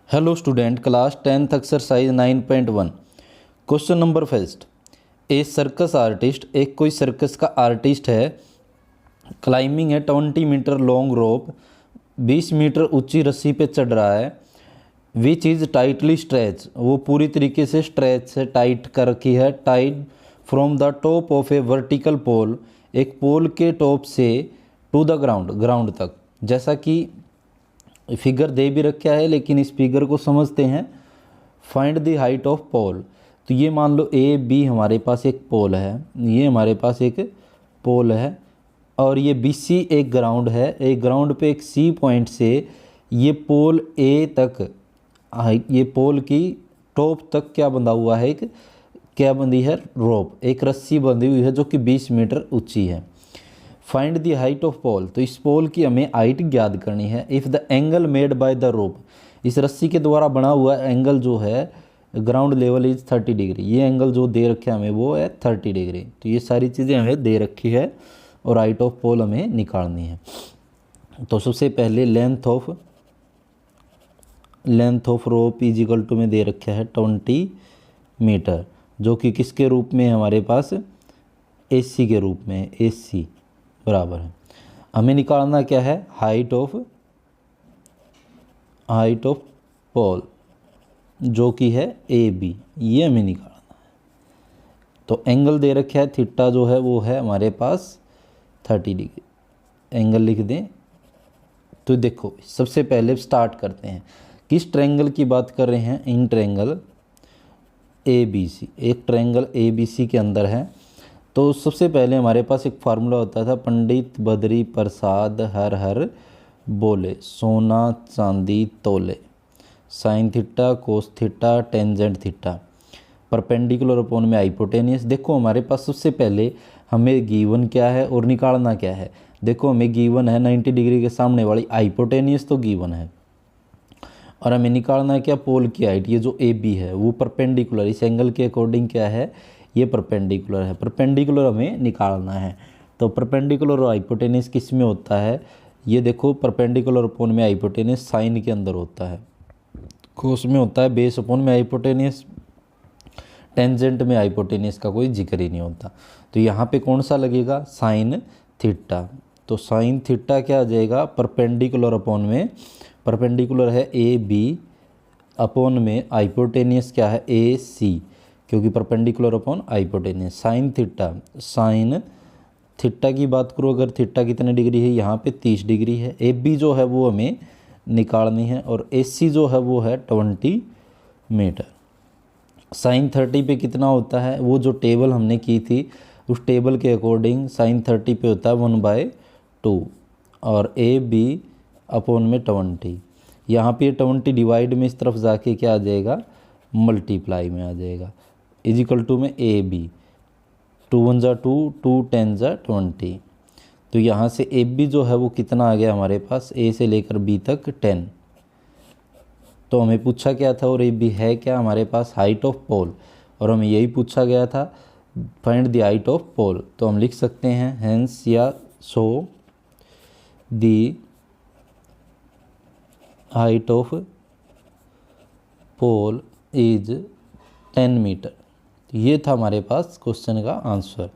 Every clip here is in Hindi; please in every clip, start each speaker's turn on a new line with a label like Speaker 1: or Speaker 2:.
Speaker 1: Hello student, class 10th exercise 9.1 question number first. A circus artist, एक कोई सर्कस का आर्टिस्ट है, क्लाइंबिंग है 20 मीटर लॉन्ग रोप, 20 मीटर ऊंची रस्सी पे चढ़ रहा है। विच इज़ टाइटली स्ट्रेच, वो पूरी तरीके से स्ट्रेच से टाइट कर रखी है। Tight from the top of a vertical pole, एक पोल के टॉप से टू द ग्राउंड, ग्राउंड तक। जैसा कि फिगर दे भी रखा है, लेकिन इस फिगर को समझते हैं। Find the height of pole, तो ये मान लो ए बी हमारे पास एक पोल है, ये हमारे पास एक पोल है, और ये बी सी एक ग्राउंड है। एक ग्राउंड पे एक सी पॉइंट से ये पोल ए तक, ये पोल की टॉप तक क्या बंधा हुआ है, एक क्या बंधी है, रोप, एक रस्सी बंधी हुई है जो कि 20 मीटर ऊंची है। Find the height of pole, तो इस पोल की हमें हाइट ज्ञात करनी है। If the angle made by the rope, इस रस्सी के द्वारा बना हुआ एंगल जो है ग्राउंड लेवल इज 30 डिग्री, ये एंगल जो दे रखे हमें वो है 30 डिग्री। तो ये सारी चीज़ें हमें दे रखी है और हाइट ऑफ पोल हमें निकालनी है। तो सबसे पहले length of rope is equal to में दे रखा है 20 मीटर, जो कि किसके रूप में हमारे पास, AC के रूप में, AC बराबर है। हमें निकालना क्या है, हाइट ऑफ पोल जो कि है AB, ये हमें निकालना है। तो एंगल दे रखा है थीटा, जो है वो है हमारे पास 30 डिग्री, एंगल लिख दें। तो देखो सबसे पहले स्टार्ट करते हैं, किस ट्रायंगल की बात कर रहे हैं, इन ट्रायंगल ABC, एक ट्रायंगल ABC के अंदर है। तो सबसे पहले हमारे पास एक फार्मूला होता था, पंडित बद्री प्रसाद हर हर बोले, सोना चांदी तोले, sine theta cos theta tangent theta, perpendicular upon में हाइपोटेनियस। देखो हमारे पास सबसे पहले हमें गिवन क्या है और निकालना क्या है। देखो हमें गिवन है 90 डिग्री के सामने वाली हाइपोटेनियस, तो गिवन है, और हमें निकालना है क्या, पोल की हाइट। ये जो AB है वो परपेंडिकुलर, इस एंगल के अकॉर्डिंग क्या है, ये परपेंडिकुलर है। परपेंडिकुलर हमें निकालना है। तो परपेंडिकुलर और हाइपोटेनियस किस में होता है, ये देखो परपेंडिकुलर अपॉन में हाइपोटेनियस साइन के अंदर होता है, कोस में होता है बेस अपॉन में हाइपोटेनियस, टेंजेंट में हाइपोटेनियस का कोई जिक्र ही नहीं होता। तो यहाँ पे कौन सा लगेगा, साइन थीटा। तो साइन थीटा क्या आ जाएगा, परपेंडिकुलर अपॉन में, परपेंडिकुलर है AB अपॉन में हाइपोटेनियस क्या है, AC, क्योंकि perpendicular upon hypotenuse. Sine theta की बात करो, अगर थीटा कितने डिग्री है, यहाँ पे 30 डिग्री है। AB जो है वो हमें निकालनी है, और AC जो है वो है 20 मीटर। साइन 30 पे कितना होता है, वो जो टेबल हमने की थी उस टेबल के अकॉर्डिंग साइन 30 पे होता है 1/2, और AB अपॉन में 20। यहाँ पे 20 डिवाइड में इस तरफ जाके क्या आ जाएगा, मल्टीप्लाई में आ जाएगा, इज इक्वल टू में AB, 2 1 जा 2, 2 10 जा 20। तो यहाँ से AB जो है वो कितना आ गया हमारे पास, A से लेकर B तक 10। तो हमें पूछा क्या था, और AB है क्या हमारे पास, हाइट ऑफ पोल, और हमें यही पूछा गया था, find the height of pole. तो हम लिख सकते हैं हेंस या so the height of pole is 10 meter. ये था हमारे पास क्वेश्चन का आंसर।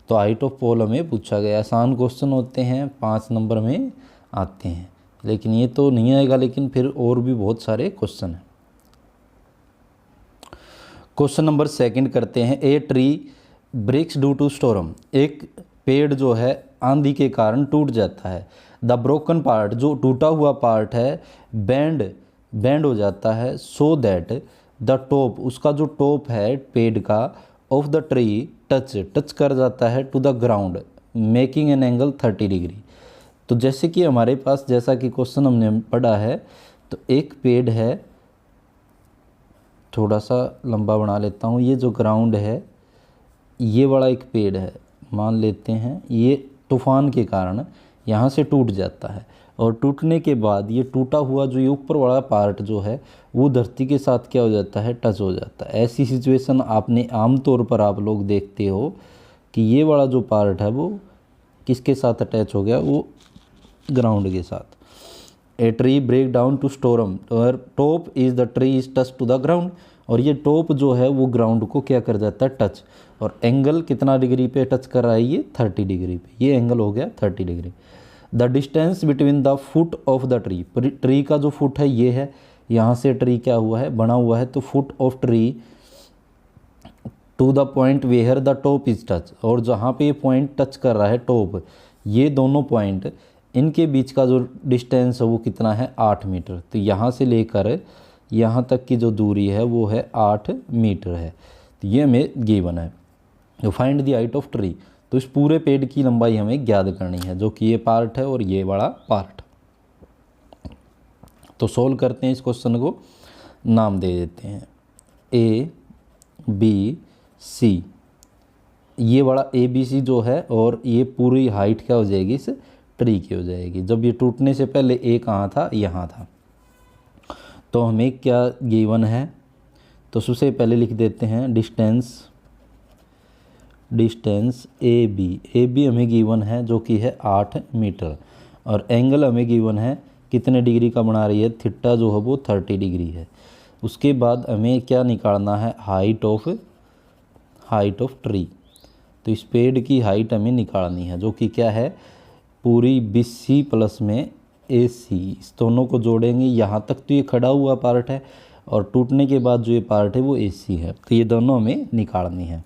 Speaker 1: तो हाइट ऑफ पोल हमें पूछा गया। आसान क्वेश्चन होते हैं, 5 नंबर में आते हैं, लेकिन ये तो नहीं आएगा, लेकिन फिर और भी बहुत सारे क्वेश्चन हैं। क्वेश्चन नंबर सेकंड करते हैं, a tree breaks due to storm, एक पेड़ जो है आंधी के कारण टूट जाता है। द ब्रोकन पार्ट, जो टूटा हुआ पार्ट है, बैंड हो जाता है, सो दैट द टॉप, उसका जो टॉप है पेड़ का, ऑफ द ट्री टच कर जाता है to the ground, making an angle 30 degree. तो जैसे कि हमारे पास, जैसा कि क्वेश्चन हमने पढ़ा है, तो एक पेड़ है, थोड़ा सा लंबा बना लेता हूँ, ये जो ग्राउंड है, ये वाला एक पेड़ है, मान लेते हैं, ये तूफान के कारण यहाँ से टूट जाता है, और टूटने के बाद ये टूटा हुआ जो ये ऊपर वाला पार्ट जो है वो धरती के साथ क्या हो जाता है, टच हो जाता है। ऐसी सिचुएशन आपने आमतौर पर आप लोग देखते हो कि ये वाला जो पार्ट है वो किसके साथ अटैच हो गया, वो ग्राउंड के साथ। A tree break down to storm, top is the tree is touch to the ground, और ये टॉप जो है वो ग्राउंड को क्या कर जाता है, टच, और एंगल कितना डिग्री पे टच कर रहा है, ये 30 डिग्री पे, ये एंगल हो गया 30 degree. The distance between the foot of the tree, tree का जो फुट है ये है, यहाँ से ट्री क्या हुआ है, बना हुआ है, तो foot of tree to the point where the top is touch, और जहाँ पे ये पॉइंट टच कर रहा है टॉप, ये दोनों पॉइंट इनके बीच का जो डिस्टेंस है वो कितना है, 8 मीटर। तो यहाँ से लेकर यहाँ तक की जो दूरी है वो है 8 मीटर है। तो ये हमें गिवन है। तो find the height of tree, तो इस पूरे पेड़ की लंबाई हमें ज्ञात करनी है, जो कि ये पार्ट है और ये बड़ा पार्ट। तो सोल्व करते हैं इस क्वेश्चन को, नाम दे देते हैं ए बी सी, ये बड़ा ए बी सी जो है, और ये पूरी हाइट क्या हो जाएगी इस ट्री की हो जाएगी। जब ये टूटने से पहले ए कहाँ था, यहाँ था। तो हमें क्या गिवन है, तो सबसे पहले लिख देते हैं डिस्टेंस ए बी हमें गिवन है जो कि है 8 मीटर, और एंगल हमें गिवन है कितने डिग्री का बना रही है, थीटा जो है वो 30 डिग्री है। उसके बाद हमें क्या निकालना है, हाइट ऑफ ट्री। तो इस पेड़ की हाइट हमें निकालनी है, जो कि क्या है, पूरी BC प्लस में AC, इस दोनों को जोड़ेंगे, यहाँ तक तो ये खड़ा हुआ पार्ट है, और टूटने के बाद जो ये पार्ट है वो AC है। तो ये दोनों हमें निकालनी है।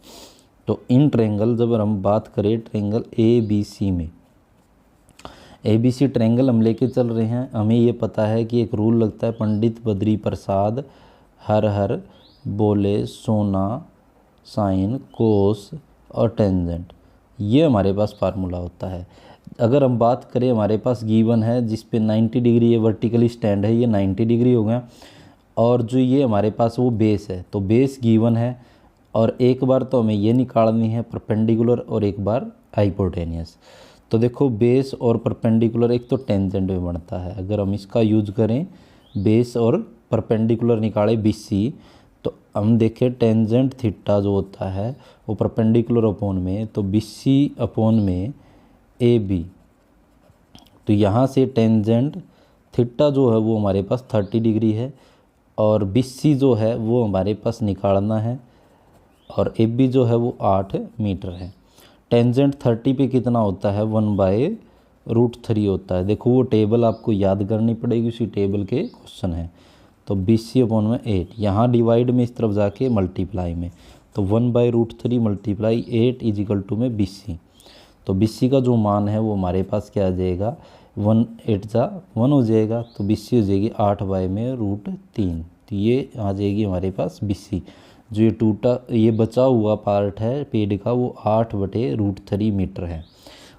Speaker 1: तो इन ट्रायंगल, जब हम बात करें ट्रायंगल ABC में, ABC ट्रायंगल हम लेके चल रहे हैं, हमें ये पता है कि एक रूल लगता है, पंडित बद्री प्रसाद हर हर बोले सोना साइन कोस और टेंजेंट, ये हमारे पास फार्मूला होता है। अगर हम बात करें, हमारे पास गिवन है जिस पे 90 डिग्री ये वर्टिकली स्टैंड है, ये 90 डिग्री हो गया, और जो ये हमारे पास वो बेस है, तो बेस गिवन है, और एक बार तो हमें ये निकालनी है परपेंडिकुलर और एक बार हाइपोटेनियस। तो देखो बेस और परपेंडिकुलर एक तो टेंजेंट में बनता है, अगर हम इसका यूज करें बेस और परपेंडिकुलर निकाले BC, तो हम देखें टेंजेंट थीटा जो होता है वो परपेंडिकुलर अपॉन में, तो BC अपॉन में AB, तो यहाँ से टेंजेंट थीटा जो है वो हमारे पास 30 डिग्री है, और BC जो है वो हमारे पास निकालना है, और AB जो है वो 8 मीटर है। टेंजेंट 30 पे कितना होता है, 1/√3 होता है। देखो वो टेबल आपको याद करनी पड़ेगी, उसी टेबल के क्वेश्चन है। तो BC अपॉन में 8, यहाँ डिवाइड में इस तरफ जाके मल्टीप्लाई में, तो 1/√3 मल्टीप्लाई 8 इज इक्वल टू में BC। तो BC का जो मान है वो हमारे पास क्या आ जाएगा, 1 8 जा 1 हो जाएगा, तो BC हो जाएगी 8/√3। तो ये आ जाएगी हमारे पास BC। जो ये टूटा ये बचा हुआ पार्ट है पेड़ का वो 8/√3 मीटर है।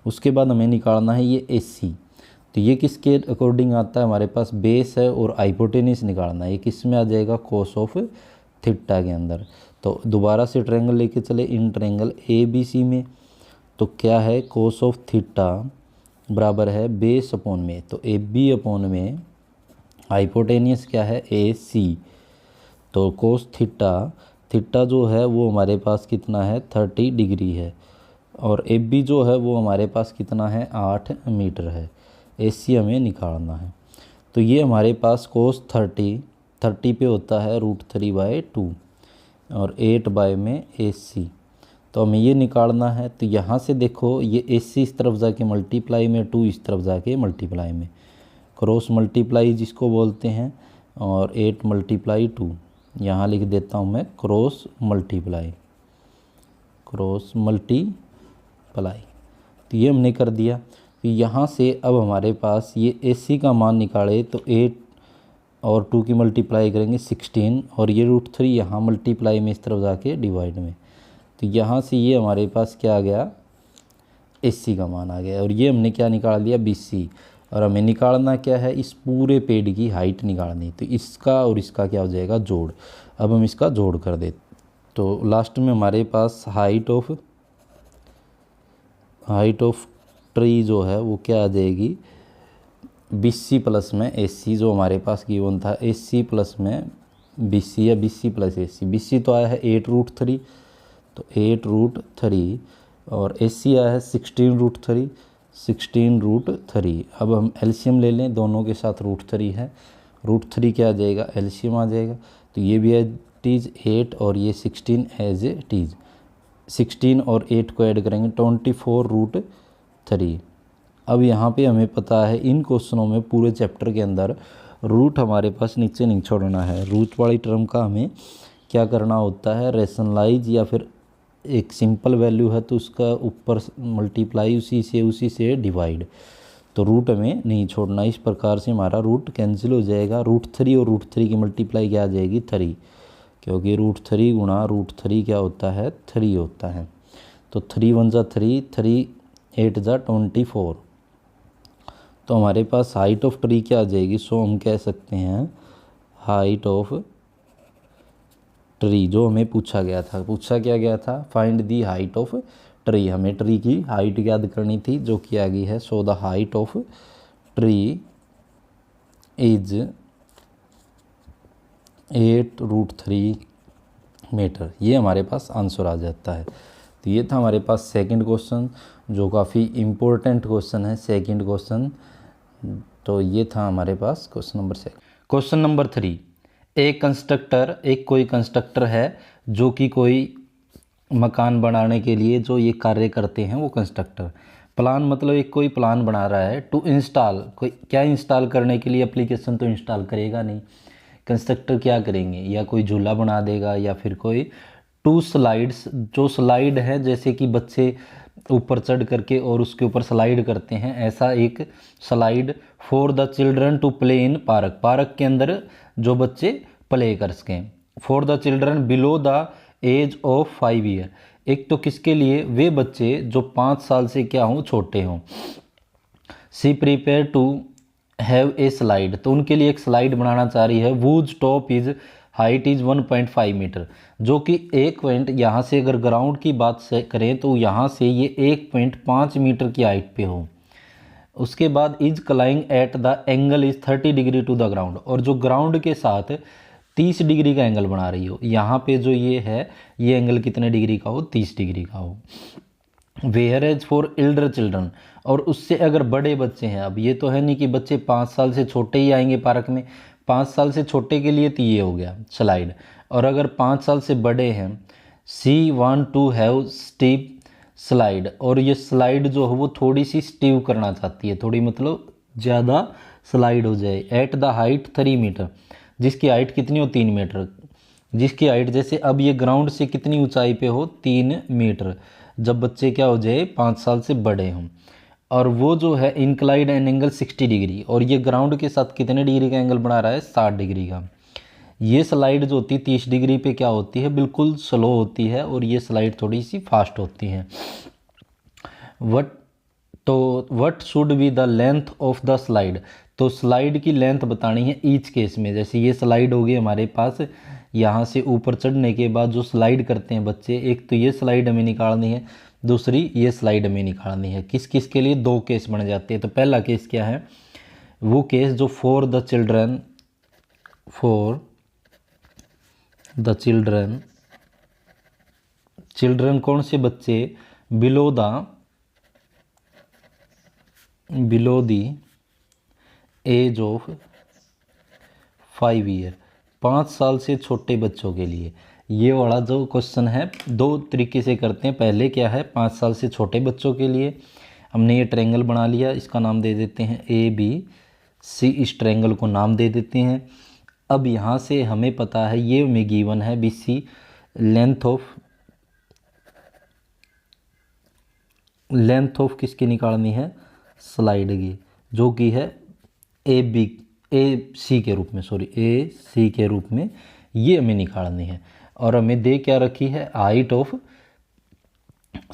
Speaker 1: उसके बाद हमें निकालना है ये AC, तो ये किसके अकॉर्डिंग आता है, हमारे पास बेस है और हाइपोटेनियस निकालना है, ये किस में आ जाएगा, कोस ऑफ थीटा के अंदर। तो दोबारा से ट्रायंगल लेके चले, इन ट्रायंगल ABC में, तो क्या है, कोस ऑफ थीटा बराबर है बेस अपॉन में, तो AB अपॉन में हाइपोटेनियस क्या है, AC, तो कोस थीटा जो है वो हमारे पास कितना है, 30 डिग्री है, और AB जो है वो हमारे पास कितना है, 8 मीटर है। AC हमें निकालना है। तो ये हमारे पास कोस 30 पे होता है √3/2, और 8 में AC, तो हमें ये निकालना है। तो यहाँ से देखो ये AC इस तरफ जाके मल्टीप्लाई में, 2 इस तरफ जाके मल्टीप्लाई में, क्रॉस मल्टीप्लाई जिसको बोलते हैं, और 8 × 2 यहाँ लिख देता हूँ मैं, क्रॉस मल्टीप्लाई। तो ये हमने कर दिया। तो यहाँ से अब हमारे पास ये AC का मान निकाले, तो 8 और 2 की मल्टीप्लाई करेंगे 16, और ये √3 यहाँ मल्टीप्लाई में इस तरफ जाके डिवाइड में, तो यहाँ से ये हमारे पास क्या आ गया, AC का मान आ गया, और ये हमने क्या निकाल दिया, BC। और हमें निकालना क्या है, इस पूरे पेड़ की हाइट निकालनी, तो इसका और इसका क्या हो जाएगा, जोड़। अब हम इसका जोड़ कर देते, तो लास्ट में हमारे पास हाइट ऑफ ट्री जो है वो क्या आ जाएगी, BC प्लस में AC, जो हमारे पास गिवन था AC प्लस में BC या BC प्लस AC। BC तो आया है 8√3, तो 8√3, और AC आया है 16√3, 16√3। अब हम एलसीएम ले लें, दोनों के साथ √3 है, √3 क्या आ जाएगा, एलसीएम आ जाएगा। तो ये भी एज इट इज़ 8 और ये 16 एज इट इज़। 16 और 8 को ऐड करेंगे 24√3। अब यहाँ पे हमें पता है इन क्वेश्चनों में पूरे चैप्टर के अंदर रूट हमारे पास नीचे नहीं छोड़ना है। रूट वाली टर्म का हमें क्या करना होता है, रेशनलाइज, या फिर एक सिंपल वैल्यू है तो उसका ऊपर मल्टीप्लाई, उसी से डिवाइड। तो रूट हमें नहीं छोड़ना। इस प्रकार से हमारा रूट कैंसिल हो जाएगा। √3 और √3 की मल्टीप्लाई क्या आ जाएगी, 3, क्योंकि √3 गुणा √3 क्या होता है, 3 होता है। तो 3 1 जा 3, 3 8 जा 24। तो हमारे पास हाइट ऑफ ट्री क्या आ जाएगी, सो हम कह सकते हैं हाइट ऑफ ट्री, जो हमें पूछा गया था। पूछा क्या गया था, find the height of tree. हमें ट्री की हाइट याद करनी थी, जो कि आ गई है। So the height of tree is 8√3 meter. ये हमारे पास आंसर आ जाता है। तो ये था हमारे पास सेकंड क्वेश्चन, जो काफ़ी इम्पोर्टेंट क्वेश्चन है, सेकंड क्वेश्चन। तो ये था हमारे पास क्वेश्चन नंबर 2। क्वेश्चन नंबर 3, कोई कंस्ट्रक्टर है जो कि कोई मकान बनाने के लिए जो ये कार्य करते हैं वो कंस्ट्रक्टर। प्लान मतलब एक कोई प्लान बना रहा है। टू इंस्टॉल, कोई क्या इंस्टॉल करने के लिए, एप्लीकेशन तो इंस्टॉल करेगा नहीं। कंस्ट्रक्टर क्या करेंगे, या कोई झूला बना देगा, या फिर कोई 2 स्लाइड्स, जो स्लाइड है जैसे कि बच्चे ऊपर चढ़ करके और उसके ऊपर स्लाइड करते हैं, ऐसा एक slide for the children to play in park. Park के अंदर जो बच्चे प्ले कर सकें। For the children below the age of 5 year. एक तो किसके लिए, वे बच्चे जो 5 साल से क्या हों, छोटे हों। She prepare to have a slide, तो उनके लिए एक स्लाइड बनाना चाह रही है। Whose top is height is 1.5 metre, जो कि 1 पॉइंट, यहाँ से अगर ग्राउंड की बात से करें तो यहाँ से ये 1.5 मीटर की हाइट पे हो। उसके बाद is inclined at the angle is 30 degree to the ground, और जो ग्राउंड के साथ 30 डिग्री का एंगल बना रही हो। यहाँ पे जो ये है, ये एंगल कितने डिग्री का हो, 30 डिग्री का हो। Whereas for elder children, और उससे अगर बड़े बच्चे हैं। अब ये तो है नहीं कि बच्चे 5 साल से छोटे ही आएंगे पार्क में। 5 साल से छोटे के लिए तो ये हो गया स्लाइड। और अगर 5 साल से बड़े हैं, she want to have steep slide, और ये स्लाइड जो है वो थोड़ी सी स्टीव करना चाहती है, थोड़ी मतलब ज़्यादा स्लाइड हो जाए। एट द हाइट 3 मीटर, जिसकी हाइट कितनी हो, 3 मीटर। जिसकी हाइट जैसे अब ये ग्राउंड से कितनी ऊंचाई पे हो, 3 मीटर, जब बच्चे क्या हो जाए, 5 साल से बड़े हों। और वो जो है इंक्लाइड एन एंगल 60 डिग्री, और ये ग्राउंड के साथ कितने डिग्री का एंगल बना रहा है, 60 डिग्री का। ये स्लाइड जो होती है 30 डिग्री पे क्या होती है, बिल्कुल स्लो होती है, और ये स्लाइड थोड़ी सी फास्ट होती है। What should be the length of the slide, तो स्लाइड की लेंथ बतानी है ईच केस में। जैसे ये स्लाइड होगी हमारे पास, यहाँ से ऊपर चढ़ने के बाद जो स्लाइड करते हैं बच्चे, एक तो ये स्लाइड हमें निकालनी है, दूसरी ये स्लाइड हमें निकालनी है। किस किस के लिए, 2 केस बन जाते हैं। तो पहला केस क्या है, वो केस जो फॉर द चिल्ड्रन कौन से बच्चे, below the age of 5 year, 5 साल से छोटे बच्चों के लिए। ये वाला जो क्वेश्चन है 2 तरीके से करते हैं। पहले क्या है, 5 साल से छोटे बच्चों के लिए हमने ये ट्रायंगल बना लिया, इसका नाम दे देते हैं ABC। इस ट्रायंगल को नाम दे देते हैं। अब यहाँ से हमें पता है ये में गिवन है BC, लेंथ ऑफ किसकी निकालनी है, स्लाइड की, जो कि है AC के रूप में ये हमें निकालनी है। और हमें दे क्या रखी है, height of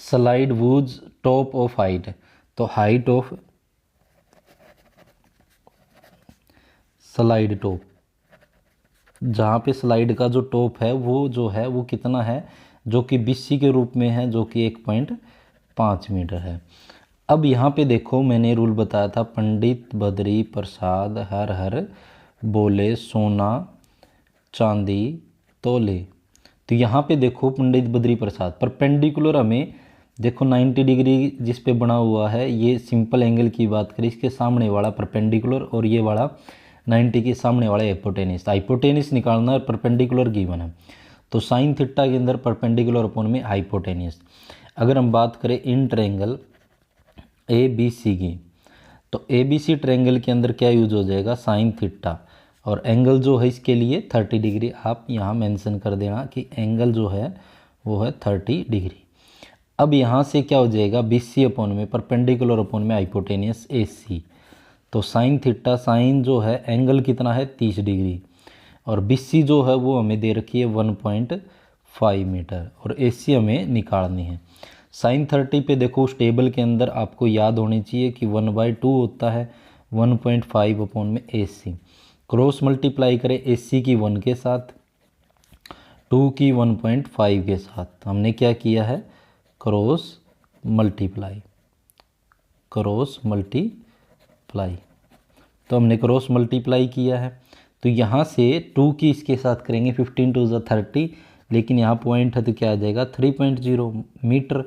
Speaker 1: slide whose top of height. तो हाइट ऑफ स्लाइड टॉप, जहाँ पे स्लाइड का जो टॉप है वो जो है वो कितना है, जो कि BC के रूप में है, जो कि 1.5 मीटर है। अब यहाँ पे देखो, मैंने रूल बताया था, पंडित बद्री प्रसाद हर हर बोले सोना चांदी तोले। तो यहाँ पे देखो पंडित बद्री प्रसाद परपेंडिकुलर हमें देखो 90 डिग्री जिस पे बना हुआ है, ये सिंपल एंगल की बात करें, इसके सामने वाला परपेंडिकुलर और ये वाला 90 के सामने वाला हाइपोटेनिस। हाइपोटेनिस निकालना और परपेंडिकुलर गिवन है, तो साइन थीटा के अंदर परपेंडिकुलर अपॉन में हाइपोटेनियस। अगर हम बात करें इन ट्रायंगल ए बी सी की, तो ए बी सी ट्रायंगल के अंदर क्या यूज हो जाएगा, साइन थीटा, और एंगल जो है इसके लिए 30 डिग्री। आप यहाँ मेंशन कर देना कि एंगल जो है वो है 30 डिग्री। अब यहाँ से क्या हो जाएगा, बी सी अपॉन में परपेंडिकुलर अपॉन में हाइपोटेनियस ए सी। तो साइन थीटा, साइन जो है एंगल कितना है 30 डिग्री, और बी सी जो है वो हमें दे रखी है 1.5 मीटर, और ए सी हमें निकालनी है। साइन 30 पे देखो उस टेबल के अंदर आपको याद होनी चाहिए कि 1/2 होता है 1.5 अपॉन में ए सी। क्रॉस मल्टीप्लाई करें ए सी की 1 के साथ, 2 की 1.5 के साथ। हमने क्या किया है, क्रॉस मल्टीप्लाई, क्रॉस मल्टीप्लाई। तो हमने क्रॉस मल्टीप्लाई किया है, तो यहाँ से 2 की इसके साथ करेंगे 15 टू ज़ 30, लेकिन यहाँ पॉइंट है तो क्या आ जाएगा 3.0 मीटर।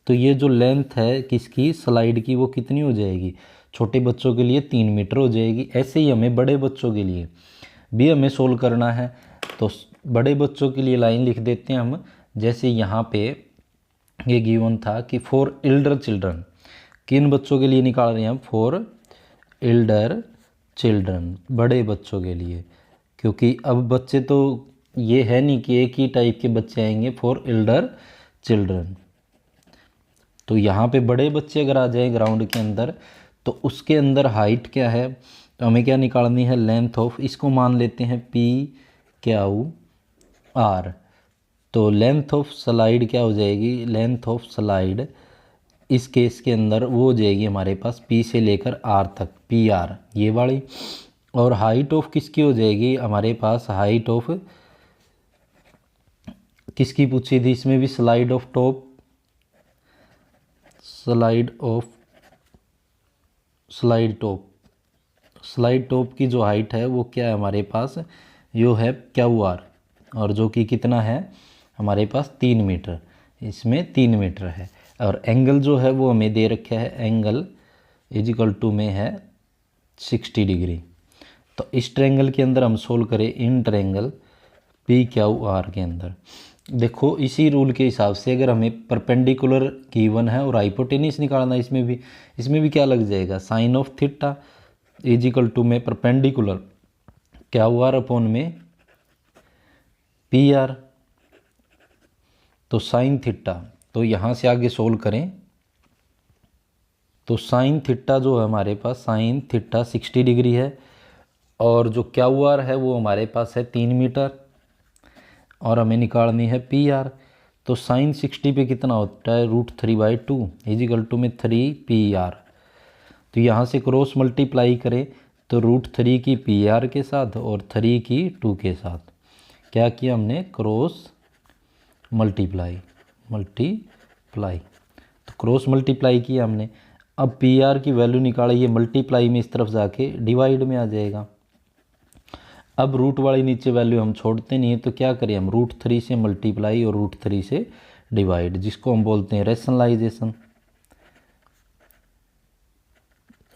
Speaker 1: तो ये जो लेंथ है किसकी, स्लाइड की, वो कितनी हो जाएगी, छोटे बच्चों के लिए 3 मीटर हो जाएगी। ऐसे ही हमें बड़े बच्चों के लिए भी हमें सोल्व करना है, तो बड़े बच्चों के लिए लाइन लिख देते हैं हम। जैसे यहाँ पे ये गिवन था कि फॉर एल्डर चिल्ड्रन, किन बच्चों के लिए निकाल रहे हैं हम, फॉर एल्डर चिल्ड्रन, बड़े बच्चों के लिए, क्योंकि अब बच्चे तो ये है नहीं कि एक ही टाइप के बच्चे आएंगे, फॉर एल्डर चिल्ड्रन। तो यहाँ पे बड़े बच्चे अगर आ जाए ग्राउंड के अंदर, तो उसके अंदर हाइट क्या है, तो हमें क्या निकालनी है, लेंथ ऑफ, इसको मान लेते हैं पी क्यू आर। तो लेंथ ऑफ स्लाइड क्या हो जाएगी, लेंथ ऑफ स्लाइड इस केस के अंदर वो हो जाएगी हमारे पास पी से लेकर आर तक, पी आर ये वाली। और हाइट ऑफ किसकी हो जाएगी हमारे पास, हाइट ऑफ किसकी पूछी थी इसमें भी, slide of top, slide of, slide top, slide top की जो हाइट है वो क्या है हमारे पास, यो है क्यू आर, और जो कि कितना है हमारे पास 3 मीटर, इसमें 3 मीटर है। और एंगल जो है वो हमें दे रखा है, एंगल इजिकल टू में है 60 डिग्री। तो इस ट्रायंगल के अंदर हम सोल्व करें in triangle P Q R के अंदर, देखो इसी रूल के हिसाब से अगर हमें परपेंडिकुलर गिवन है और हाइपोटेनिस निकालना है, इसमें भी क्या लग जाएगा, sine of theta is equal to में परपेंडिकुलर क्यू आर अपॉन में पी आर। तो साइन थीटा, तो यहाँ से आगे सोल्व करें, तो साइन थीटा जो है हमारे पास, साइन थीटा 60 डिग्री है, और जो क्यू आर है वो हमारे पास है 3 मीटर, और हमें निकालनी है पी आर। तो साइन 60 पे कितना होता है, √3/2 इजिकल टू में 3 पी आर। तो यहाँ से क्रॉस मल्टीप्लाई करें, तो √3 की पी आर के साथ और 3 की 2 के साथ, क्या किया हमने, क्रॉस मल्टीप्लाई, तो क्रॉस मल्टीप्लाई किया हमने। अब पी आर की वैल्यू निकाला, ये मल्टीप्लाई में इस तरफ जाके डिवाइड में आ जाएगा। अब रूट वाली नीचे वैल्यू हम छोड़ते नहीं है, तो क्या करें हम, √3 से मल्टीप्लाई और √3 से डिवाइड, जिसको हम बोलते हैं रेशनलाइजेशन।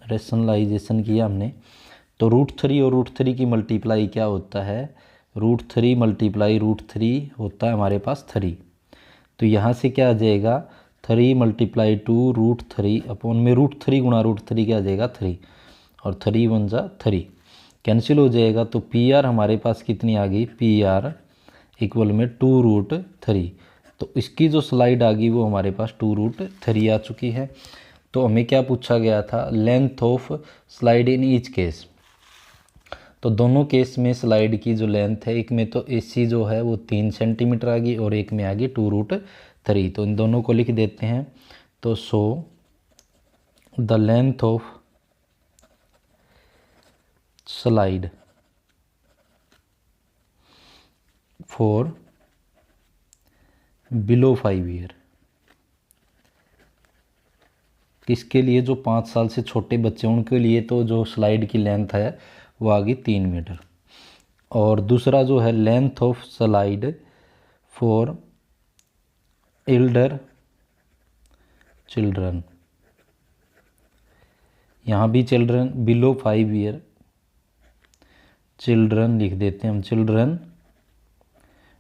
Speaker 1: रेशनलाइजेशन किया हमने, तो √3 और √3 की मल्टीप्लाई क्या होता है, √3 मल्टीप्लाई √3 होता है हमारे पास 3। तो यहाँ से क्या आ जाएगा, 3 मल्टीप्लाई 2 √3 अपॉन में √3 गुणा √3 क्या आ जाएगा 3, और 3 1 जा 3 कैंसिल हो जाएगा। तो पी आर हमारे पास कितनी आ गई, पी आर इक्वल में 2√3। तो इसकी जो स्लाइड आ गई वो हमारे पास 2√3 आ चुकी है। तो हमें क्या पूछा गया था, length of slide in each case. तो दोनों केस में स्लाइड की जो लेंथ है, एक में तो AC जो है वो 3 सेंटीमीटर आ गई और एक में आ गई 2√3। तो इन दोनों को लिख देते हैं। तो so the length of slide for below 5 year, किसके लिए, जो 5 साल से छोटे बच्चे उनके लिए, तो जो स्लाइड की लेंथ है वो आ गई 3 मीटर। और दूसरा जो है length of slide for elder children, यहाँ भी चिल्ड्रन बिलो 5 ईयर, चिल्ड्रन लिख देते हैं हम, चिल्ड्रन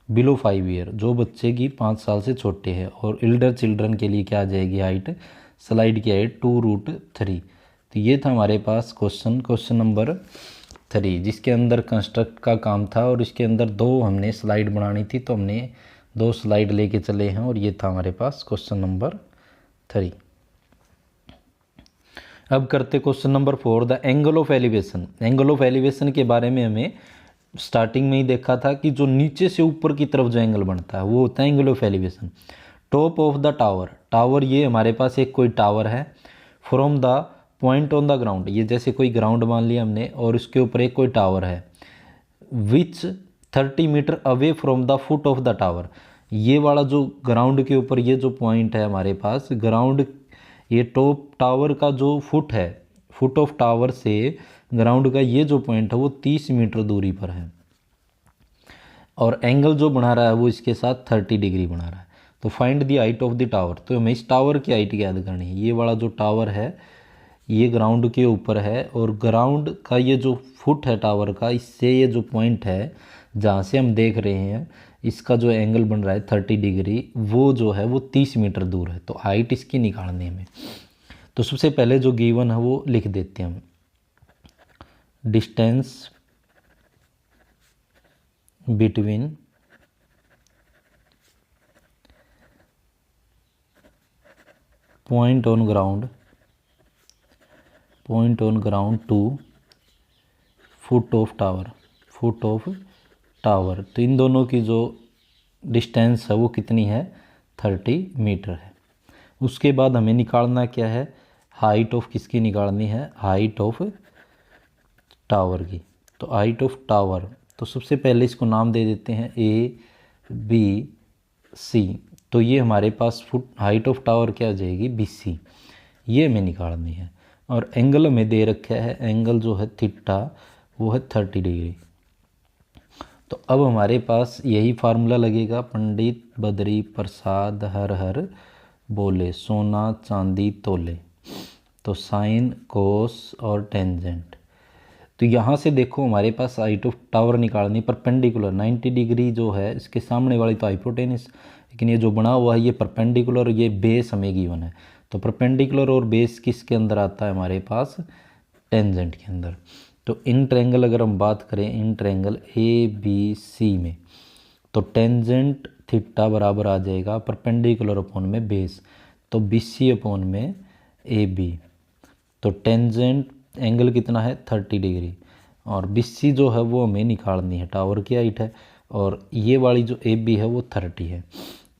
Speaker 1: बिलो 5 ईयर, जो बच्चे की 5 साल से छोटे हैं। और एल्डर चिल्ड्रन के लिए क्या आ जाएगी हाइट, स्लाइड की हाइट 2√3। तो ये था हमारे पास क्वेश्चन नंबर 3, जिसके अंदर कंस्ट्रक्ट का काम था और इसके अंदर 2 हमने स्लाइड बनानी थी, तो हमने 2 स्लाइड लेके चले हैं और ये था हमारे पास क्वेश्चन नंबर 3। अब करते question number 4, the angle of elevation. Angle of elevation के बारे में हमें स्टार्टिंग में ही देखा था कि जो नीचे से ऊपर की तरफ जो एंगल बनता है वो होता है angle of elevation. Top of the tower, tower ये हमारे पास एक कोई टावर है, from the point on the ground, ये जैसे कोई ग्राउंड मान लिया हमने और उसके ऊपर एक कोई टावर है, which 30 meter away from the foot of the tower. ये वाला जो ग्राउंड के ऊपर ये जो पॉइंट है हमारे पास ग्राउंड, ये टॉप टावर का जो फुट है, फुट ऑफ टावर से ग्राउंड का ये जो पॉइंट है वो 30 मीटर दूरी पर है और एंगल जो बना रहा है वो इसके साथ 30 डिग्री बना रहा है। तो find the height of the tower, तो हमें इस टावर की हाइट याद करनी है। ये वाला जो टावर है ये ग्राउंड के ऊपर है और ग्राउंड का ये जो फुट है टावर का, इससे ये जो पॉइंट है जहाँ से हम देख रहे हैं इसका जो एंगल बन रहा है 30 डिग्री, वो जो है वो 30 मीटर दूर है। तो हाइट इसकी निकालने में, तो सबसे पहले जो गिवन है वो लिख देते हैं हम, distance between point on ground to foot of tower, तो इन दोनों की जो डिस्टेंस है वो कितनी है, 30 मीटर है। उसके बाद हमें निकालना क्या है, हाइट ऑफ किसकी निकालनी है, हाइट ऑफ टावर की। तो हाइट ऑफ टावर, तो सबसे पहले इसको नाम दे देते हैं ABC। तो ये हमारे पास फुट हाइट ऑफ टावर क्या हो जाएगी, BC, ये हमें निकालनी है। और एंगल हमें दे रखा है, एंगल जो है थीटा वो है 30 डिग्री। तो अब हमारे पास यही फार्मूला लगेगा, पंडित बद्री प्रसाद हर हर बोले, सोना चांदी तोले। तो साइन कोस और टेंजेंट, तो यहाँ से देखो हमारे पास हाइट ऑफ टावर निकालनी, परपेंडिकुलर 90 डिग्री जो है इसके सामने वाली तो हाइपोटेनस, लेकिन ये जो बना हुआ है ये परपेंडिकुलर, ये बेस हमें गिवन है। तो परपेंडिकुलर और बेस किसके अंदर आता है हमारे पास, टेंजेंट के अंदर। तो इन ट्रायंगल अगर हम बात करें, इन ट्रायंगल ABC में, तो टेंजेंट थीटा बराबर आ जाएगा परपेंडिकुलर अपॉन में बेस, तो BC अपॉन में AB। तो टेंजेंट एंगल कितना है 30 डिग्री और BC जो है वो हमें निकालनी है, टावर की हाइट है, और ये वाली जो AB है वो 30 है।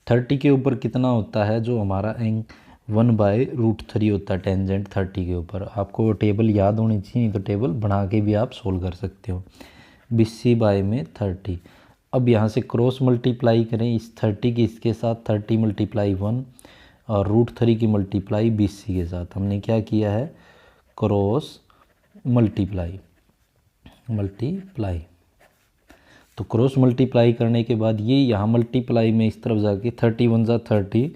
Speaker 1: 30 के ऊपर कितना होता है जो हमारा 1/√3 होता है टेंजेंट 30 के ऊपर। आपको वो टेबल याद होनी चाहिए, तो टेबल बना के भी आप सोल्व कर सकते हो। BC बाय में 30, अब यहाँ से क्रॉस मल्टीप्लाई करें इस 30 की इसके साथ, 30 × 1 और √3 की मल्टीप्लाई BC के साथ। हमने क्या किया है, क्रॉस मल्टीप्लाई, तो क्रॉस मल्टीप्लाई करने के बाद ये यहाँ मल्टीप्लाई में इस तरफ जाके 31 × 30,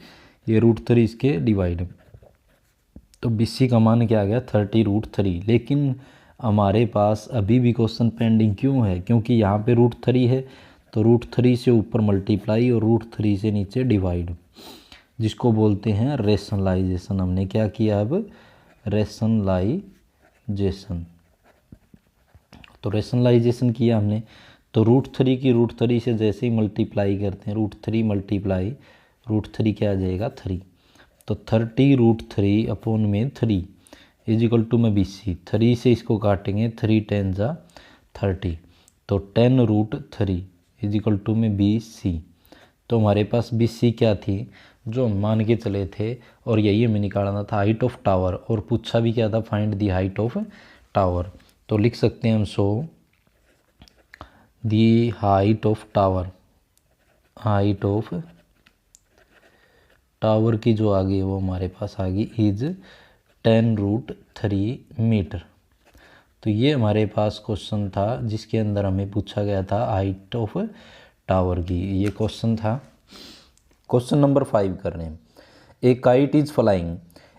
Speaker 1: ये √3 इसके डिवाइड, तो BC का मान क्या आ गया 30√3। लेकिन हमारे पास अभी भी क्वेश्चन पेंडिंग क्यों है, क्योंकि यहाँ पे √3 है, तो √3 से ऊपर मल्टीप्लाई और √3 से नीचे डिवाइड, जिसको बोलते हैं रेशनलाइजेशन। हमने क्या किया, अब रेशनलाइजेशन, तो रेशनलाइजेशन किया हमने। तो √3 की √3 से जैसे ही मल्टीप्लाई करते हैं, √3 मल्टीप्लाई √3 क्या आ जाएगा 3, तो 30√3 अपॉन में 3 इज इक्वल टू में BC। 3 से इसको काटेंगे, 3 10 जा 30, तो 10√3 इज इक्वल टू में BC। तो हमारे पास BC क्या थी, जो हम मान के चले थे, और यही हमें निकालना था हाइट ऑफ टावर, और पूछा भी क्या था, find the height of tower. तो लिख सकते हैं हम, so the height of tower, height of tower की जो आ गई वो हमारे पास आ गई इज 10√3 मीटर। तो ये हमारे पास क्वेश्चन था जिसके अंदर हमें पूछा गया था हाइट ऑफ टावर की, ये क्वेश्चन था। क्वेश्चन नंबर 5 कर रहे हैं, ए काइट इज फ्लाइंग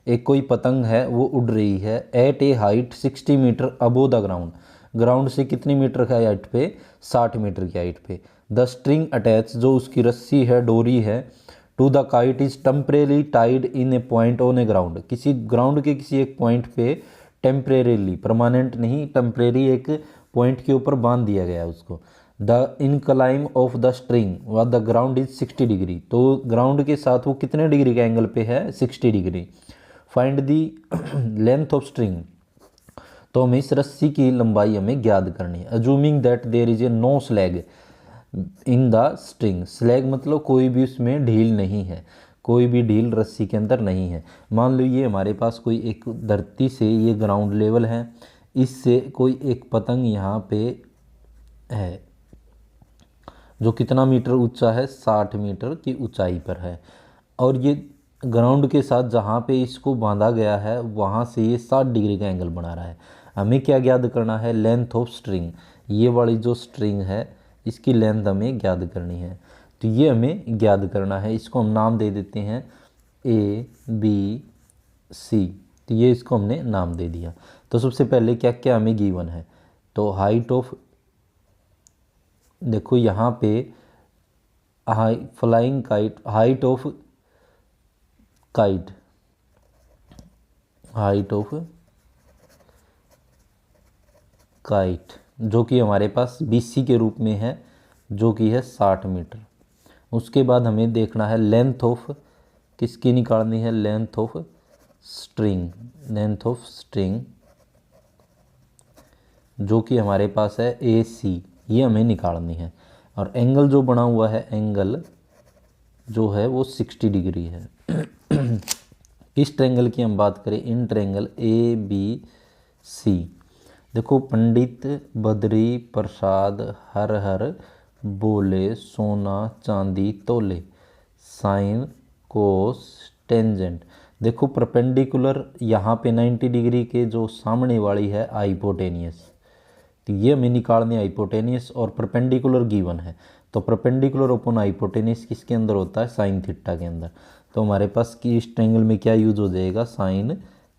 Speaker 1: एक कोई पतंग है वो उड़ रही है at a height 60 meter above the ground, ground से कितनी मीटर की हाइट पे, 60 मीटर की हाइट पे। द स्ट्रिंग अटैच, जो उसकी रस्सी है, डोरी है, to the kite is temporarily tied in a point on a ground, किसी ग्राउंड के किसी एक पॉइंट पे टेम्परेरीली, परमानेंट नहीं, टेम्परेरी एक पॉइंट के ऊपर बांध दिया गया है उसको। The incline of the string with the ground is 60 degree, तो ग्राउंड के साथ वो कितने डिग्री के एंगल पे है, 60 degree. Find the length of string, तो हमें इस रस्सी की लंबाई हमें ज्ञात करनी है। Assuming that there is a no slack in the string, slack मतलब कोई भी उसमें ढील नहीं है, कोई भी ढील रस्सी के अंदर नहीं है। मान लो ये हमारे पास कोई एक धरती से ये ग्राउंड लेवल है, इससे कोई एक पतंग यहाँ पे है जो कितना मीटर ऊंचा है, 60 मीटर की ऊंचाई पर है, और ये ग्राउंड के साथ जहाँ पे इसको बांधा गया है वहाँ से ये 60 डिग्री का एंगल बना रहा है। हमें क्या ज्ञात करना है, लेंथ ऑफ स्ट्रिंग, ये वाली जो स्ट्रिंग है इसकी लेंथ हमें ज्ञात करनी है। तो ये हमें ज्ञात करना है, इसको हम नाम दे देते हैं ए बी सी, तो ये इसको हमने नाम दे दिया। तो सबसे पहले क्या क्या हमें गिवन है, तो हाइट ऑफ, देखो यहाँ पे flying kite, height of kite, height of kite जो कि हमारे पास BC के रूप में है, जो कि है 60 मीटर। उसके बाद हमें देखना है लेंथ ऑफ, किसकी निकालनी है, length of string, length of string जो कि हमारे पास है AC, ये हमें निकालनी है। और एंगल जो बना हुआ है, एंगल जो है वो 60 डिग्री है। किस ट्रेंगल की हम बात करें, इन ट्रेंगल ABC। देखो, पंडित बद्री प्रसाद हर हर बोले, सोना चांदी तोले, साइन कोस टेंजेंट। देखो परपेंडिकुलर यहाँ पे 90 डिग्री के जो सामने वाली है हाइपोटेनियस, तो ये हमें निकालनी है हाइपोटेनियस, और परपेंडिकुलर गिवन है। तो परपेंडिकुलर अपॉन हाइपोटेनियस किसके अंदर होता है, साइन थीटा के अंदर। तो हमारे पास की इस ट्रेंगल में क्या यूज हो जाएगा, साइन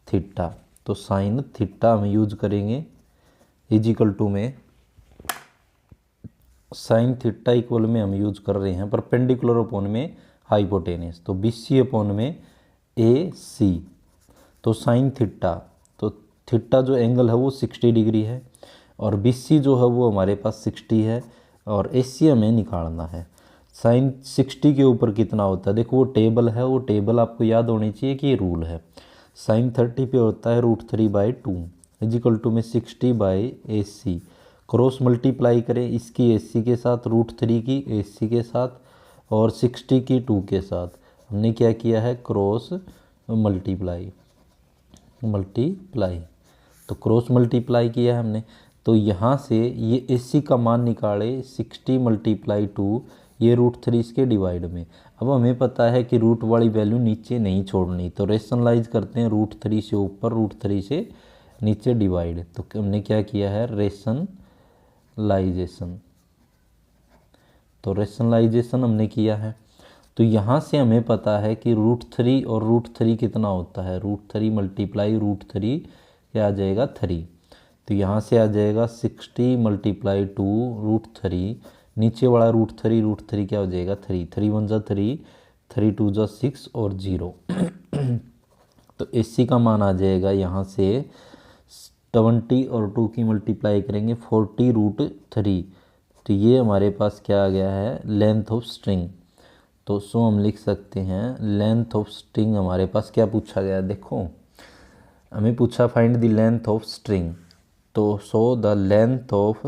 Speaker 1: थीटा। तो साइन थीटा हम यूज करेंगे इजिकल टू में साइन थीटा इक्वल में हम यूज कर रहे हैं परपेंडिकुलर अपॉन में हाइपोटेनियस, तो BC अपॉन में AC। तो साइन थीटा, तो थीटा जो एंगल है वो 60 डिग्री है, और BC जो है वो हमारे पास 60 है, और AC हमें निकालना है। साइन 60 के ऊपर कितना होता है, देखो वो टेबल है, वो टेबल आपको याद होनी चाहिए कि ये रूल है। साइन 30 पे होता है √3/2 इजिकल टू में 60/AC। क्रॉस मल्टीप्लाई करें इसकी AC के साथ, √3 की AC के साथ, और 60 की 2 के साथ। हमने क्या किया है, क्रॉस मल्टीप्लाई, तो क्रॉस मल्टीप्लाई किया है हमने। तो यहाँ से ये AC का मान निकाले 60 × 2, ये √3 इसके डिवाइड में। अब हमें पता है कि रूट वाली वैल्यू नीचे नहीं छोड़नी, तो रेशनलाइज करते हैं, √3 से ऊपर √3 से नीचे डिवाइड। तो हमने क्या किया है, रेशनलाइजेशन, तो रेशनलाइजेशन हमने किया है। तो यहाँ से हमें पता है कि √3 और √3 कितना होता है, √3 × √3 क्या आ जाएगा, 3। तो यहाँ से आ जाएगा 60 × 2 √3, नीचे वाला √3 क्या हो जाएगा, 3, 3 1 जा 3, 3 2 जा 6 और 0। तो AC का मान आ जाएगा यहाँ से 70 और 2 की मल्टीप्लाई करेंगे 40 √3। तो ये हमारे पास क्या आ गया है, लेंथ ऑफ स्ट्रिंग। तो सो हम लिख सकते हैं लेंथ ऑफ स्ट्रिंग, हमारे पास क्या पूछा गया, देखो हमें पूछा find the length of string. तो so the length of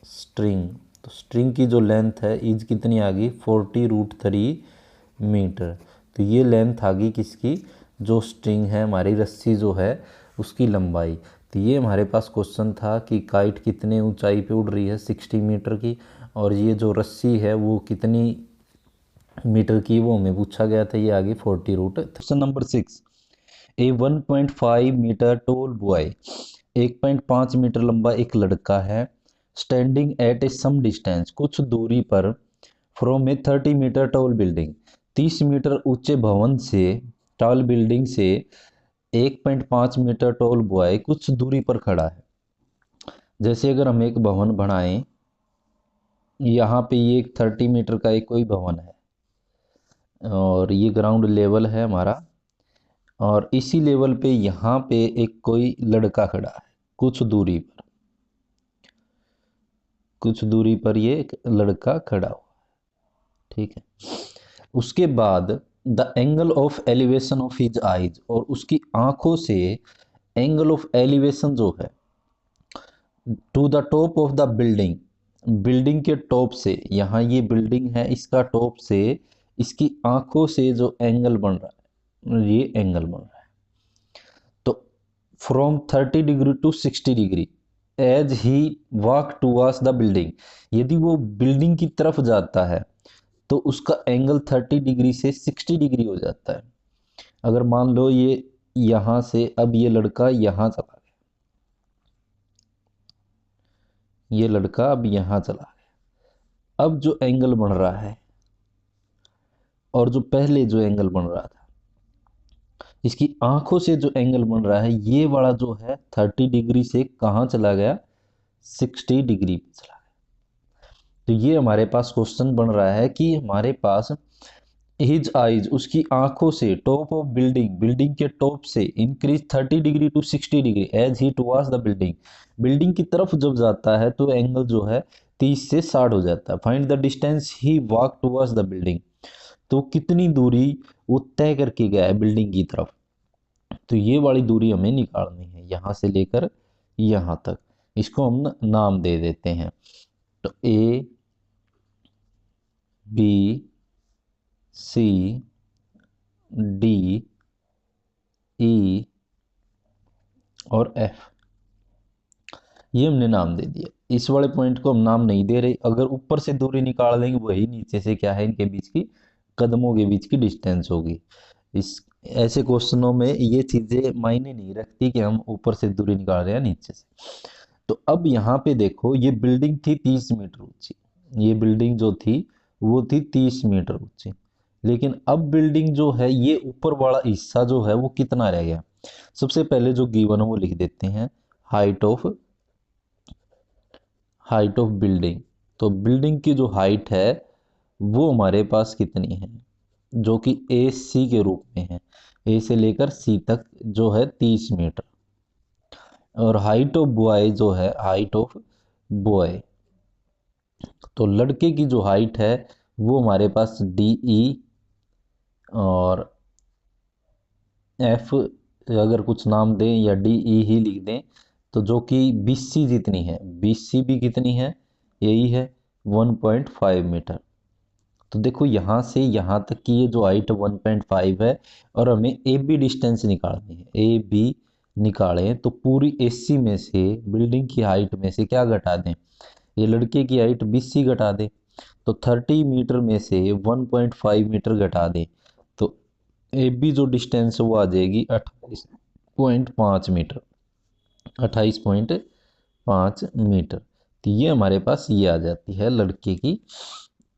Speaker 1: string, तो स्ट्रिंग की जो लेंथ है इज कितनी आ गई, 40 √3 मीटर। तो ये लेंथ आ गई किसकी, जो स्ट्रिंग है हमारी रस्सी जो है उसकी लंबाई। तो ये हमारे पास क्वेश्चन था कि काइट कितने ऊंचाई पे उड़ रही है, 60 मीटर की, और ये जो रस्सी है वो कितनी मीटर की, वो हमें पूछा गया था। ये आगे 40 √। Question number 6, a 1.5 meter tall boy, 1.5 meter लंबा एक लड़का है, standing at a some distance, कुछ दूरी पर, from a 30 meter tall building, 30 meter ऊंचे भवन से, टॉल बिल्डिंग से 1.5 मीटर टॉल बॉय कुछ दूरी पर खड़ा है। जैसे अगर हम एक भवन बनाएं, यहाँ पे ये एक 30 मीटर का एक कोई भवन है और ये ग्राउंड लेवल है हमारा, और इसी लेवल पे यहाँ पे एक कोई लड़का खड़ा है कुछ दूरी पर, कुछ दूरी पर ये एक लड़का खड़ा हुआ, ठीक है। उसके बाद the angle of elevation of his eyes, और उसकी आंखों से एंगल ऑफ एलिवेशन जो है to the top of the building, building के टॉप से, यहाँ ये बिल्डिंग है इसका टॉप से इसकी आंखों से जो एंगल बन रहा है, ये एंगल बन रहा है। तो from 30 degree to 60 degree as he walk towards the building, यदि वो बिल्डिंग की तरफ जाता है तो उसका एंगल 30 डिग्री से 60 डिग्री हो जाता है। अगर मान लो ये यहां से, अब ये लड़का यहां चला गया, ये लड़का अब यहां चला गया, अब जो एंगल बन रहा है और जो पहले जो एंगल बन रहा था, इसकी आंखों से जो एंगल बन रहा है ये वाला जो है 30 डिग्री से कहां चला गया, 60 डिग्री पे चला गया। तो ये हमारे पास क्वेश्चन बन रहा है कि हमारे पास हिज आइज, उसकी आंखों से टॉप ऑफ बिल्डिंग, बिल्डिंग के टॉप से increase 30 degree to 60 degree as he towards the building, building की तरफ जब जाता है तो एंगल जो है 30 से 60 हो जाता है। Find the distance he walk towards the building, तो कितनी दूरी वो तय करके गया है बिल्डिंग की तरफ, तो ये वाली दूरी हमें निकालनी है यहां से लेकर यहां तक। इसको हम नाम दे देते हैं, तो ए बी सी डी ई और एफ, ये हमने नाम दे दिया। इस वाले पॉइंट को हम नाम नहीं दे रहे, अगर ऊपर से दूरी निकाल देंगे वही नीचे से क्या है, इनके बीच की कदमों के बीच की डिस्टेंस होगी। इस ऐसे क्वेश्चनों में ये चीजें मायने नहीं रखती कि हम ऊपर से दूरी निकाल रहे हैं नीचे से। तो अब यहाँ पे देखो, ये बिल्डिंग थी 30 मीटर ऊंची, ये बिल्डिंग जो थी वो थी 30 मीटर ऊंची, लेकिन अब बिल्डिंग जो है ये ऊपर वाला हिस्सा जो है वो कितना रह गया। सबसे पहले जो गिवन है वो लिख देते हैं, हाइट ऑफ बिल्डिंग। तो बिल्डिंग की जो हाइट है वो हमारे पास कितनी है, जो कि ए सी के रूप में है, ए से लेकर सी तक जो है 30 मीटर। और हाइट ऑफ बॉय जो है, हाइट ऑफ बॉय, तो लड़के की जो हाइट है वो हमारे पास डी ई और एफ, अगर कुछ नाम दें या डी ई ही लिख दें, तो जो कि बी सी जितनी है, बी सी भी कितनी है, यही है 1.5 मीटर। तो देखो यहाँ से यहाँ तक की ये जो हाइट 1.5 है, और हमें ए बी डिस्टेंस निकालनी है, ए बी निकालें तो पूरी एसी में से बिल्डिंग की हाइट में से क्या घटा दें, ये लड़के की हाइट 20 घटा दें, तो 30 मीटर में से 1.5 मीटर घटा दें, तो ए बी जो डिस्टेंस है वो आ जाएगी 28.5 मीटर, 28.5 मीटर। तो ये हमारे पास ये आ जाती है लड़के की।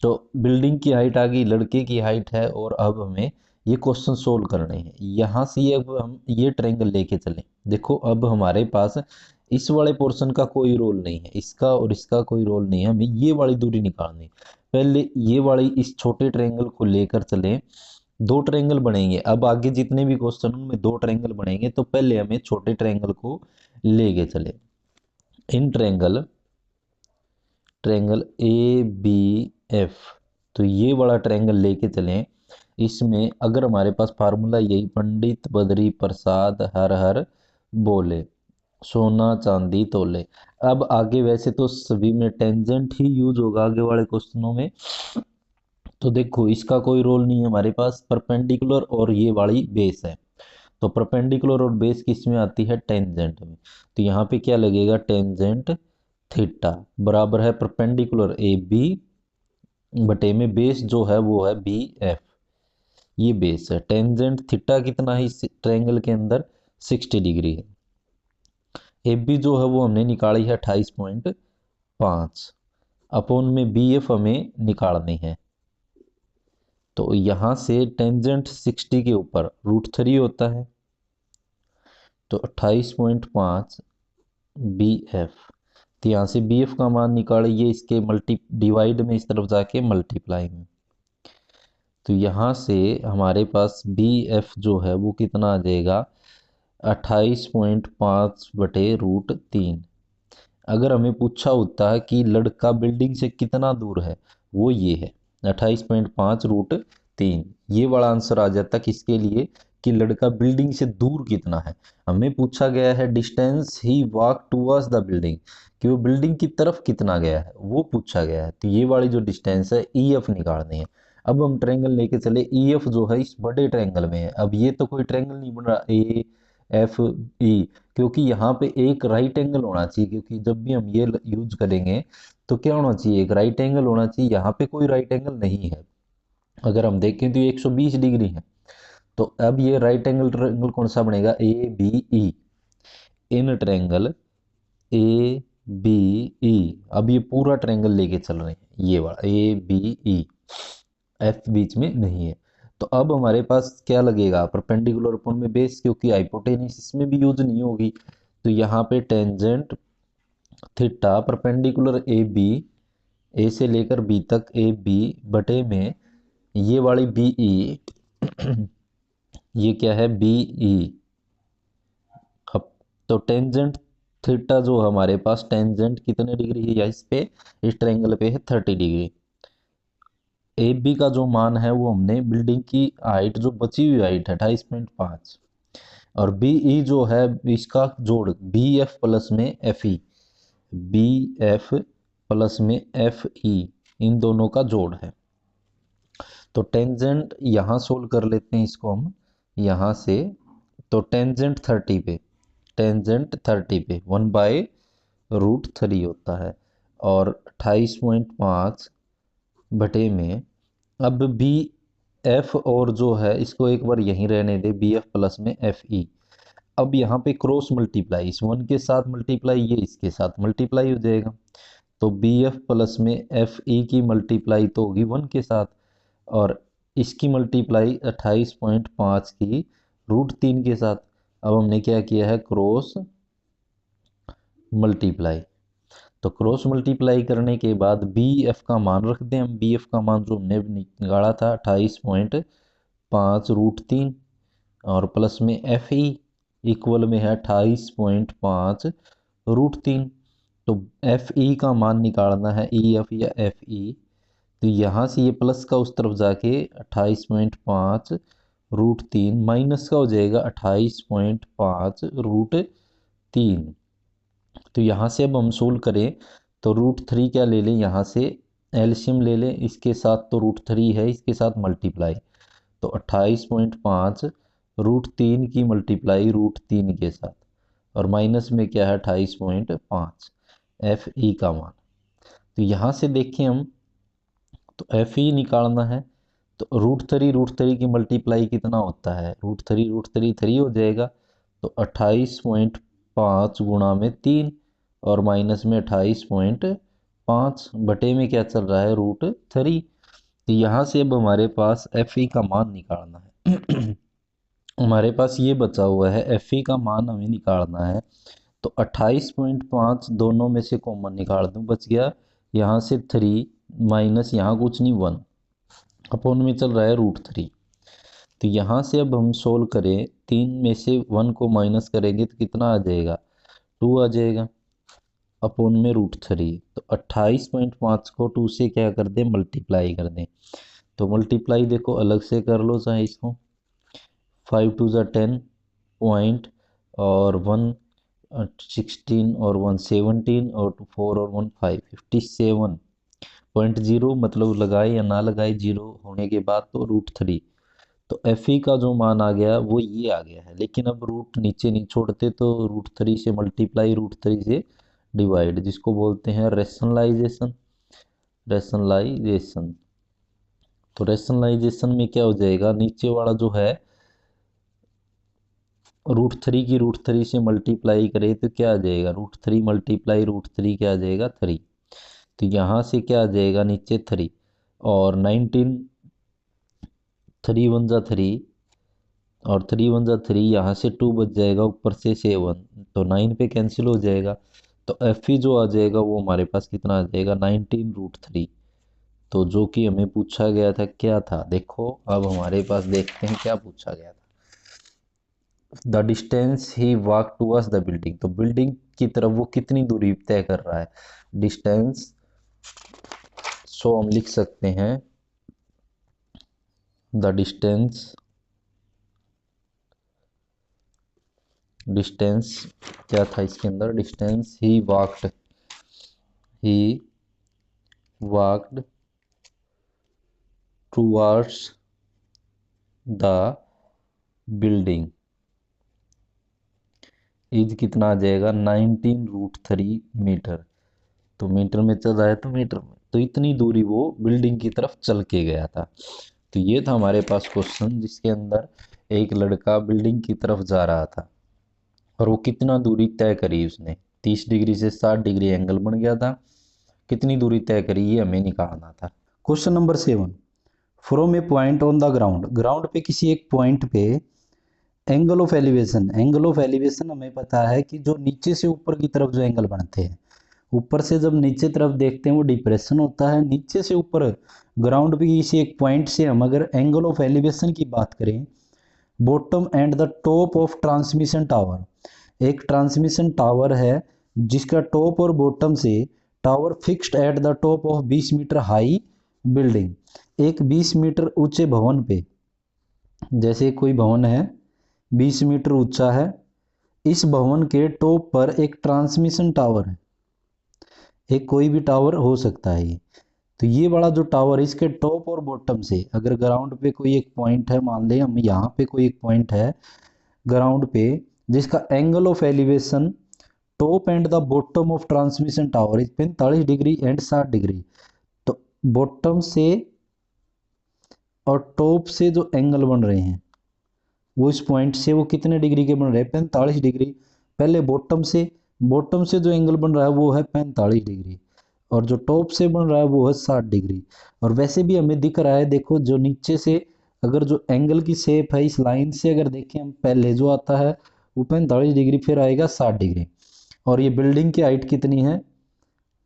Speaker 1: तो बिल्डिंग की हाइट आ गई, लड़के की हाइट है, और अब हमें ये क्वेश्चन सोल्व करने हैं। यहाँ से अब हम ये ट्रायंगल लेके चलें, देखो अब हमारे पास इस वाले पोर्शन का कोई रोल नहीं है, इसका और इसका कोई रोल नहीं है, हमें ये वाली दूरी निकालनी। पहले ये वाली इस छोटे ट्रायंगल को लेकर चलें, दो ट्रायंगल बनेंगे, अब आगे जितने भी क्वेश्चन उनमें दो ट्रायंगल बनेंगे, तो पहले हमें छोटे ट्रायंगल को लेके चले। In triangle A B F, तो ये वाला ट्रायंगल लेके चलें। इसमें अगर हमारे पास फार्मूला यही, पंडित बद्री प्रसाद हर हर बोले, सोना चांदी तोले। अब आगे वैसे तो सभी में टेंजेंट ही यूज होगा आगे वाले क्वेश्चनों में, तो देखो इसका कोई रोल नहीं है हमारे पास, परपेंडिकुलर और ये वाली बेस है, तो परपेंडिकुलर और बेस किस में आती है, टेंजेंट में। तो यहाँ पे क्या लगेगा, टेंजेंट थीटा बराबर है परपेंडिकुलर ए बी बटे में बेस जो है वो है बी एफ, ये बेस है। टेंजेंट थीटा कितना है इस ट्रायंगल के अंदर, 60 डिग्री है। ए बी जो है वो हमने निकाली है 28.5, अपॉन में बी एफ हमें निकालनी है तो यहाँ से टेंजेंट 60 के ऊपर √3 होता है, तो 28.5 BF। तो यहाँ से BF का मान निकालिए, इसके मल्टी डिवाइड में इस तरफ जाके मल्टीप्लाई में। तो यहाँ से हमारे पास BF जो है वो कितना आ जाएगा, 28.5/√3। अगर हमें पूछा होता है कि लड़का बिल्डिंग से कितना दूर है, वो ये है 28.5/√3, ये वाला आंसर आ जाता किसके लिए, कि लड़का बिल्डिंग से दूर कितना है। हमें पूछा गया है distance he walk towards the building, कि वो बिल्डिंग की तरफ कितना गया है वो पूछा गया है। तो ये वाली जो डिस्टेंस है EF निकालनी है। अब हम ट्रायंगल लेके चले, EF जो है इस बड़े ट्रायंगल में है। अब ये तो कोई ट्रायंगल नहीं बन रहा AFE, क्योंकि यहाँ पे एक राइट एंगल होना चाहिए, क्योंकि जब भी हम ये यूज करेंगे तो क्या होना चाहिए, एक राइट एंगल होना चाहिए। यहाँ पे कोई राइट एंगल नहीं है। अगर हम देखें तो ये 120 डिग्री है। तो अब ये राइट एंगल ट्रायंगल कौन सा बनेगा, ABE। इन ट्रायंगल ABE, अब ये पूरा ट्रायंगल लेके चल रहे हैं, ये वाला ABE, F बीच में नहीं है। तो अब हमारे पास क्या लगेगा, परपेंडिकुलर अपॉन में बेस, क्योंकि हाइपोटेन्यूज इसमें भी यूज नहीं होगी। तो यहाँ पे tangent theta perpendicular AB, A से लेकर B तक AB बटे में ये वाली BE, ये क्या है BE। अब तो टेंजेंट थीटा जो हमारे पास टेंजेंट कितने डिग्री है, या इस पे इस ट्रायंगल पे है 30 डिग्री। ए बी का जो मान है वो हमने बिल्डिंग की हाइट जो बची हुई हाइट है 28.5, और बी ई जो है इसका जोड़ BF प्लस में FE, BF प्लस में FE, इन दोनों का जोड़ है। तो टेंजेंट यहाँ सोल्व कर लेते हैं इसको हम यहाँ से। तो टेंजेंट 30 पे, टेंजेंट 30 पे 1/√3 होता है, और 28.5 बटे में, अब BF और जो है इसको एक बार यहीं रहने दे, BF प्लस में FE। अब यहाँ पे क्रॉस मल्टीप्लाई, इस 1 के साथ मल्टीप्लाई, ये इसके साथ मल्टीप्लाई हो जाएगा। तो BF प्लस में FE की मल्टीप्लाई तो होगी 1 के साथ, और इसकी मल्टीप्लाई 28.5 की √3 के साथ। अब हमने क्या किया है, क्रॉस मल्टीप्लाई। तो क्रॉस मल्टीप्लाई करने के बाद BF का मान रख दें हम, BF का मान जो हमने निकाला था 28.5/√3, और प्लस में FE इक्वल में है 28.5/√3। तो FE का मान निकालना है, EF या FE। तो यहाँ से ये प्लस का उस तरफ जाके 28.5/√3 माइनस का हो जाएगा 28.5/√3। तो यहाँ से अब हम सोल्व करें तो √3 क्या ले लें, यहाँ से एलसीएम ले लें, इसके साथ तो √3 है, इसके साथ मल्टीप्लाई। तो 28.5/√3 की मल्टीप्लाई √3 के साथ, और माइनस में क्या है 28.5 FE का मान। तो यहाँ से देखें हम, तो FE निकालना है, तो √3 की मल्टीप्लाई कितना होता है, √3 3 हो जाएगा। तो 28.5 गुणा में 3, और माइनस में 28.5 बटे में क्या चल रहा है, √3। तो यहाँ से अब हमारे पास FE का मान निकालना है। हमारे पास ये बचा हुआ है, FE का मान हमें निकालना है। तो 28.5 दोनों में से कॉमन निकाल दूं, बच गया यहाँ से 3, माइनस यहाँ कुछ नहीं 1, अपॉन में चल रहा है √3। तो यहाँ से अब हम सोल्व करें, 3 में से 1 को माइनस करेंगे तो कितना आ जाएगा, 2 आ जाएगा, अपॉन में √3। तो 28.5 को 2 से क्या कर दें, मल्टीप्लाई कर दें। तो मल्टीप्लाई देखो अलग से कर लो चाहे इसको, 5 2 ज़ा 10 पॉइंट, और 1 16, और 1 17, और 4 और 1 5 57.0, मतलब लगाए या ना लगाए, जीरो होने के बाद तो √3। तो FE का जो मान आ गया वो ये आ गया है, लेकिन अब रूट नीचे नहीं छोड़ते, तो √3 से मल्टीप्लाई, √3 से डिवाइड, जिसको बोलते हैं रेशनलाइजेशन। रेशनलाइजेशन, तो रेशनलाइजेशन में क्या हो जाएगा, नीचे वाला जो है √3 की √3 से मल्टीप्लाई करे तो क्या आ जाएगा, √3 मल्टीप्लाई √3 क्या आ जाएगा, 3। तो यहाँ से क्या आ जाएगा, नीचे 3, और 19 3 वन जा 3 और 3 वन जा 3, यहाँ से 2 बच जाएगा, ऊपर से 7, तो 9 पे कैंसिल हो जाएगा। तो एफ ई जो आ जाएगा वो हमारे पास कितना आ जाएगा, 19√3। तो जो कि हमें पूछा गया था क्या था, देखो अब हमारे पास देखते हैं क्या पूछा गया था। The distance he walk towards the building, तो बिल्डिंग की तरफ वो कितनी दूरी तय कर रहा है, डिस्टेंस। सो हम लिख सकते हैं द डिस्टेंस क्या था इसके अंदर, distance he walked towards the building is कितना आ जाएगा, 19√3 मीटर। तो मीटर में चल रहा है तो मीटर में, तो इतनी दूरी वो बिल्डिंग की तरफ चल के गया था। तो ये था हमारे पास क्वेश्चन जिसके अंदर एक लड़का बिल्डिंग की तरफ जा रहा था और वो कितना दूरी तय करी उसने, 30 डिग्री से 60 डिग्री एंगल बन गया था, कितनी दूरी तय करी ये हमें निकालना था। Question number 7, from A point on the ground, ground पे किसी एक पॉइंट पे angle of elevation, angle of elevation हमें पता है कि जो नीचे से ऊपर की तरफ जो एंगल बनते हैं, ऊपर से जब नीचे तरफ देखते हैं वो डिप्रेशन होता है, नीचे से ऊपर ग्राउंड पे किसी एक पॉइंट से हम अगर एंगल ऑफ एलिवेशन की बात करें, bottom and the top of transmission tower, एक ट्रांसमिशन टावर है जिसका टॉप और बॉटम से tower fixed at the top of 20 meter high building, एक 20 मीटर ऊंचे भवन पे, जैसे कोई भवन है 20 मीटर ऊंचा है, इस भवन के टॉप पर एक ट्रांसमिशन टावर है, एक कोई भी टावर हो सकता है ये। तो ये वाला जो टावर है इसके टॉप और बॉटम से अगर ग्राउंड पे कोई एक पॉइंट है, मान लें हम यहाँ पे कोई एक पॉइंट है ग्राउंड पे जिसका angle of elevation top and the bottom of transmission tower is 45 degree and 60 degree, तो बॉटम से और टॉप से जो एंगल बन रहे हैं वो इस पॉइंट से वो कितने डिग्री के बन रहे हैं, 45 डिग्री। पहले बॉटम से जो एंगल बन रहा है वो है 45 डिग्री और जो टॉप से बन रहा है वो है 60 डिग्री। और वैसे भी हमें दिख रहा है, देखो जो नीचे से अगर जो एंगल की शेप है इस लाइन से अगर देखें हम, पहले जो आता है वो 45 डिग्री फिर आएगा 60 डिग्री, और ये बिल्डिंग की हाइट कितनी है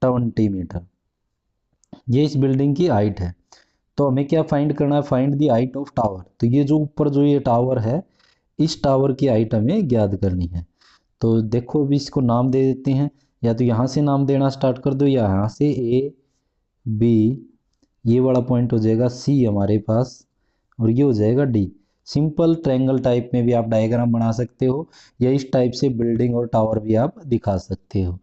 Speaker 1: 20 मीटर, ये इस बिल्डिंग की हाइट है। तो हमें क्या फाइंड करना है, find the height of tower, तो ये जो ऊपर जो ये टावर है इस टावर की हाइट हमें ज्ञात करनी है। तो देखो अभी इसको नाम दे देते हैं, या तो यहाँ से नाम देना स्टार्ट कर दो या यहाँ से, ए बी, ये वाला पॉइंट हो जाएगा सी हमारे पास, और ये हो जाएगा डी। सिंपल ट्रायंगल टाइप में भी आप डायग्राम बना सकते हो या इस टाइप से बिल्डिंग और टावर भी आप दिखा सकते हो।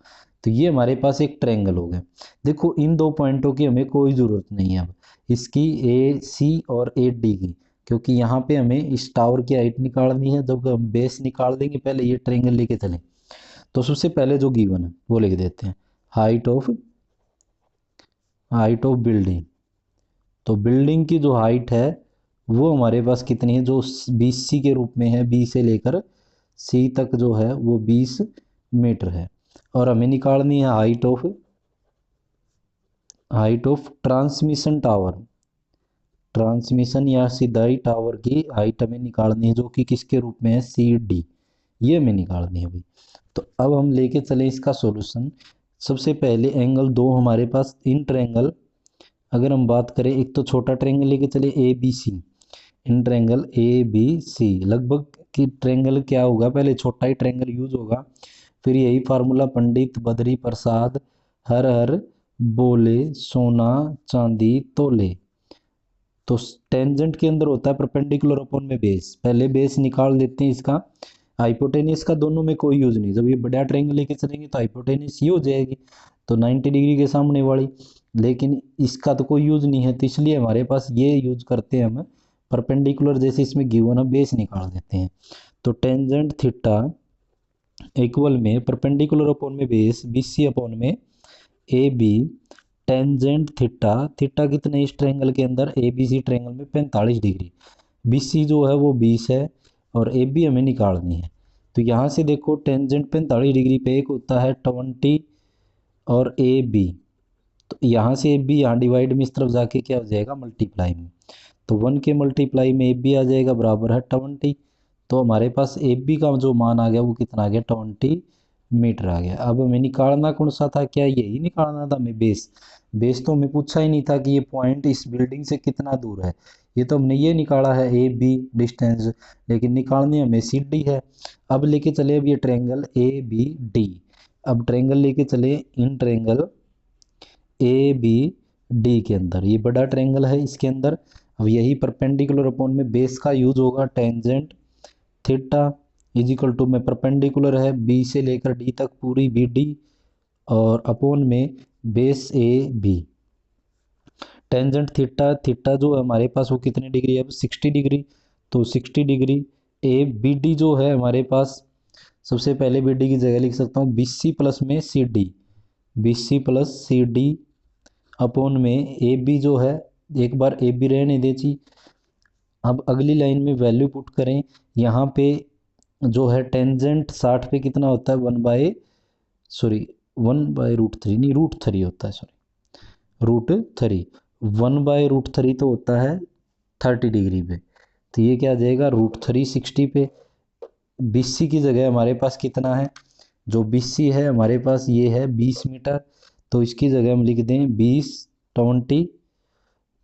Speaker 1: तो ये हमारे पास एक ट्रायंगल हो गया। देखो इन दो पॉइंटों की हमें कोई ज़रूरत नहीं है अब, इसकी ए सी और ए डी की, क्योंकि यहाँ पे हमें इस टावर की हाइट निकालनी है। जब हम बेस निकाल देंगे पहले ये ट्रायंगल लेके चलें, तो सबसे पहले जो गिवन है वो लिख देते हैं, हाइट ऑफ बिल्डिंग। तो बिल्डिंग की जो हाइट है वो हमारे पास कितनी है, जो 20 के रूप में है, बी से लेकर सी तक जो है वो 20 मीटर है। और हमें निकालनी है हाइट ऑफ ट्रांसमिशन या सीधाई टावर की हाइट हमें निकालनी है, जो कि किसके रूप में है, सी डी, ये हमें निकालनी है भाई। तो अब हम लेके चले इसका सॉल्यूशन। सबसे पहले एंगल दो हमारे पास इन ट्रायंगल, अगर हम बात करें एक तो छोटा ट्रायंगल लेके चले A B C, in triangle A B C लगभग की ट्रायंगल क्या होगा, पहले छोटा ही ट्रायंगल यूज होगा, फिर यही फार्मूला पंडित बद्री प्रसाद हर हर बोले सोना चांदी तोले। तो टेंजेंट के अंदर होता है परपेंडिकुलर अपॉन में बेस, पहले बेस निकाल देते हैं इसका, हाइपोटेनियस का दोनों में कोई यूज नहीं, जब ये बड़ा ट्रायंगल लेके चलेंगे तो हाइपोटेनियस ये हो जाएगी, तो 90 डिग्री के सामने वाली, लेकिन इसका तो कोई यूज नहीं है, तो इसलिए हमारे पास ये यूज करते हैं हम परपेंडिकुलर, जैसे इसमें गिवन है बेस निकाल देते हैं। तो टेंजेंट थीटा इक्वल में परपेंडिकुलर अपॉन में बेस BC अपॉन में A B, tangent theta, theta कितने इस ट्रायंगल के अंदर ABC ट्रायंगल में 45 डिग्री, BC जो है वो 20 है और AB हमें निकालनी है। तो यहाँ से देखो टेंजेंट 45 डिग्री पे एक होता है 20 और AB, तो यहाँ से AB यहाँ डिवाइड में इस तरफ जाके क्या हो जाएगा मल्टीप्लाई में, तो 1 के मल्टीप्लाई में AB आ जाएगा बराबर है 20। तो हमारे पास AB का जो मान आ गया वो कितना आ गया 20 मीटर आ गया। अब हमें निकालना कौन सा था, क्या यही निकालना था हमें बेस। बेस तो हमें पूछा ही नहीं था कि ये पॉइंट इस बिल्डिंग से कितना दूर है, ये तो हमने ये निकाला है AB डिस्टेंस, लेकिन निकालनी हमें CD है। अब लेके चले अब ये ट्रायंगल ABD, अब ट्रायंगल लेके चले इन ट्रायंगल ABD के अंदर, ये बड़ा ट्रायंगल है इसके अंदर। अब यही परपेंडिकुलर अपॉन में बेस का यूज होगा, tangent theta is equal to में परपेंडिकुलर है B से लेकर D तक पूरी BD, और अपॉन में base AB। Tangent theta, theta जो है हमारे पास वो कितने डिग्री है, अब 60 डिग्री, तो 60 डिग्री। ABD जो है हमारे पास, सबसे पहले BD की जगह लिख सकता हूँ BC प्लस में CD, BC plus CD upon में AB जो है, एक बार AB रहने दीजिए। अब अगली लाइन में वैल्यू पुट करें, यहाँ पे जो है टेंजेंट 60 पे कितना होता है 1/√3 नहीं √3 होता है, सॉरी √3, 1/√3 तो होता है 30 डिग्री पे, तो ये क्या आ जाएगा √3 60 पे। BC की जगह हमारे पास कितना है, जो BC है हमारे पास ये है 20 मीटर, तो इसकी जगह हम लिख दें 20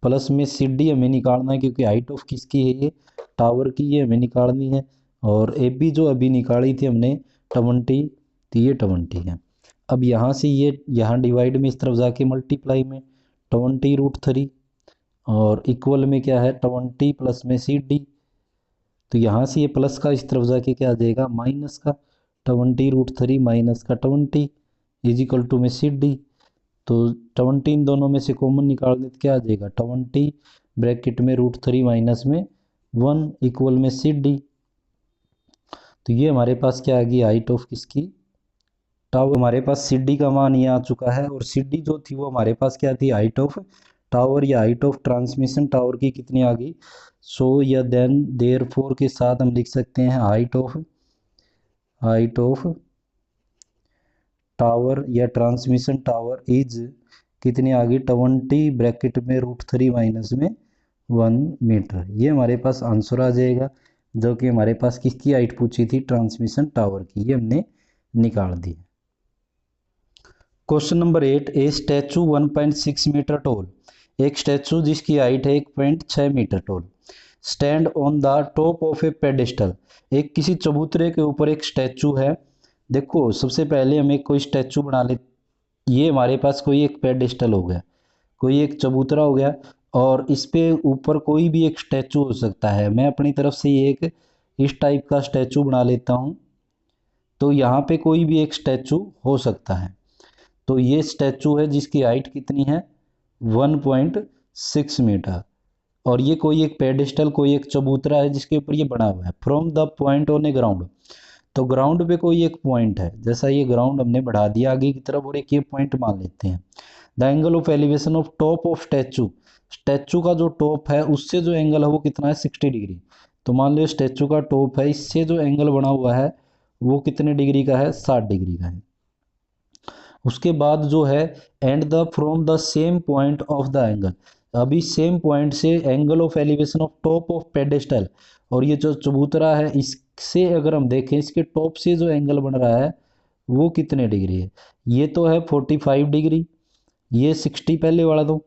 Speaker 1: प्लस में CD हमें निकालना है, क्योंकि हाइट ऑफ किसकी है ये टावर की, ये हमें निकालनी है। और AB जो अभी निकाली थी हमने 20, तो ये 20 है। अब यहाँ से ये यहाँ डिवाइड में इस तरफ जाके मल्टीप्लाई में 20√3, और इक्वल में क्या है 20 प्लस में CD, तो यहाँ से ये प्लस का इस तरफ जाके क्या आ जाएगा माइनस का 20√3 माइनस का 20 इज इक्वल टू में CD। तो 20 इन दोनों में से कॉमन निकाल दे तो क्या आ जाएगा 20 ब्रैकेट में √3 माइनस में 1 इक्वल में CD। तो ये हमारे पास क्या आ गई हाइट ऑफ किसकी टावर, हमारे पास CD का मान ये आ चुका है, और CD जो थी वो हमारे पास क्या थी हाइट ऑफ टावर या हाइट ऑफ ट्रांसमिशन टावर की कितनी आ गई। सो या देन देयरफॉर के साथ हम लिख सकते हैं हाइट ऑफ टावर या ट्रांसमिशन टावर इज कितनी आ गई 20 ब्रैकेट में √3 माइनस में 1 मीटर। ये हमारे पास आंसर आ जाएगा, जो कि हमारे पास किसकी हाइट पूछी थी ट्रांसमिशन टावर की, ये हमने निकाल दी। Question number 8, a statue 1.6 metre tall, एक स्टैचू जिसकी हाइट है 1.6 metre tall, stand on the top of a pedestal, एक किसी चबूतरे के ऊपर एक स्टैचू है। देखो सबसे पहले हम एक कोई स्टैचू बना ले, ये हमारे पास कोई एक पेडेस्टल हो गया, कोई एक चबूतरा हो गया, और इस पे ऊपर कोई भी एक स्टैचू हो सकता है। मैं अपनी तरफ से ये एक इस टाइप का स्टैचू बना लेता हूँ, तो यहाँ पे कोई भी एक स्टैचू हो सकता है। तो ये स्टैचू है जिसकी हाइट कितनी है 1.6 मीटर, और ये कोई एक पेडेस्टल कोई एक चबूतरा है जिसके ऊपर ये बना हुआ है। From the point on a ground, तो ग्राउंड पे कोई एक पॉइंट है, जैसा ये ग्राउंड हमने बढ़ा दिया आगे की तरफ, और एक ये पॉइंट मान लेते हैं। The angle of elevation of top of statute, statue का जो टॉप है उससे जो एंगल है वो कितना है 60 डिग्री। तो मान लो स्टैचू का टॉप है, इससे जो एंगल बना हुआ है वो कितने डिग्री का है 60 डिग्री का है। उसके बाद जो है and the from the same point of the angle, अभी सेम पॉइंट से angle of elevation of top of pedestal, और ये जो चबूतरा है इससे अगर हम देखें इसके टॉप से जो एंगल बन रहा है वो कितने डिग्री है, ये तो है 45 डिग्री, ये 60 पहले वाला दो,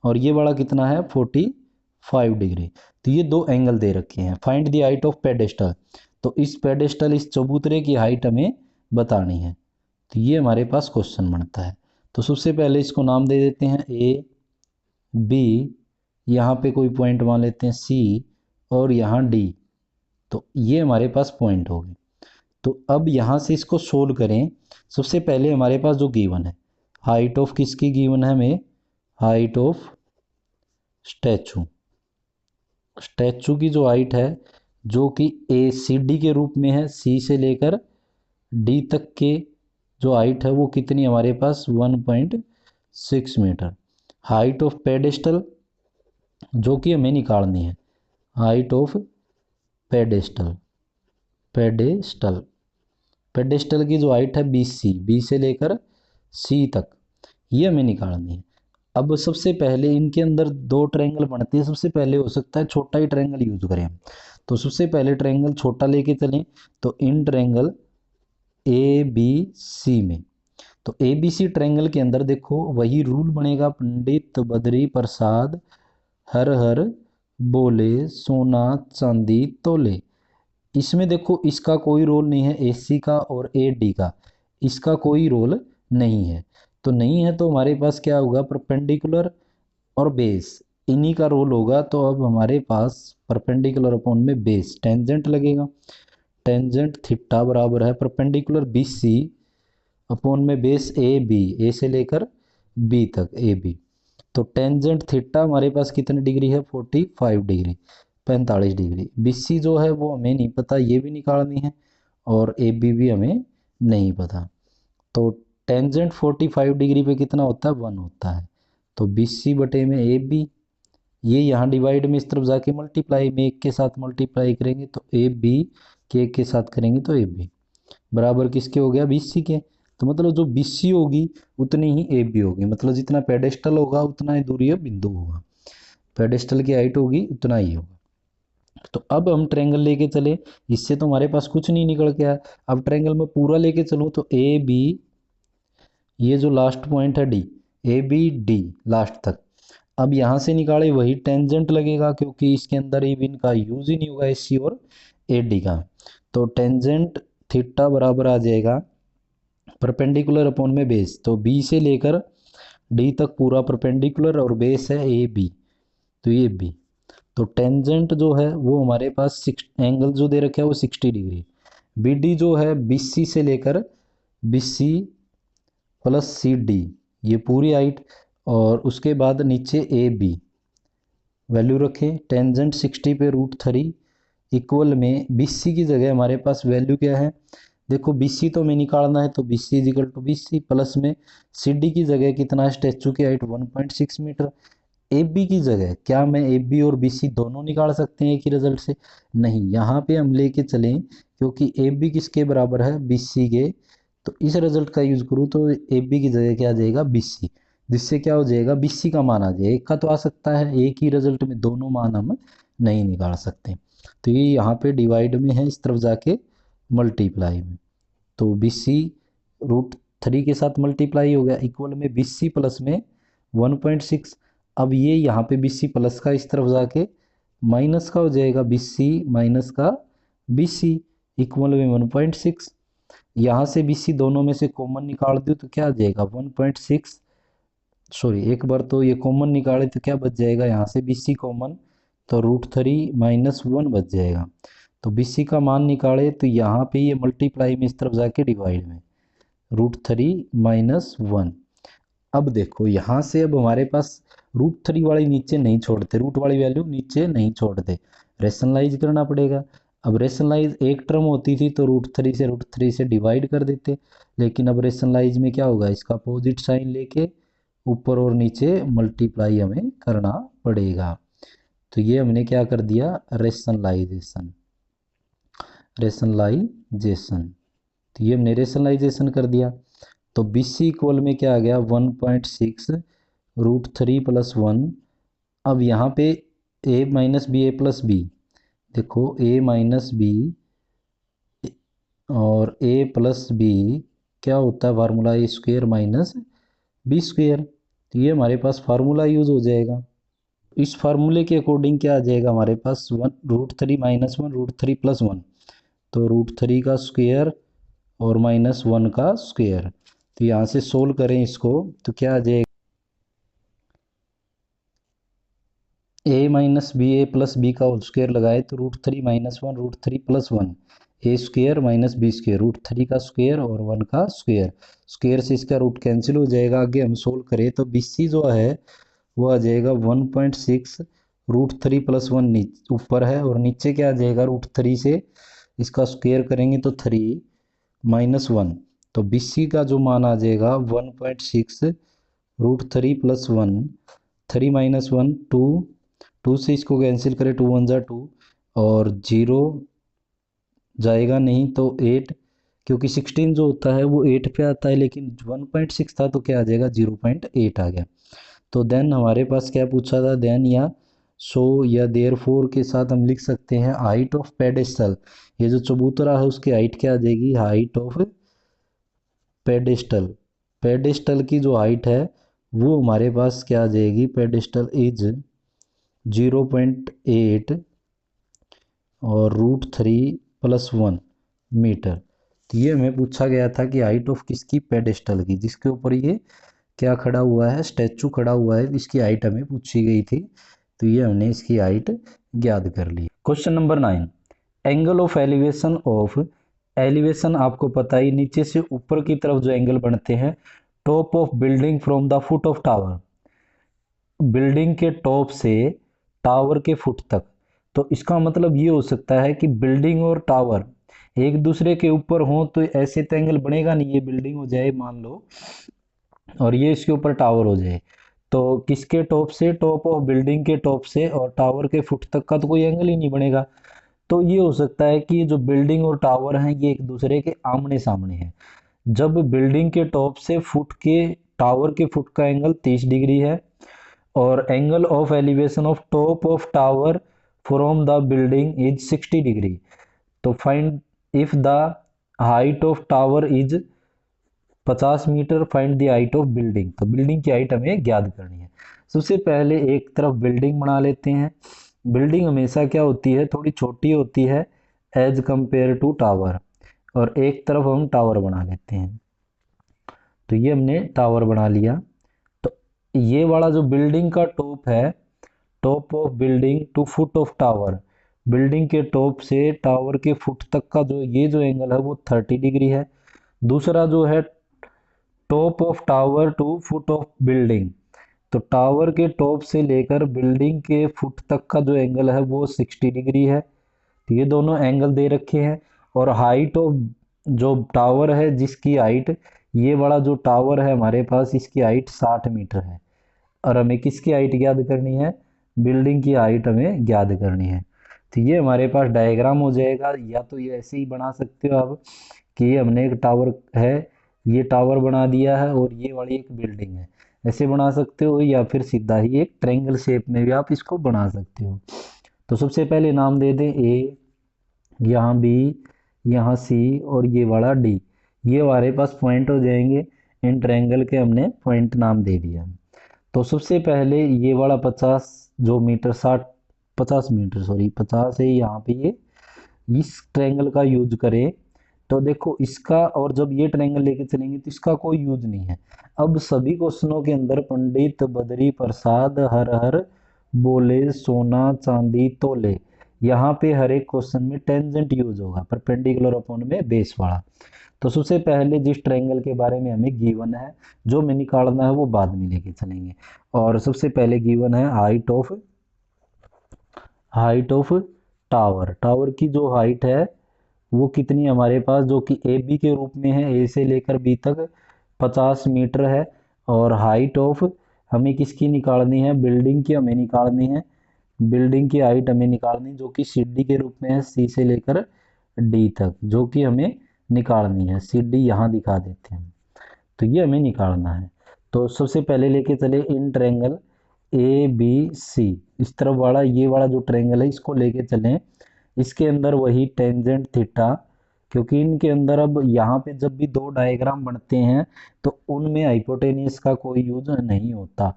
Speaker 1: और ये वाला कितना है 45 डिग्री। तो ये दो एंगल दे रखे हैं, find the height of pedestal, तो इस पेडेस्टल इस चबूतरे की हाइट हमें बतानी है। तो ये हमारे पास क्वेश्चन बनता है। तो सबसे पहले इसको नाम दे देते हैं A B, यहाँ पे कोई पॉइंट मान लेते हैं C, और यहाँ D, तो ये हमारे पास पॉइंट हो गए। तो अब यहाँ से इसको सोल्व करें। सबसे पहले हमारे पास जो गिवन है हाइट ऑफ किसकी गिवन है हमें, हाइट ऑफ स्टैचू, स्टैचू की जो हाइट है जो कि ACD के रूप में है, C से लेकर D तक के जो हाइट है वो कितनी हमारे पास 1.6 मीटर। हाइट ऑफ पेडेस्टल जो कि हमें निकालनी है, हाइट ऑफ पेडेस्टल, पेडेस्टल की जो हाइट है BC, B से लेकर C तक, ये हमें निकालनी है। अब सबसे पहले इनके अंदर दो ट्रायंगल बनते हैं, सबसे पहले हो सकता है छोटा ही ट्रायंगल यूज करें हम। तो सबसे पहले ट्रायंगल छोटा लेके चलें, तो इन ट्रायंगल ए बी सी में, तो ए बी सी ट्रायंगल के अंदर देखो वही रूल बनेगा, पंडित बद्री प्रसाद हर हर बोले सोना चांदी तोले। इसमें देखो इसका कोई रोल नहीं है, ए सी का और ए डी का, इसका कोई रोल नहीं है। तो नहीं है तो हमारे पास क्या होगा, परपेंडिकुलर और बेस, इन्हीं का रोल होगा। तो अब हमारे पास परपेंडिकुलर अपॉन में बेस टेंजेंट लगेगा, टेंजेंट थीटा बराबर है परपेंडिकुलर बी सी अपॉन में बेस ए बी, ए से लेकर बी तक ए बी। तो टेंजेंट थीटा हमारे पास कितने डिग्री है, 45 डिग्री, 45 डिग्री। बी सी जो है वो हमें नहीं पता, ये भी निकालनी है, और ए बी भी हमें नहीं पता। तो टेंजेंट 45 डिग्री पे कितना होता है, 1 होता है। तो बी सी बटे में ए बी, ये यहाँ डिवाइड में इस तरफ जाके मल्टीप्लाई में एक के साथ मल्टीप्लाई करेंगे तो ए बी के एक के साथ करेंगे तो ए बी बराबर किसके हो गया, बी सी के। तो मतलब जो बी सी होगी उतनी ही ए बी होगी, मतलब जितना पेडेस्टल होगा उतना ही दूरी बिंदु होगा, पेडेस्टल की हाइट होगी उतना ही होगा। तो अब हम ट्रायंगल लेके चले, इससे तो हमारे पास कुछ नहीं निकल के आया। अब ट्रायंगल में पूरा लेके चलूँ तो ए बी, ये जो लास्ट पॉइंट है D, A B D last तक, अब यहाँ से निकाले वही टेंजेंट लगेगा, क्योंकि इसके अंदर इवन का यूज ही नहीं होगा एस सी और ए डी का। तो टेंजेंट थीटा बराबर आ जाएगा परपेंडिकुलर अपॉन में बेस, तो बी से लेकर डी तक पूरा परपेंडिकुलर और बेस है ए बी, तो ये बी। तो टेंजेंट जो है वो हमारे पास एंगल जो दे रखे है वो 60 डिग्री, बी डी जो है बी सी से लेकर B C plus C D, ये पूरी हाइट, और उसके बाद नीचे ए बी वैल्यू रखें, टेंजेंट 60 पे √3 इक्वल में बी सी की जगह हमारे पास वैल्यू क्या है, देखो बी सी तो हमें निकालना है, तो B C is equal to B C plus में सी डी की जगह कितना है, स्टैचू की हाइट 1.6 मीटर। ए बी की जगह क्या मैं ए बी और बी सी दोनों निकाल सकते हैं एक ही रिजल्ट से, नहीं, यहाँ पे हम लेके चलें, क्योंकि ए बी किसके बराबर है, बी सी के। तो इस रिजल्ट का यूज करूँ तो ए बी की जगह क्या आ जाएगा, बी सी, जिससे क्या हो जाएगा, बी सी का मान आ जाएगा। एक का तो आ सकता है, एक ही रिजल्ट में दोनों मान हम नहीं निकाल सकते। तो ये यहाँ पे डिवाइड में है, इस तरफ जाके मल्टीप्लाई में, तो बी सी √3 के साथ मल्टीप्लाई हो गया इक्वल में बी सी प्लस में 1.6। अब ये यहाँ पे बी सी प्लस का इस तरफ जाके माइनस का हो जाएगा, बी सी माइनस का बी सी इक्वल में 1.6। यहाँ से बी सी दोनों में से कॉमन निकाल दो तो क्या आ जाएगा 1.6, सॉरी एक बार तो ये कॉमन निकाले तो क्या बच जाएगा, यहाँ से बी सी कॉमन तो √3 माइनस 1 बच जाएगा। तो बी सी का मान निकाले तो यहाँ पे ये मल्टीप्लाई में इस तरफ जाके डिवाइड में √3 माइनस 1। अब देखो यहाँ से अब हमारे पास √3 वाली नीचे नहीं छोड़ते, रूट वाली वैल्यू नीचे नहीं छोड़ते, रेशनलाइज करना पड़ेगा। अब रेशनलाइज एक टर्म होती थी तो √3 से डिवाइड कर देते, लेकिन अब रेशनलाइज में क्या होगा, इसका अपोजिट साइन लेके ऊपर और नीचे मल्टीप्लाई हमें करना पड़ेगा। तो ये हमने क्या कर दिया, रेशनलाइजेशन, रेशनलाइजेशन, तो ये हमने रेशनलाइजेशन कर दिया। तो बी सी इक्वल में क्या आ गया 1.6 √3 प्लस 1। अब यहाँ पे ए माइनस बी ए प्लस बी, देखो ए माइनस बी और ए प्लस बी क्या होता है फार्मूला, ए स्क्वेयर माइनस बी स्क्वेयर। तो ये हमारे पास फार्मूला यूज हो जाएगा। इस फार्मूले के अकॉर्डिंग क्या आ जाएगा हमारे पास, √3 माइनस 1 √3 प्लस 1, तो √3 का स्क्वेयर और माइनस 1 का स्क्वेयर। तो यहाँ से सोल्व करें इसको तो क्या आ जाएगा, ए माइनस बी ए प्लस बी का होल स्क्वेयर लगाए तो √3 माइनस 1 √3 प्लस 1 ए स्क्वेयर माइनस बी स्क्वेयर, √3 का स्क्वेयर और 1 का स्क्वेयर, स्क्वेयर से इसका रूट कैंसिल हो जाएगा। आगे हम सोल्व करें तो बी सी जो है वो आ जाएगा 1.6 √3 प्लस 1 ऊपर है, और नीचे क्या आ जाएगा, √3 से इसका स्क्वेयर करेंगे तो 3 माइनस 1। तो बी सी का जो मान आ जाएगा 1.6 √3 प्लस 1, 3 माइनस 1 2, 2 से इसको कैंसिल करें 2 1 जा 2, और 0 जाएगा नहीं तो 8, क्योंकि 16 जो होता है वो 8 पे आता है, लेकिन 1.6 था तो क्या आ जाएगा 0.8 आ गया। तो देन हमारे पास क्या पूछा था, देन या सो या देयरफॉर के साथ हम लिख सकते हैं हाइट ऑफ पेडेस्टल। ये जो चबूतरा है उसकी हाइट क्या आ जाएगी, हाइट ऑफ पेडेस्टल। पेडेस्टल की जो हाइट है वो हमारे पास क्या आ जाएगी, पेडेस्टल इज 0.8 और √3 + 1 मीटर। तो ये हमें पूछा गया था कि हाइट ऑफ किसकी, पेडेस्टल की, जिसके ऊपर ये क्या खड़ा हुआ है, स्टैचू खड़ा हुआ है, इसकी हाइट हमें पूछी गई थी। तो ये हमने इसकी हाइट ज्ञात कर ली। Question number 9, angle of elevation of, elevation आपको पता ही, नीचे से ऊपर की तरफ जो एंगल बनते हैं, top of building from the foot of tower, building के टॉप से टावर के फुट तक। तो इसका मतलब ये हो सकता है कि बिल्डिंग और टावर एक दूसरे के ऊपर हो तो ऐसे तो एंगल बनेगा नहीं, ये बिल्डिंग हो जाए मान लो और ये इसके ऊपर टावर हो जाए, तो किसके टॉप से, टॉप ऑफ बिल्डिंग के टॉप से और टावर के फुट तक का तो कोई एंगल ही नहीं बनेगा। तो ये हो सकता है कि जो बिल्डिंग और टावर हैं ये एक दूसरे के आमने सामने हैं। जब बिल्डिंग के टॉप से फुट के टावर के फुट का एंगल 30 डिग्री है और angle of elevation of top of tower from the building is 60 degree, तो find if the height of tower is 50 metre, find the height of building. तो बिल्डिंग की हाइट हमें ज्ञात करनी है। सबसे पहले एक तरफ बिल्डिंग बना लेते हैं। बिल्डिंग हमेशा क्या होती है, थोड़ी छोटी होती है एज कंपेयर टू टावर, और एक तरफ हम टावर बना लेते हैं। तो ये हमने टावर बना लिया। तो ये वाला जो बिल्डिंग का टॉप है, top of building to foot of tower, building के टॉप से टावर के फुट तक का जो ये जो एंगल है वो 30 डिग्री है। दूसरा जो है top of tower to foot of building, तो टावर के टॉप से लेकर बिल्डिंग के फुट तक का जो एंगल है वो 60 डिग्री है। तो ये दोनों एंगल दे रखे हैं। और हाइट ऑफ जो टावर है, जिसकी हाइट, ये वाला जो टावर है हमारे पास, इसकी हाइट 60 मीटर है। और हमें किसकी हाइट ज्ञात करनी है, बिल्डिंग की हाइट हमें ज्ञात करनी है। तो ये हमारे पास डायग्राम हो जाएगा। या तो ये ऐसे ही बना सकते हो आप कि ये हमने एक टावर है, ये टावर बना दिया है और ये वाली एक बिल्डिंग है, ऐसे बना सकते हो, या फिर सीधा ही एक ट्रायंगल शेप में भी आप इसको बना सकते हो। तो सबसे पहले नाम दे दें ए, यहाँ बी, यहाँ सी और ये वाला डी, ये हमारे पास पॉइंट हो जाएंगे। इन ट्रायंगल के हमने पॉइंट नाम दे दिया। तो सबसे पहले ये वाला 50 जो मीटर 60 50 मीटर सॉरी 50 है, यहाँ पे ये इस ट्रायंगल का यूज करें तो देखो इसका, और जब ये ट्रायंगल लेके चलेंगे तो इसका कोई यूज नहीं है। अब सभी क्वेश्चनों के अंदर पंडित बद्री प्रसाद हर हर बोले सोना चांदी तोले, यहाँ पे हर एक क्वेश्चन में टेंजेंट यूज होगा, परपेंडिकुलर अपॉन में बेस वाला। तो सबसे पहले जिस ट्रायंगल के बारे में हमें गिवन है, जो में निकालना है वो बाद में लेके चलेंगे। और सबसे पहले गिवन है हाइट ऑफ टावर। टावर की जो हाइट है वो कितनी हमारे पास, जो कि ए बी के रूप में है, ए से लेकर बी तक 50 मीटर है। और हाइट ऑफ हमें किसकी निकालनी है, बिल्डिंग की हमें निकालनी है। बिल्डिंग की हाइट हमें निकालनी जो कि सी डी के रूप में है, सी से लेकर डी तक, जो कि हमें निकालनी है। सी डी यहाँ दिखा देते हैं। तो ये हमें निकालना है। तो सबसे पहले लेके चले इन ट्रायंगल ए बी सी, इस तरफ वाला ये वाला जो ट्रायंगल है इसको लेके चलें। इसके अंदर वही टेंजेंट थीटा, क्योंकि इनके अंदर अब यहाँ पे जब भी दो डायग्राम बनते हैं तो उनमें हाइपोटेनियस का कोई यूज नहीं होता।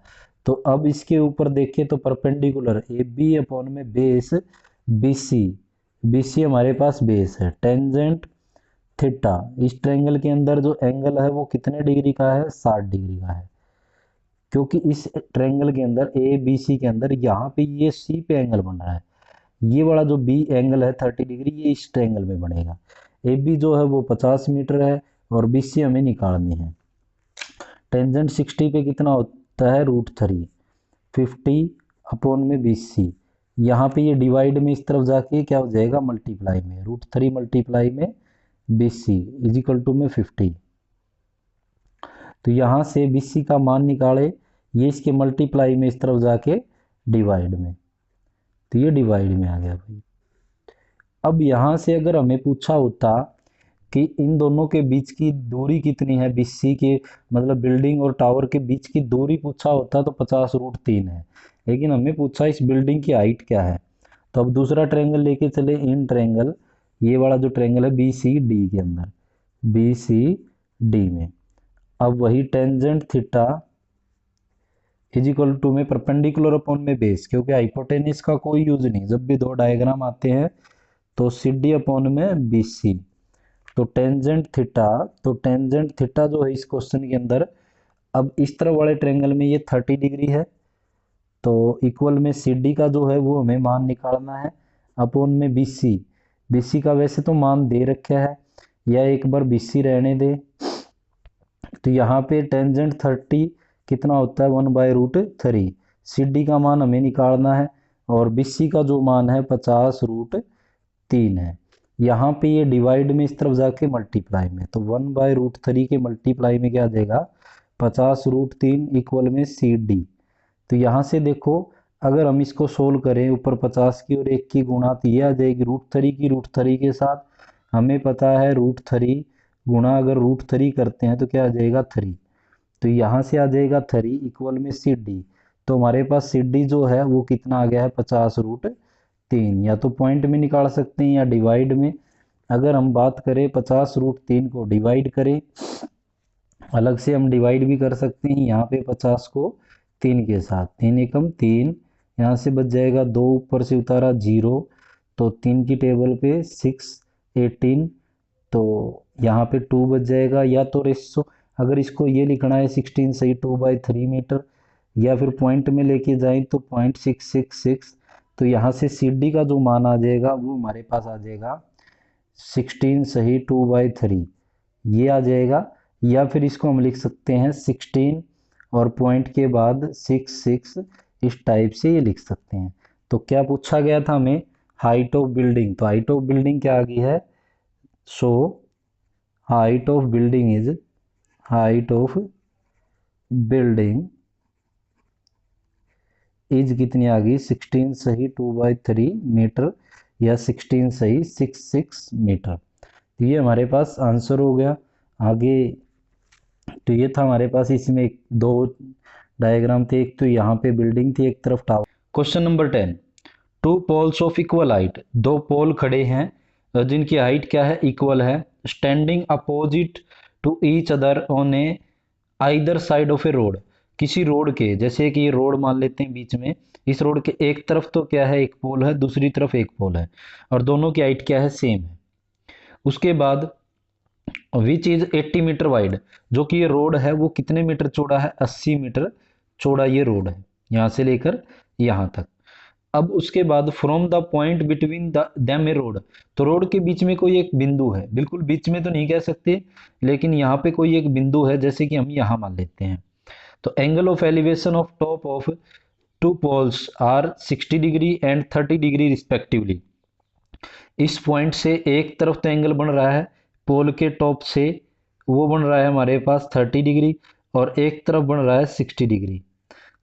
Speaker 1: तो अब इसके ऊपर देखिए तो परपेंडिकुलर ए बी अपॉन में base B C, B C हमारे पास बेस है, टेंजेंट थीटा, इस ट्रायंगल के अंदर जो एंगल है वो कितने डिग्री का है, 60 डिग्री का है। क्योंकि इस ट्रायंगल के अंदर ए बी सी के अंदर यहाँ पे ये सी पे एंगल बन रहा है, ये वाला जो बी एंगल है 30 डिग्री, ये इस ट्रायंगल में बनेगा। ए बी जो है वो 50 मीटर है और बी सी हमें निकालनी है। टेंजेंट 60 पे कितना होता है, √3, 50 अपॉन में बी सी, यहाँ पे ये डिवाइड में इस तरफ जाके क्या हो जाएगा, मल्टीप्लाई में, √3 मल्टीप्लाई में B C is equal to में 50। तो यहाँ से बी सी का मान निकाले, ये इसके मल्टीप्लाई में इस तरफ जाके डिवाइड में, तो ये डिवाइड में आ गया भाई। अब यहाँ से अगर हमें पूछा होता कि इन दोनों के बीच की दूरी कितनी है, बीसी के मतलब बिल्डिंग और टावर के बीच की दूरी पूछा होता तो 50√3 है, लेकिन हमें पूछा इस बिल्डिंग की हाइट क्या है। तो अब दूसरा ट्रायंगल लेके चले, इन ट्रायंगल, ये वाला जो ट्रायंगल है बी सी डी के अंदर, बी सी डी में अब वही tangent theta is equal to में परपेंडिकुलर अपॉन में बेस, क्योंकि हाइपोटेनिस का कोई यूज नहीं, जब भी दो डायग्राम आते हैं तो सी डी अपॉन में बी सी। तो टेंजेंट थीटा जो है इस क्वेश्चन के अंदर, अब इस तरफ वाले ट्रायंगल में ये 30 डिग्री है, तो इक्वल में सी डी का जो है वो हमें मान निकालना है अपॉन में बी सी का वैसे तो मान दे रखा है, या एक बार बी सी रहने दे। तो यहाँ पे टेंजेंट 30 कितना होता है 1/√3, सी डी का मान हमें निकालना है और बी सी का जो मान है 50√3 है। यहाँ पे ये डिवाइड में इस तरफ जाके मल्टीप्लाई में, तो 1/√3 के मल्टीप्लाई में क्या आ जाएगा 50√3 इक्वल में सी डी। तो यहाँ से देखो अगर हम इसको सोल्व करें ऊपर 50 की और 1 की गुणा, तो ये आ जाएगी √3 की √3 के साथ, हमें पता है √3 गुणा अगर √3 करते हैं तो क्या आ जाएगा 3, तो यहाँ से आ जाएगा 3 इक्वल में सी डी। तो हमारे पास सी डी जो है वो कितना आ गया है 50√3, या तो पॉइंट में निकाल सकते हैं या डिवाइड में। अगर हम बात करें 50√3 को डिवाइड करें, अलग से हम डिवाइड भी कर सकते हैं, यहाँ पे 50 को 3 के साथ, 3 एकम 3, यहाँ से बच जाएगा 2 ऊपर से उतारा 0, तो 3 की टेबल पे 6 18, तो यहाँ पे 2 बच जाएगा, या तो रेशो अगर इसको ये लिखना है 16 सही 2/3 मीटर, या फिर पॉइंट में लेके जाएं तो 0.666, तो यहाँ से सी डी का जो मान आ जाएगा वो हमारे पास आ जाएगा 16 सही 2/3, ये आ जाएगा। या फिर इसको हम लिख सकते हैं 16 और पॉइंट के बाद 66, इस टाइप से ये लिख सकते हैं। तो क्या पूछा गया था हमें, हाइट ऑफ बिल्डिंग, तो हाइट ऑफ बिल्डिंग क्या आ गई है, so height of building is कितनी आ गई 16 सही 2/3 मीटर, या 16 सही 66 मीटर। तो ये हमारे पास आंसर हो गया। आगे तो ये था हमारे पास, इसमें दो डायग्राम थे, एक तो यहाँ पे बिल्डिंग थी, एक तरफ tower. Question number 10, 2 poles of equal height, दो पोल खड़े हैं जिनकी हाइट क्या है इक्वल है, standing opposite to each other on a either side of a road, किसी रोड के, जैसे कि ये रोड मान लेते हैं बीच में, इस रोड के एक तरफ तो क्या है एक पोल है, दूसरी तरफ एक पोल है, और दोनों की हाइट क्या है सेम है। उसके बाद विच इज 80 मीटर वाइड, जो कि ये रोड है वो कितने मीटर चौड़ा है 80 मीटर चौड़ा ये रोड है, यहाँ से लेकर यहाँ तक। अब उसके बाद from the point between them A road, तो रोड के बीच में कोई एक बिंदु है, बिल्कुल बीच में तो नहीं कह सकते, लेकिन यहाँ पे कोई एक बिंदु है, जैसे कि हम यहाँ मान लेते हैं। तो angle of elevation of top of 2 poles are 60 degree and 30 degree respectively, इस पॉइंट से एक तरफ तो एंगल बन रहा है पोल के टॉप से, वो बन रहा है हमारे पास 30 डिग्री, और एक तरफ बन रहा है 60 डिग्री।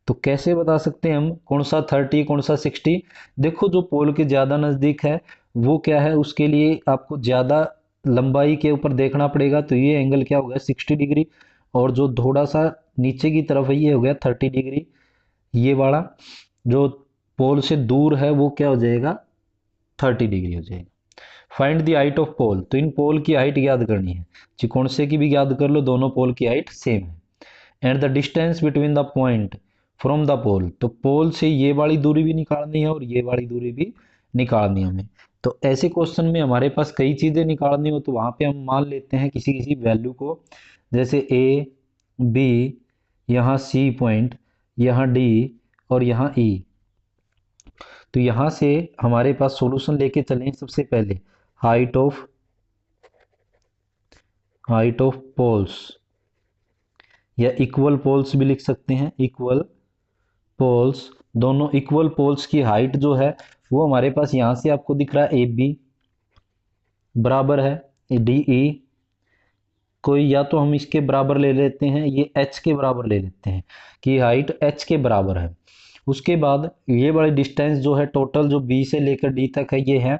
Speaker 1: तो कैसे बता सकते हैं हम कौन सा 30 कौन सा 60, देखो जो पोल के ज़्यादा नज़दीक है वो क्या है, उसके लिए आपको ज़्यादा लंबाई के ऊपर देखना पड़ेगा, तो ये एंगल क्या हो गया 60 डिग्री, और जो थोड़ा सा नीचे की तरफ है ये हो गया 30 डिग्री, ये वाला जो पोल से दूर है वो क्या हो जाएगा 30 डिग्री हो जाएगा। Find the height of pole, तो इन पोल की हाइट याद करनी है, कौन से की भी याद कर लो, दोनों पोल की हाइट सेम है। And the distance between the point from the pole, तो पोल से ये वाली दूरी भी निकालनी है और ये वाली दूरी भी निकालनी है हमें। तो ऐसे क्वेश्चन में हमारे पास कई चीज़ें निकालनी हो, तो वहाँ पे हम मान लेते हैं किसी किसी वैल्यू को, जैसे ए बी, यहाँ सी पॉइंट, यहाँ डी और यहाँ ई। तो यहाँ से हमारे पास सॉल्यूशन लेके चलें, सबसे पहले हाइट ऑफ पोल्स, या इक्वल पोल्स भी लिख सकते हैं, इक्वल पोल्स, दोनों इक्वल पोल्स की हाइट जो है वो हमारे पास यहाँ से आपको दिख रहा है ए बी बराबर है डी ई, कोई या तो हम इसके बराबर ले लेते हैं, ये एच के बराबर ले लेते हैं कि हाइट एच के बराबर है। उसके बाद ये वाली डिस्टेंस जो है टोटल जो बी से लेकर डी तक है ये है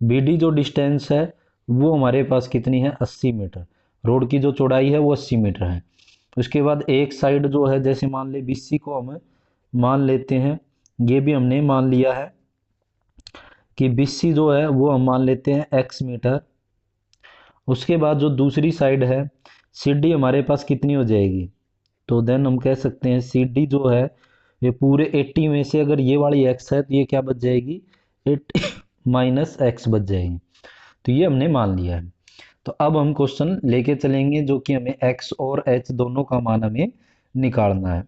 Speaker 1: बी डी, जो डिस्टेंस है वो हमारे पास कितनी है 80 मीटर। रोड की जो चौड़ाई है वो 80 मीटर है। उसके बाद एक साइड जो है, जैसे मान ले बीसी को हम मान लेते हैं, ये भी हमने मान लिया है कि बीसी जो है वो हम मान लेते हैं x मीटर। उसके बाद जो दूसरी साइड है CD हमारे पास कितनी हो जाएगी, तो देन हम कह सकते हैं CD जो है ये पूरे 80 में से अगर ये वाली x है तो ये क्या बच जाएगी 80 माइनस एक्स बच जाएगी। तो ये हमने मान लिया है। तो अब हम क्वेश्चन लेके चलेंगे जो कि हमें x और h दोनों का मान हमें निकालना है।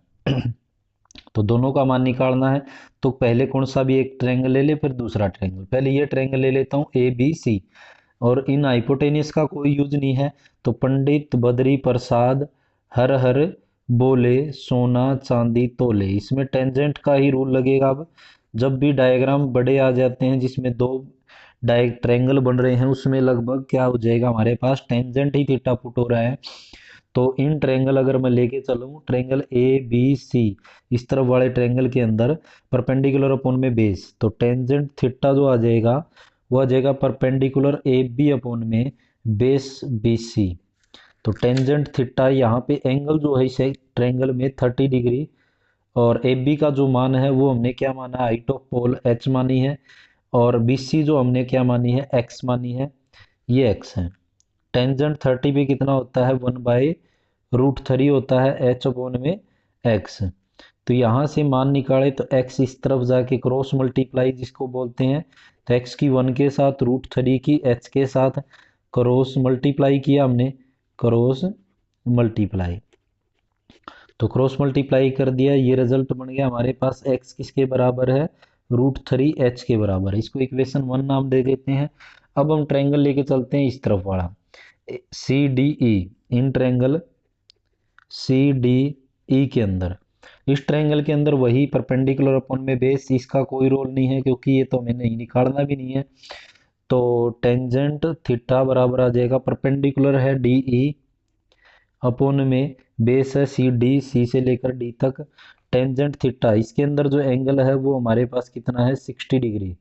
Speaker 1: तो दोनों का मान निकालना है तो पहले कौन सा भी एक ट्रायंगल ले ले, फिर दूसरा ट्रायंगल। पहले ये ट्रायंगल ले लेता हूँ ABC, और इन हाइपोटेनियस का कोई यूज नहीं है। तो पंडित बद्री प्रसाद हर हर बोले सोना चांदी तोले, इसमें टेंजेंट का ही रूल लगेगा। अब जब भी डायग्राम बड़े आ जाते हैं जिसमें दो ट्रायंगल बन रहे हैं, उसमें लगभग क्या हो जाएगा हमारे पास टेंजेंट ही थीटा पुट हो रहा है। तो इन ट्रायंगल अगर मैं लेके चलूँ, ट्रायंगल ABC, इस तरफ वाले ट्रायंगल के अंदर परपेंडिकुलर अपॉन में बेस, तो टेंजेंट थीटा जो आ जाएगा वो आ जाएगा परपेंडिकुलर AB अपॉन में बेस BC। तो टेंजेंट थीटा यहाँ पे एंगल जो है इस ट्रायंगल में 30 डिग्री, और AB का जो मान है वो हमने क्या माना, हाइट ऑफ पोल H मानी है, और BC जो हमने क्या मानी है X मानी है, ये X है। टेंजेंट 30 भी कितना होता है 1/√3 होता है H अपॉन में X। तो यहाँ से मान निकाले तो x इस तरफ जाके क्रॉस मल्टीप्लाई जिसको बोलते हैं, तो x की 1 के साथ √3 की h के साथ क्रॉस मल्टीप्लाई किया हमने, क्रॉस मल्टीप्लाई। तो क्रॉस मल्टीप्लाई कर दिया, ये रिजल्ट बन गया हमारे पास x किसके बराबर है √3h के बराबर है। इसको इक्वेशन 1 नाम दे देते हैं। अब हम ट्रायंगल लेके चलते हैं इस तरफ वाला CDE। इन ट्रायंगल CDE के अंदर, इस ट्रायंगल के अंदर वही परपेंडिकुलर अपॉन में बेस, इसका कोई रोल नहीं है क्योंकि ये तो हमें नहीं निकालना भी नहीं है। तो टेंजेंट थीटा बराबर आ जाएगा, परपेंडिकुलर है DE अपॉन में बेस है C से लेकर D तक। टेंजेंट थीटा, इसके अंदर जो एंगल है वो हमारे पास कितना है 60 डिग्री।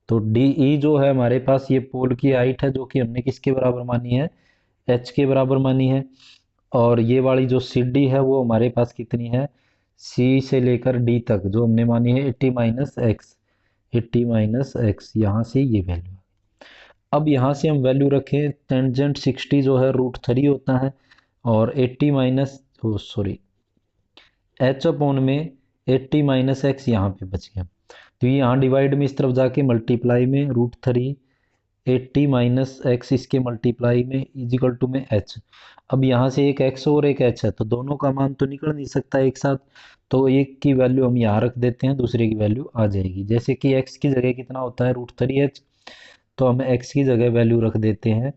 Speaker 1: तो DE जो है हमारे पास ये पोल की हाइट है जो कि हमने किसके बराबर मानी है H के बराबर मानी है। और ये वाली जो CD है वो हमारे पास कितनी है C से लेकर D तक जो हमने मानी है 80 माइनस एक्स, 80 माइनस एक्स, यहाँ से ये वैल्यू। अब यहाँ से हम वैल्यू रखें, टेंजेंट 60 जो है √3 होता है, और 80 माइनस सॉरी H अपॉन में 80 माइनस एक्स यहाँ पे बच गया। तो ये यहाँ डिवाइड में इस तरफ जाके मल्टीप्लाई में √3 80 माइनस एक्स इसके मल्टीप्लाई में इजिकल टू में h। अब यहाँ से एक x और एक h है तो दोनों का मान तो निकल नहीं सकता एक साथ, तो एक की वैल्यू हम यहाँ रख देते हैं, दूसरे की वैल्यू आ जाएगी। जैसे कि x की जगह कितना होता है √3h, तो हम x की जगह वैल्यू रख देते हैं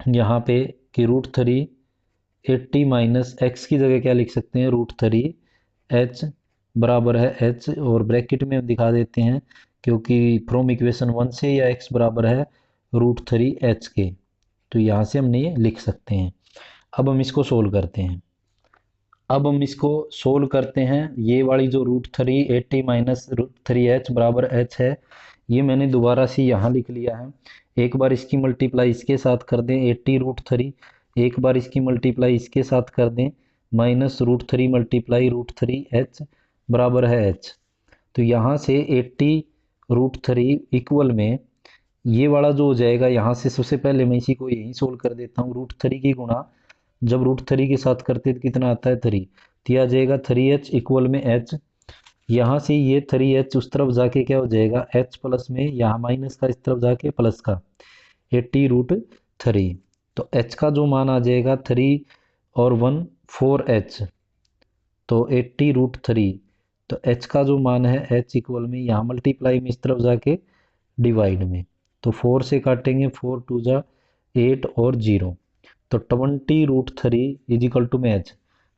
Speaker 1: यहाँ पे कि √3 80 माइनस एक्स की जगह क्या लिख सकते हैं √3h बराबर है h, और ब्रैकेट में हम दिखा देते हैं क्योंकि फ्रॉम इक्वेशन 1 से या x बराबर है √3h के, तो यहाँ से हमने ये लिख सकते हैं। अब हम इसको सोल्व करते हैं। अब हम इसको सोल्व करते हैं, ये वाली जो √3 80 माइनस √3h बराबर h है, ये मैंने दोबारा से यहाँ लिख लिया है। एक बार इसकी मल्टीप्लाई इसके साथ कर दें 80 √3, एक बार इसकी मल्टीप्लाई इसके साथ कर दें माइनस √3 मल्टीप्लाई √3h बराबर है h। तो यहाँ से 80 √3 इक्वल में ये वाला जो हो जाएगा, यहाँ से सबसे पहले मैं इसी को यहीं सोल्व कर देता हूँ। √3 की गुणा जब √3 के साथ करते तो कितना आता है 3, तो यह आ जाएगा 3h इक्वल में h। यहाँ से ये 3h उस तरफ जाके क्या हो जाएगा h प्लस में, यहाँ माइनस का इस तरफ जाके प्लस का 80 √3। तो h का जो मान आ जाएगा 3 और 1 4h, तो 80 √3। तो h का जो मान है h इक्वल में यहाँ मल्टीप्लाई में इस तरफ जाके डिवाइड में, तो 4 से काटेंगे 4 2 जा 8 और 0, तो 20 √3 इज इक्वल टू में h।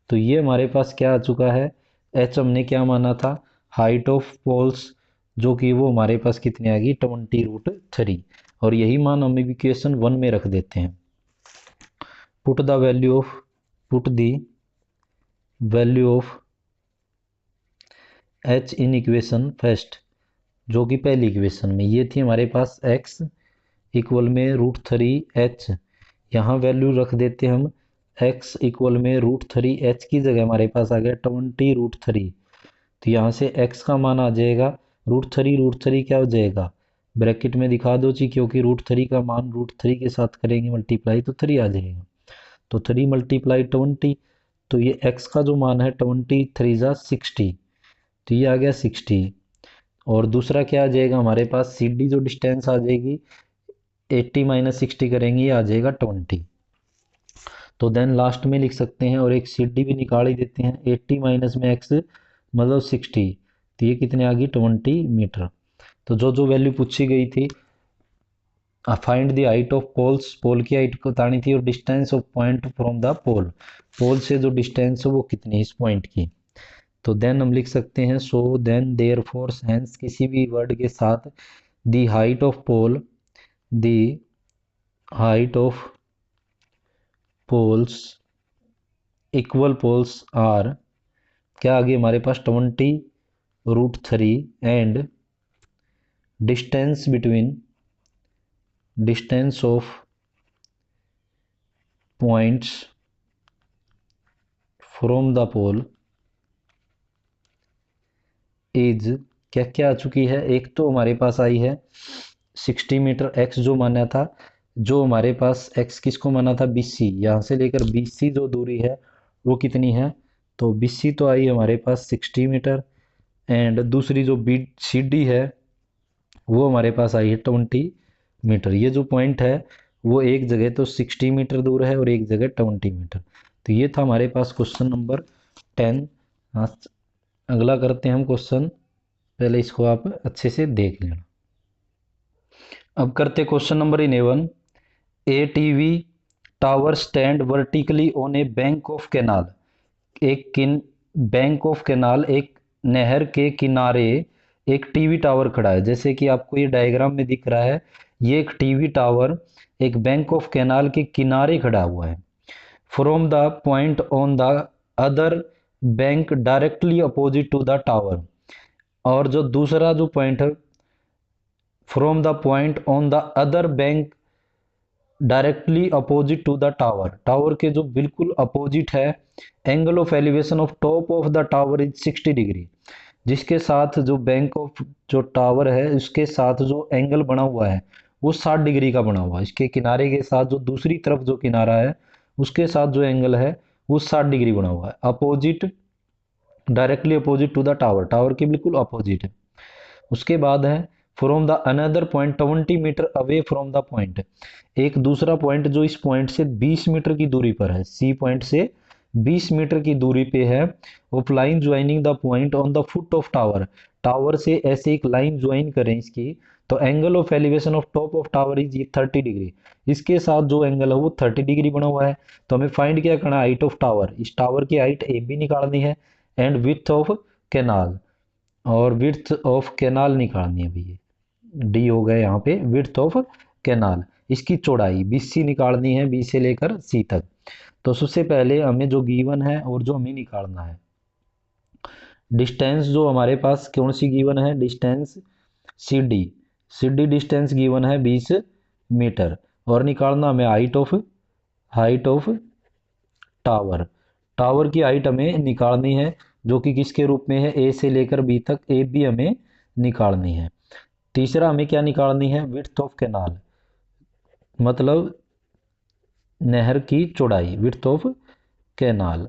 Speaker 1: तो ये हमारे पास क्या आ चुका है, h हमने क्या माना था हाइट ऑफ पोल्स, जो कि वो हमारे पास कितनी आ गई 20 √3, और यही मान हम इक्वेशन 1 में रख देते हैं। Put the value of h in equation first, जो कि पहली इक्वेशन में ये थी हमारे पास x इक्वल में √3h, यहाँ वैल्यू रख देते हम x इक्वल में √3h की जगह हमारे पास आ गया 20√3। तो यहाँ से x का मान आ जाएगा √3 क्या हो जाएगा, ब्रैकेट में दिखा दो जी, क्योंकि √3 का मान √3 के साथ करेंगे मल्टीप्लाई तो 3 आ जाएगा। तो 3 मल्टीप्लाई 20, तो ये x का जो मान है 20 3 जा 60, तो ये आ गया 60। और दूसरा क्या आ जाएगा हमारे पास, सी डी जो डिस्टेंस आ जाएगी 80 माइनस 60 करेंगे, ये आ जाएगा 20। तो देन लास्ट में लिख सकते हैं, और एक सी डी भी निकाल ही देते हैं, 80 माइनस में x मतलब 60, तो ये कितने आ गई 20 मीटर। तो जो जो वैल्यू पूछी गई थी, find the height of poles, pole की हाइट को बतानी थी, और distance of point from the pole, pole से जो डिस्टेंस है वो कितनी इस पॉइंट की। तो देन हम लिख सकते हैं so then there force hence, किसी भी वर्ड के साथ the height of pole, the height of poles, equal poles are, क्या आगे हमारे पास 20√3 and distance between, distance of points from the pole is, क्या क्या आ चुकी है, एक तो हमारे पास आई है 60 मीटर, x जो माना था, जो हमारे पास x किसको माना था, BC, यहाँ से लेकर BC जो दूरी है वो कितनी है, तो BC तो आई हमारे पास 60 मीटर, एंड दूसरी जो CD है वो हमारे पास आई है 20 मीटर। ये जो पॉइंट है वो एक जगह तो 60 मीटर दूर है और एक जगह 20 मीटर। तो ये था हमारे पास क्वेश्चन नंबर 10। अगला करते हैं हम क्वेश्चन, पहले इसको आप अच्छे से देख लेना। अब करते question number 11। A TV tower stand vertically on A bank of canal, एक बैंक ऑफ कैनाल, एक नहर के किनारे एक टीवी टावर खड़ा है। जैसे कि आपको ये डायग्राम में दिख रहा है, ये एक टीवी टावर एक बैंक ऑफ कैनाल के किनारे खड़ा हुआ है। From the point on the other bank directly opposite to the tower, और जो दूसरा जो पॉइंट है, from the point on the other bank directly opposite to the tower, tower के जो बिल्कुल अपोजिट है, angle of elevation of top of the tower is 60 degree, जिसके साथ जो बैंक ऑफ जो टावर है उसके साथ जो एंगल बना हुआ है वो 60 डिग्री का बना हुआ है। इसके किनारे के साथ जो दूसरी तरफ जो किनारा है उसके साथ जो एंगल है वो 60 डिग्री बना हुआ है। Opposite, directly opposite to the tower, tower के बिल्कुल अपोजिट है। उसके बाद है from the another point 20 metre away from the point, एक दूसरा पॉइंट जो इस पॉइंट से 20 मीटर की दूरी पर है, सी पॉइंट से 20 मीटर की दूरी पे है। Of line joining the point on the foot of tower, tower से ऐसे एक लाइन ज्वाइन करें इसकी, तो angle of elevation of top of tower is 30 degree, इसके साथ जो एंगल है वो 30 डिग्री बना हुआ है। तो हमें फाइंड क्या करना है, हाइट ऑफ टावर, इस टावर की हाइट ए बी निकालनी है, एंड विड्थ ऑफ कैनाल, और विड्थ ऑफ कैनाल निकालनी है भैया, डी हो गया यहाँ पे विड्थ ऑफ कैनाल, इसकी चौड़ाई BC निकालनी है, बी से लेकर सी तक। तो सबसे पहले हमें जो गिवन है और जो हमें निकालना है, डिस्टेंस जो हमारे पास कौन सी गिवन है, distance CD, CD distance given है 20 मीटर, और निकालना हमें हाइट ऑफ टावर, टावर की हाइट हमें निकालनी है, जो कि किसके रूप में है, A से लेकर B तक, ए बी हमें निकालनी है। तीसरा हमें क्या निकालनी है, विड्थ ऑफ कैनाल, मतलब नहर की चौड़ाई, विड्थ ऑफ कैनाल,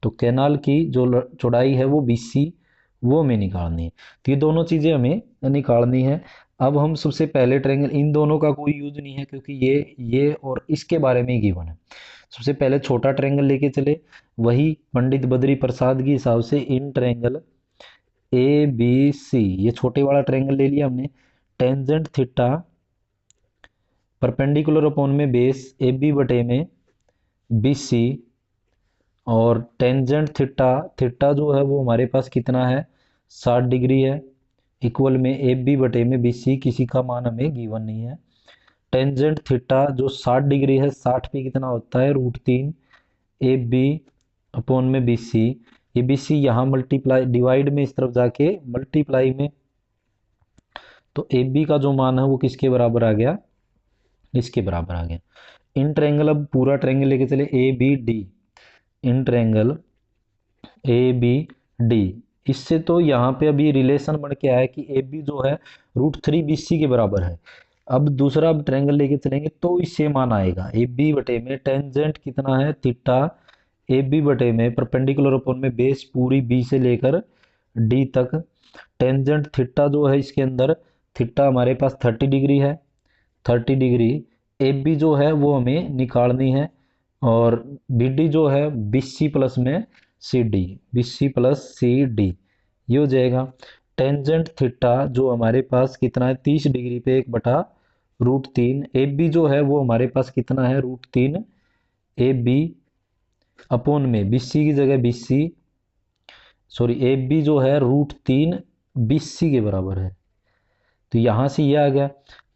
Speaker 1: तो कैनाल की जो चौड़ाई है वो BC, वो हमें निकालनी है। तो ये दोनों चीज़ें हमें निकालनी है। अब हम सबसे पहले ट्रायंगल, इन दोनों का कोई यूज नहीं है क्योंकि ये और इसके बारे में ही गिवन है। सबसे पहले छोटा ट्रायंगल लेके चले, वही पंडित बद्री प्रसाद के हिसाब से इन ट्रायंगल ABC, ये छोटे वाला ट्रायंगल ले लिया हमने, टेंजेंट थीटा परपेंडिकुलर अपॉन में बेस AB बटे में BC, और टेंजेंट थीटा जो है वो हमारे पास कितना है 60 डिग्री है, इक्वल में AB बटे में BC, किसी का मान हमें गिवन नहीं है। टेंजेंट थीटा जो 60 डिग्री है, 60 पे कितना होता है √3 AB अपॉन में BC, ये BC यहाँ मल्टीप्लाई डिवाइड में इस तरफ जाके मल्टीप्लाई में, तो AB का जो मान है वो किसके बराबर आ गया इसके बराबर आ गया। इन ट्रायंगल, अब पूरा ट्रायंगल लेके चले A B D, in triangle A B D, इससे तो यहाँ पे अभी रिलेशन बन के आया कि ए बी जो है √3 BC के बराबर है। अब दूसरा अब ट्रायंगल लेके चलेंगे तो इससे मान आएगा ए बी बटे में टेंजेंट कितना है थीटा, ए बी बटे में परपेंडिकुलर अपॉन में बेस पूरी बी से लेकर डी तक, टेंजेंट थीटा जो है इसके अंदर, थीटा हमारे पास 30 डिग्री है, 30 डिग्री, ए बी जो है वो हमें निकालनी है, और बी डी जो है BC प्लस में C D, BC plus C D, ये हो जाएगा। टेंजेंट थीटा जो हमारे पास कितना है 30 डिग्री पे 1/√3, ए बी जो है वो हमारे पास कितना है √3 ए बी अपॉन में BC की जगह BC, सॉरी ए बी जो है √3 BC के बराबर है, तो यहाँ से ये आ गया।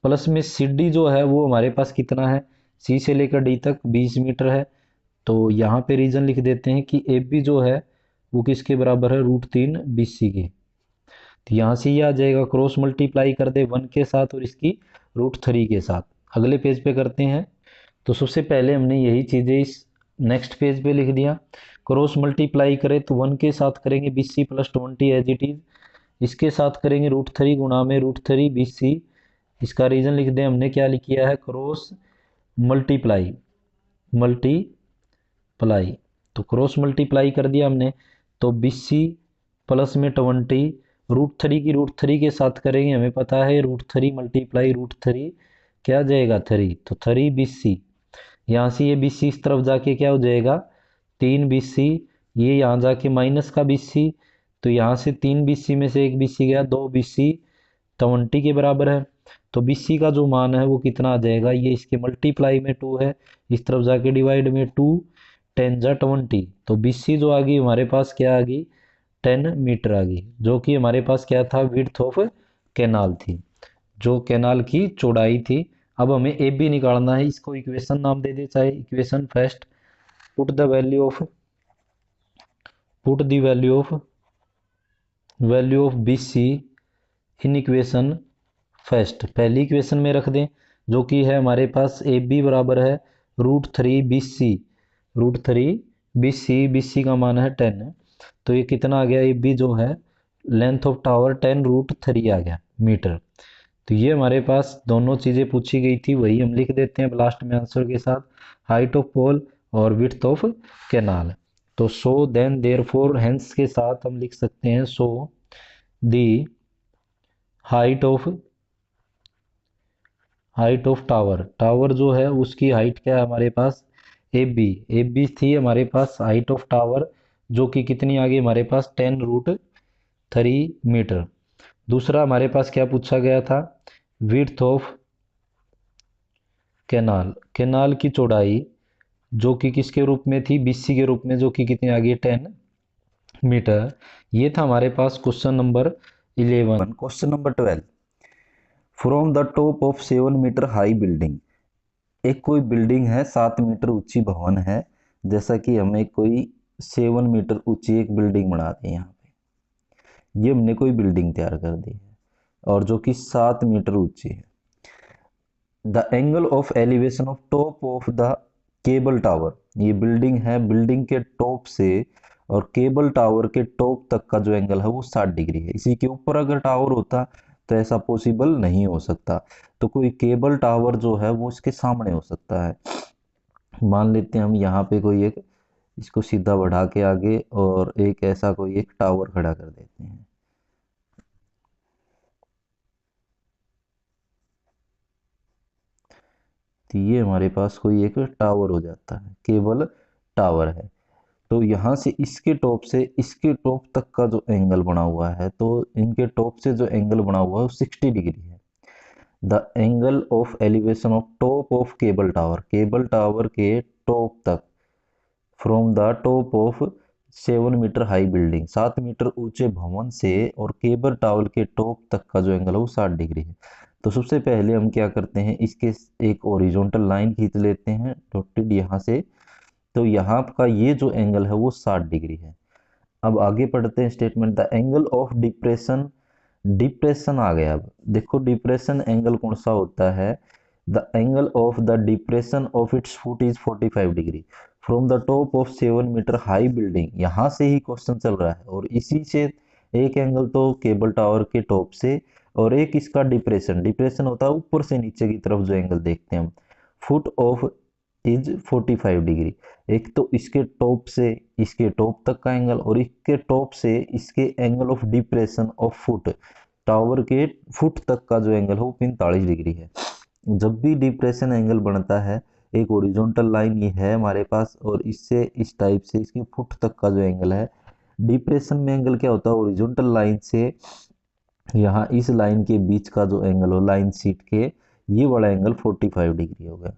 Speaker 1: प्लस में सी डी जो है वो हमारे पास कितना है, सी से लेकर डी तक 20 मीटर है, तो यहाँ पे रीजन लिख देते हैं कि ए बी जो है वो किसके बराबर है √3 BC के, तो यहाँ से ये आ जाएगा। क्रॉस मल्टीप्लाई कर दे 1 के साथ और इसकी √3 के साथ। अगले पेज पे करते हैं, तो सबसे पहले हमने यही चीज़ें इस नेक्स्ट पेज पे लिख दिया। क्रॉस मल्टीप्लाई करें तो 1 के साथ करेंगे BC plus 20 as it is, इसके साथ करेंगे √3 गुणा में √3 BC, इसका रीजन लिख दें हमने क्या लिख किया है, क्रॉस मल्टीप्लाई, मल्टीप्लाई, तो क्रॉस मल्टीप्लाई कर दिया हमने, तो BC प्लस में 20, √3 की √3 के साथ करेंगे, हमें पता है √3 मल्टीप्लाई √3 क्या जाएगा 3, तो 3 BC, यहाँ से ये BC इस तरफ जाके क्या हो जाएगा 3 BC, ये यहाँ जाके माइनस का BC, तो यहाँ से 3 BC में से 1 BC गया, 2 BC 20 के बराबर है, तो BC का जो मान है वो कितना आ जाएगा, ये इसके मल्टीप्लाई में 2 है, इस तरफ जाके डिवाइड में 2, 10 जा 20, तो BC जो आ गई हमारे पास क्या आ गई 10 मीटर आ गई, जो कि हमारे पास क्या था विड्थ ऑफ कैनाल थी, जो कैनाल की चौड़ाई थी। अब हमें ए बी निकालना है, इसको इक्वेशन नाम दे दे चाहे equation first, put the value of BC in equation first, पहली इक्वेशन में रख दें जो कि है हमारे पास ए बी बराबर है √3 BC, √3 BC का मान है 10, तो ये कितना आ गया ए बी जो है लेंथ ऑफ टावर 10√3 आ गया मीटर। तो ये हमारे पास दोनों चीज़ें पूछी गई थी, वही हम लिख देते हैं लास्ट में आंसर के साथ, हाइट ऑफ पोल और विड्थ ऑफ कैनाल। तो सो देन देयरफॉर हेंस के साथ हम लिख सकते हैं so the height of tower, tower जो है उसकी हाइट क्या है हमारे पास ए बी थी हमारे पास हाइट ऑफ टावर, जो कि कितनी आ गई हमारे पास 10√3 मीटर। दूसरा हमारे पास क्या पूछा गया था, विड्थ ऑफ कैनाल, कैनाल की चौड़ाई जो कि किसके रूप में थी BC के रूप में, जो कि कितनी आ गई 10 मीटर। ये था हमारे पास question number 11। Question number 12, from the top of 7 metre high building, एक कोई बिल्डिंग है 7 मीटर ऊंची भवन है, जैसा कि हमें कोई 7 मीटर ऊंची एक बिल्डिंग बना दी, यहाँ पे ये हमने कोई बिल्डिंग तैयार कर दी है और जो कि 7 मीटर ऊंची है। The angle of elevation of top of the cable tower, ये बिल्डिंग है, बिल्डिंग के टॉप से और केबल टावर के टॉप तक का जो एंगल है वो 60 डिग्री है। इसी के ऊपर अगर टावर होता तो ऐसा पॉसिबल नहीं हो सकता, तो कोई केबल टावर जो है वो इसके सामने हो सकता है। मान लेते हैं हम यहाँ पे कोई एक, इसको सीधा बढ़ा के आगे और एक ऐसा कोई एक टावर खड़ा कर देते हैं, तो ये हमारे पास कोई एक टावर हो जाता है, केबल टावर है। तो यहाँ से इसके टॉप से इसके टॉप तक का जो एंगल बना हुआ है, तो इनके टॉप से जो एंगल बना हुआ है वो 60 डिग्री है। The angle of elevation of top of cable tower के टॉप तक, from the top of 7 metre high building, 7 metre ऊंचे भवन से और केबल टावर के टॉप तक का जो एंगल है वो 60 डिग्री है। तो सबसे पहले हम क्या करते हैं, इसके एक ओरिजेंटल लाइन खींच लेते हैं डॉटेड यहाँ से, तो यहाँ का ये जो एंगल है वो 60 डिग्री है। अब आगे पढ़ते हैं statement, the angle of depression, depression आ गया। अब देखो डिप्रेशन एंगल कौन सा होता है, the angle of the depression of its foot is 45 degree from the top of 7 metre high building. यहाँ से ही क्वेश्चन चल रहा है और इसी से एक एंगल तो केबल टावर के टॉप से और एक इसका डिप्रेशन, डिप्रेशन होता है ऊपर से नीचे की तरफ जो एंगल देखते हैं हम, फुट ऑफ इज 45 डिग्री। एक तो इसके टॉप से इसके टॉप तक का एंगल और इसके टॉप से इसके angle of depression of foot, tower के फुट तक का जो एंगल है वो 45 डिग्री है। जब भी डिप्रेशन एंगल बनता है, एक ओरिजेंटल लाइन ये है हमारे पास और इससे इस टाइप से इसकी फुट तक का जो एंगल है, डिप्रेशन में एंगल क्या होता है, ओरिजेंटल लाइन से यहाँ इस लाइन के बीच का जो एंगल हो लाइन शीट के, ये वाला एंगल 45 डिग्री हो गया।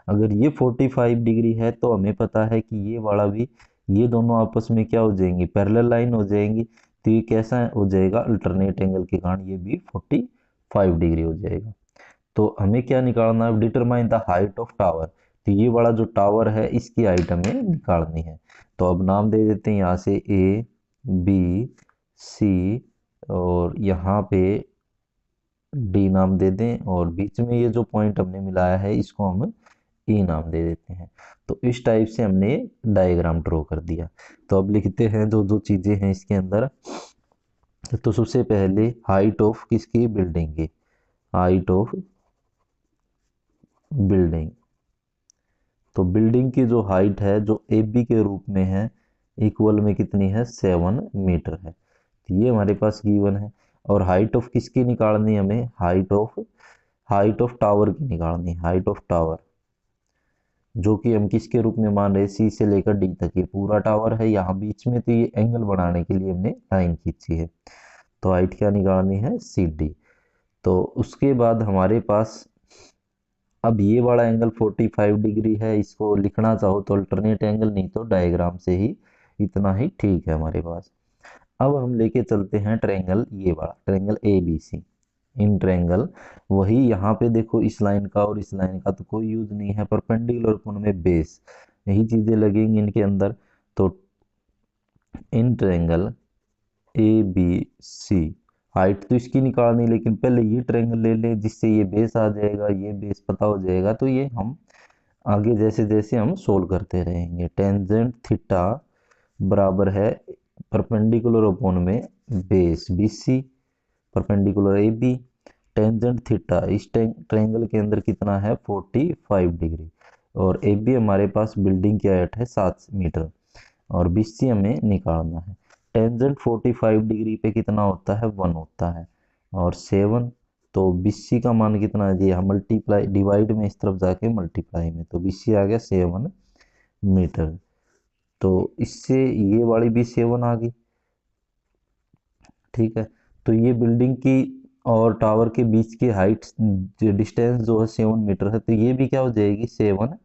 Speaker 1: अगर ये 45 डिग्री है तो हमें पता है कि ये वाला भी, ये दोनों आपस में क्या हो जाएंगी, पैरेलल लाइन हो जाएंगी। तो ये कैसा हो जाएगा, अल्टरनेट एंगल के कारण ये भी 45 डिग्री हो जाएगा। तो हमें क्या निकालना है, determine the height of tower. तो ये वाला जो टावर है इसकी हाइट हमें निकालनी है। तो अब नाम दे देते हैं यहाँ से ए बी सी और यहाँ पे डी नाम दे दें और बीच में ये जो पॉइंट हमने मिलाया है इसको हम ई नाम दे देते हैं। तो इस टाइप से हमने डायग्राम ड्रॉ कर दिया। तो अब लिखते हैं जो जो चीज़ें हैं इसके अंदर। तो सबसे पहले हाइट ऑफ किसकी, बिल्डिंग की, हाइट ऑफ बिल्डिंग। तो बिल्डिंग की जो हाइट है जो ए बी के रूप में है, इक्वल में कितनी है, 7 मीटर है। तो ये हमारे पास गिवन है। और हाइट ऑफ किसकी निकालनी है हमें, हाइट ऑफ टावर की निकालनी है, हाइट ऑफ टावर, जो कि हम किसके रूप में मान रहे हैं, सी से लेकर डी तक ये पूरा टावर है। यहाँ बीच में तो ये एंगल बनाने के लिए हमने लाइन खींची है। तो हाइट क्या निकालनी है, सी डी। तो उसके बाद हमारे पास अब ये वाला एंगल 45 डिग्री है, इसको लिखना चाहो तो अल्टरनेट एंगल, नहीं तो डायग्राम से ही इतना ही ठीक है हमारे पास। अब हम लेके चलते हैं ट्रायंगल, ये वाला triangle A B C. In triangle वही यहाँ पे देखो, इस लाइन का और इस लाइन का तो कोई यूज नहीं है, परपेंडिकुलर कोण में बेस, यही चीजें लगेंगी इनके अंदर। तो in triangle A B C, height तो इसकी निकालनी, लेकिन पहले ये ट्रायंगल ले ले जिससे ये बेस आ जाएगा, ये बेस पता हो जाएगा। तो ये हम आगे जैसे जैसे हम सोल्व करते रहेंगे। टेंजेंट थीटा बराबर है परपेंडिकुलर अपॉन में base B C, perpendicular A B. Tangent theta इस ट्रायंगल के अंदर कितना है, 45 डिग्री। और ए बी हमारे पास बिल्डिंग की हाइट है 7 मीटर और बी सी हमें निकालना है। टेंजेंट 45 डिग्री पे कितना होता है, 1 होता है और 7। तो बीसी का मान कितना है जी, मल्टीप्लाई डिवाइड में इस तरफ जाके मल्टीप्लाई में, तो बीसी आ गया 7 मीटर। तो इससे ये वाली भी 7 आ गई, ठीक है। तो ये बिल्डिंग की और टावर के बीच की हाइट डिस्टेंस जो है 7 मीटर है, तो ये भी क्या हो जाएगी, 7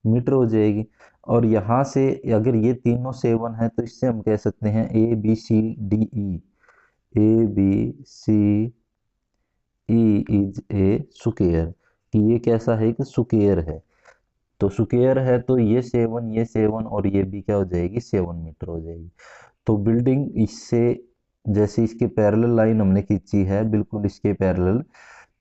Speaker 1: मीटर हो जाएगी। और यहाँ से अगर ये तीनों 7 है तो इससे हम कह सकते हैं A B C D E, A B C E is a square, कि ये कैसा है कि स्क्वायर है। तो स्क्वायर है तो ये 7 और ये भी क्या हो जाएगी, 7 मीटर हो जाएगी। तो बिल्डिंग इससे, जैसे इसके पैरेलल लाइन हमने खींची है बिल्कुल इसके पैरेलल,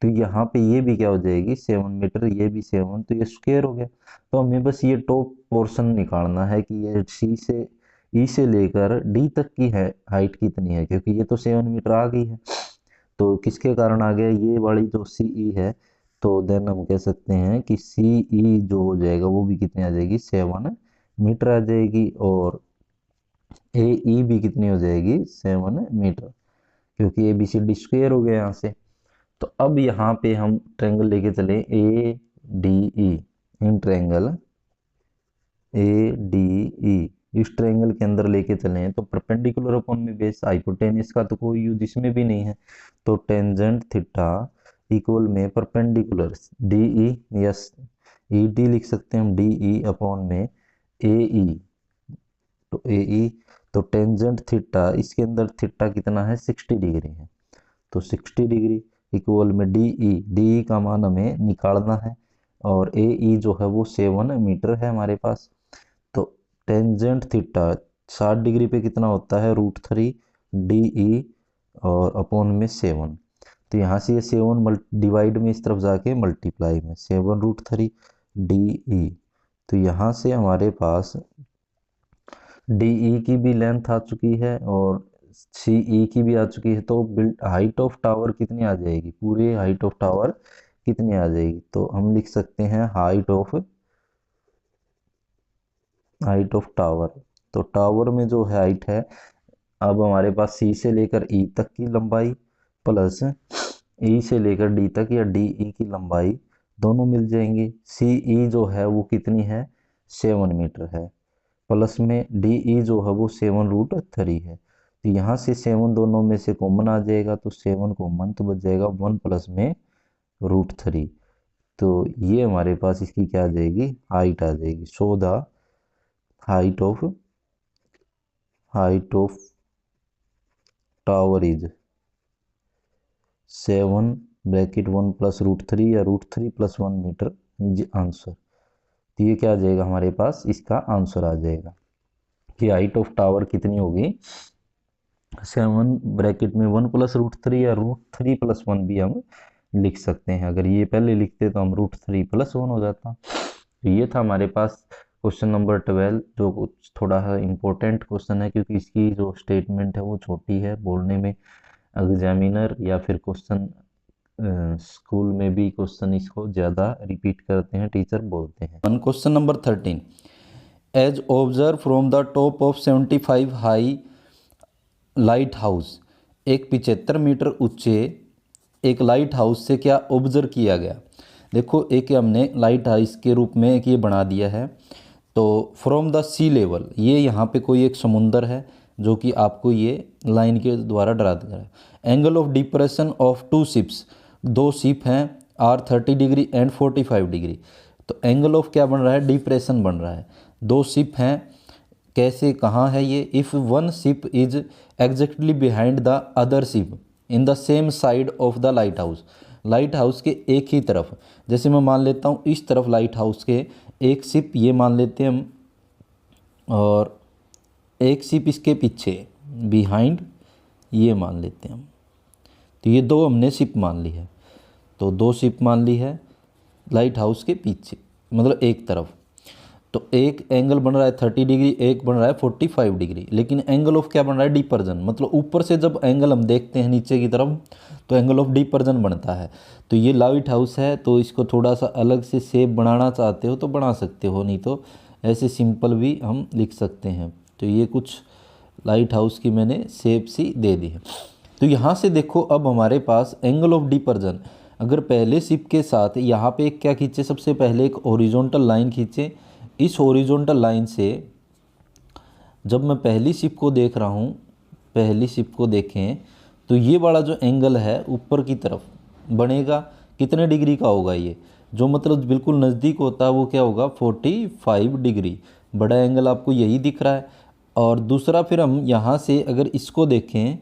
Speaker 1: तो यहाँ पे ये भी क्या हो जाएगी, 7 मीटर, ये भी 7, तो ये स्क्वायर हो गया। तो हमें बस ये टॉप पोर्शन निकालना है कि ये सी से ई से लेकर डी तक की है हाइट कितनी है, क्योंकि ये तो 7 मीटर आ गई है। तो किसके कारण आ गया, ये वाली जो सी ई है, तो देन हम कह सकते हैं कि सी ई जो हो जाएगा वो भी कितनी आ जाएगी, 7 मीटर आ जाएगी। और ए ई भी कितनी हो जाएगी, 7 मीटर, क्योंकि A B C D square हो गया यहाँ से। तो अब यहाँ पे हम ट्रायंगल लेके चले A D E, in triangle A D E, इस ट्रायंगल के अंदर लेके चले तो परपेंडिकुलर अपॉन में बेस, हाइपोटेन्यूस का तो कोई यूज इसमें भी नहीं है। तो टेंजेंट थीटा इक्वल में perpendicular D E, yes E D लिख सकते हैं हम, डी ई अपॉन में ए ई। तो ए ई, तो टेंजेंट थीटा इसके अंदर थीटा कितना है, 60 डिग्री है। तो 60 डिग्री इक्वल में डी ई का मान हमें निकालना है और ए ई जो है वो 7 मीटर है हमारे पास। तो टेंजेंट थीटा 60 डिग्री पे कितना होता है, √3 डी ई और अपॉन में 7। तो यहाँ से ये 7 डिवाइड में इस तरफ जाके मल्टीप्लाई में 7√3 DE। तो यहाँ से हमारे पास DE की भी लेंथ आ चुकी है और CE की भी आ चुकी है। तो बिल्ड हाइट ऑफ टावर कितनी आ जाएगी, पूरे हाइट ऑफ टावर कितनी आ जाएगी, तो हम लिख सकते हैं हाइट ऑफ टावर। तो टावर में जो हाइट है, अब हमारे पास C से लेकर E तक की लंबाई प्लस E से लेकर D तक या DE की लंबाई दोनों मिल जाएंगी। CE जो है वो कितनी है, 7 मीटर है, प्लस में DE जो है वो 7√3 है। तो यहाँ से 7 दोनों में से कॉमन आ जाएगा, तो 7 कॉमन, तो बच जाएगा 1 प्लस में √3। तो ये हमारे पास इसकी क्या आ जाएगी, हाइट आ जाएगी। सो the height of tower is 7(1 + √3 या √3 + 1 मीटर इज आंसर। तो ये क्या आ जाएगा हमारे पास, इसका आंसर आ जाएगा कि हाइट ऑफ टावर कितनी होगी, 7(1 + √3 या √3 + 1 भी हम लिख सकते हैं। अगर ये पहले लिखते तो हम √3 + 1 हो जाता। तो ये था हमारे पास क्वेश्चन नंबर 12, जो कुछ थोड़ा सा इम्पोर्टेंट क्वेश्चन है क्योंकि इसकी जो स्टेटमेंट है वो छोटी है, बोलने में एग्जामिनर या फिर क्वेश्चन स्कूल में भी क्वेश्चन इसको ज़्यादा रिपीट करते हैं, टीचर बोलते हैं। Question number 13, as observe from the top of 75 high lighthouse, एक 75 मीटर ऊंचे एक लाइट हाउस से क्या ऑब्जर्व किया गया। देखो एक हमने लाइट हाउस के रूप में एक ये बना दिया है। तो फ्रॉम द सी लेवल, ये यहाँ पे कोई एक समुंदर है जो कि आपको ये लाइन के द्वारा डरा दिया है। Angle of depression of 2 ships, 2 ship हैं, आर 30 डिग्री एंड 45 डिग्री। तो एंगल ऑफ क्या बन रहा है, डिप्रेशन बन रहा है। 2 शिप हैं, कैसे, कहाँ है ये, if one ship is exactly behind the other ship in the same side of the light house, light house के एक ही तरफ, जैसे मैं मान लेता हूँ इस तरफ लाइट हाउस के एक शिप ये मान लेते हैं हम, और एक शिप इसके पीछे बिहाइंड ये मान लेते हैं हम। तो ये 2 हमने शिप मान ली है, तो 2 शिप मान ली है लाइट हाउस के पीछे, मतलब एक तरफ। तो एक एंगल बन रहा है 30 डिग्री, एक बन रहा है 45 डिग्री, लेकिन एंगल ऑफ क्या बन रहा है, डिपर्जन, मतलब ऊपर से जब एंगल हम देखते हैं नीचे की तरफ तो एंगल ऑफ डिपर्जन बनता है। तो ये लाइट हाउस है, तो इसको थोड़ा सा अलग से शेप बनाना चाहते हो तो बना सकते हो, नहीं तो ऐसे सिंपल भी हम लिख सकते हैं। तो ये कुछ लाइट हाउस की मैंने शेप सी दे दी है। तो यहाँ से देखो अब हमारे पास एंगल ऑफ डिपर्जन, अगर पहले शिप के साथ यहाँ पे क्या खींचे, सबसे पहले एक हॉरिजॉन्टल लाइन खींचे। इस हॉरिजॉन्टल लाइन से जब मैं पहली शिप को देख रहा हूँ, पहली शिप को देखें तो ये वाला जो एंगल है ऊपर की तरफ बनेगा, कितने डिग्री का होगा, ये जो मतलब बिल्कुल नज़दीक होता है वो क्या होगा, 45 डिग्री, बड़ा एंगल आपको यही दिख रहा है। और दूसरा फिर हम यहाँ से अगर इसको देखें,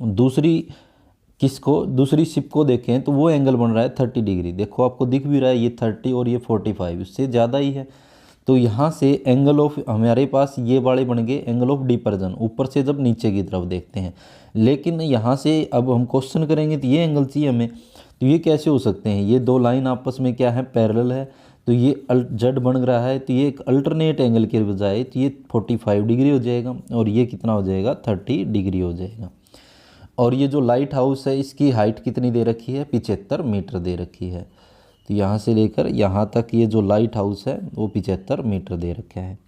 Speaker 1: दूसरी शिप को देखें तो वो एंगल बन रहा है 30 डिग्री, देखो आपको दिख भी रहा है ये 30 और ये 45, इससे ज़्यादा ही है। तो यहाँ से एंगल ऑफ हमारे पास ये वाले बन गए एंगल ऑफ डिपर्जन, ऊपर से जब नीचे की तरफ देखते हैं। लेकिन यहाँ से अब हम क्वेश्चन करेंगे तो ये एंगल चाहिए हमें, तो ये कैसे हो सकते हैं, ये 2 लाइन आपस में क्या है, पैरेलल है, तो ये जेड बन रहा है, तो ये एक अल्टरनेट एंगल के बजाय तो ये 45 डिग्री हो जाएगा और ये कितना हो जाएगा, 30 डिग्री हो जाएगा। और ये जो लाइट हाउस है इसकी हाइट कितनी दे रखी है, 75 मीटर दे रखी है। तो यहाँ से लेकर यहाँ तक ये जो लाइट हाउस है वो 75 मीटर दे रखा है।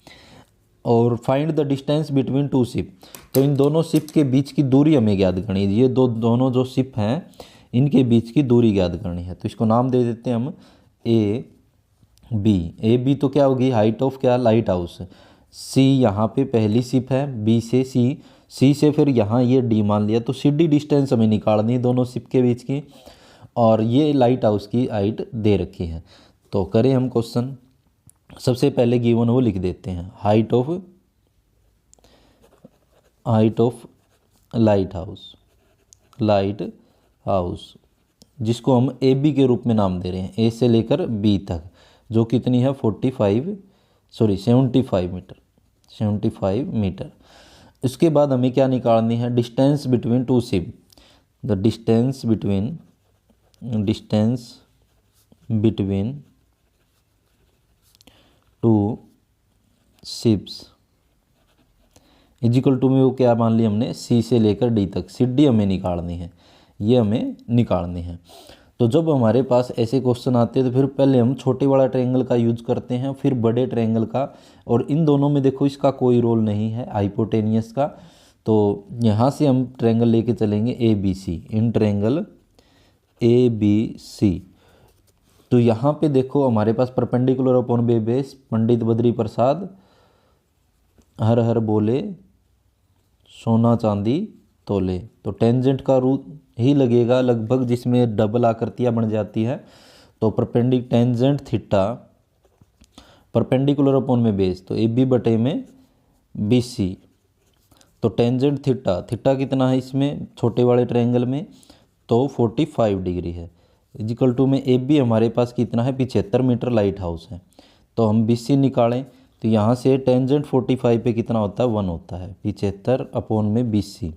Speaker 1: और find the distance between 2 ship, तो इन दोनों शिप के बीच की दूरी हमें ज्ञात करनी है। ये दोनों जो शिप हैं इनके बीच की दूरी ज्ञात करनी है। तो इसको नाम दे देते हैं हम ए बी तो क्या होगी, हाइट ऑफ क्या, लाइट हाउस। सी यहाँ पे पहली शिप है, बी से सी से फिर यहाँ ये डी मान लिया, तो सी डी डिस्टेंस हमें निकालनी है दोनों शिप के बीच की, और ये लाइट हाउस की हाइट दे रखी है। तो करें हम क्वेश्चन, सबसे पहले गिवन वो लिख देते हैं, हाइट ऑफ लाइट हाउस जिसको हम ए बी के रूप में नाम दे रहे हैं, ए से लेकर बी तक, जो कितनी है 75 मीटर। इसके बाद हमें क्या निकालनी है, distance between 2 ship, the distance between two ships is equal to में वो क्या मान लिया हमने, सी से लेकर डी तक, सी डी हमें निकालनी है, ये हमें निकालनी है। तो जब हमारे पास ऐसे क्वेश्चन आते हैं तो फिर पहले हम छोटे वाला ट्रायंगल का यूज करते हैं, फिर बड़े ट्रायंगल का, और इन दोनों में देखो इसका कोई रोल नहीं है हाइपोटेनियस का। तो यहाँ से हम ट्रायंगल लेके चलेंगे A B C, in triangle A B C. तो यहाँ पे देखो हमारे पास perpendicular upon base, Pandit Badri Prasad हर हर बोले सोना चांदी तोले। तो टेंजेंट का रूट ही लगेगा लगभग, जिसमें डबल आकृतियाँ बन जाती है। तो टेंजेंट थीटा परपेंडिकुलर अपॉन में बेस, तो ए बी बटे में बी सी। तो टेंजेंट थीटा कितना है इसमें छोटे वाले ट्रायंगल में, तो 45 डिग्री है। इजिकल टू में ए बी हमारे पास कितना है, 75 मीटर लाइट हाउस है। तो हम बी सी निकालें तो यहाँ से टेंजेंट 45 पे कितना होता है, 1 होता है, 75 अपॉन में बी सी।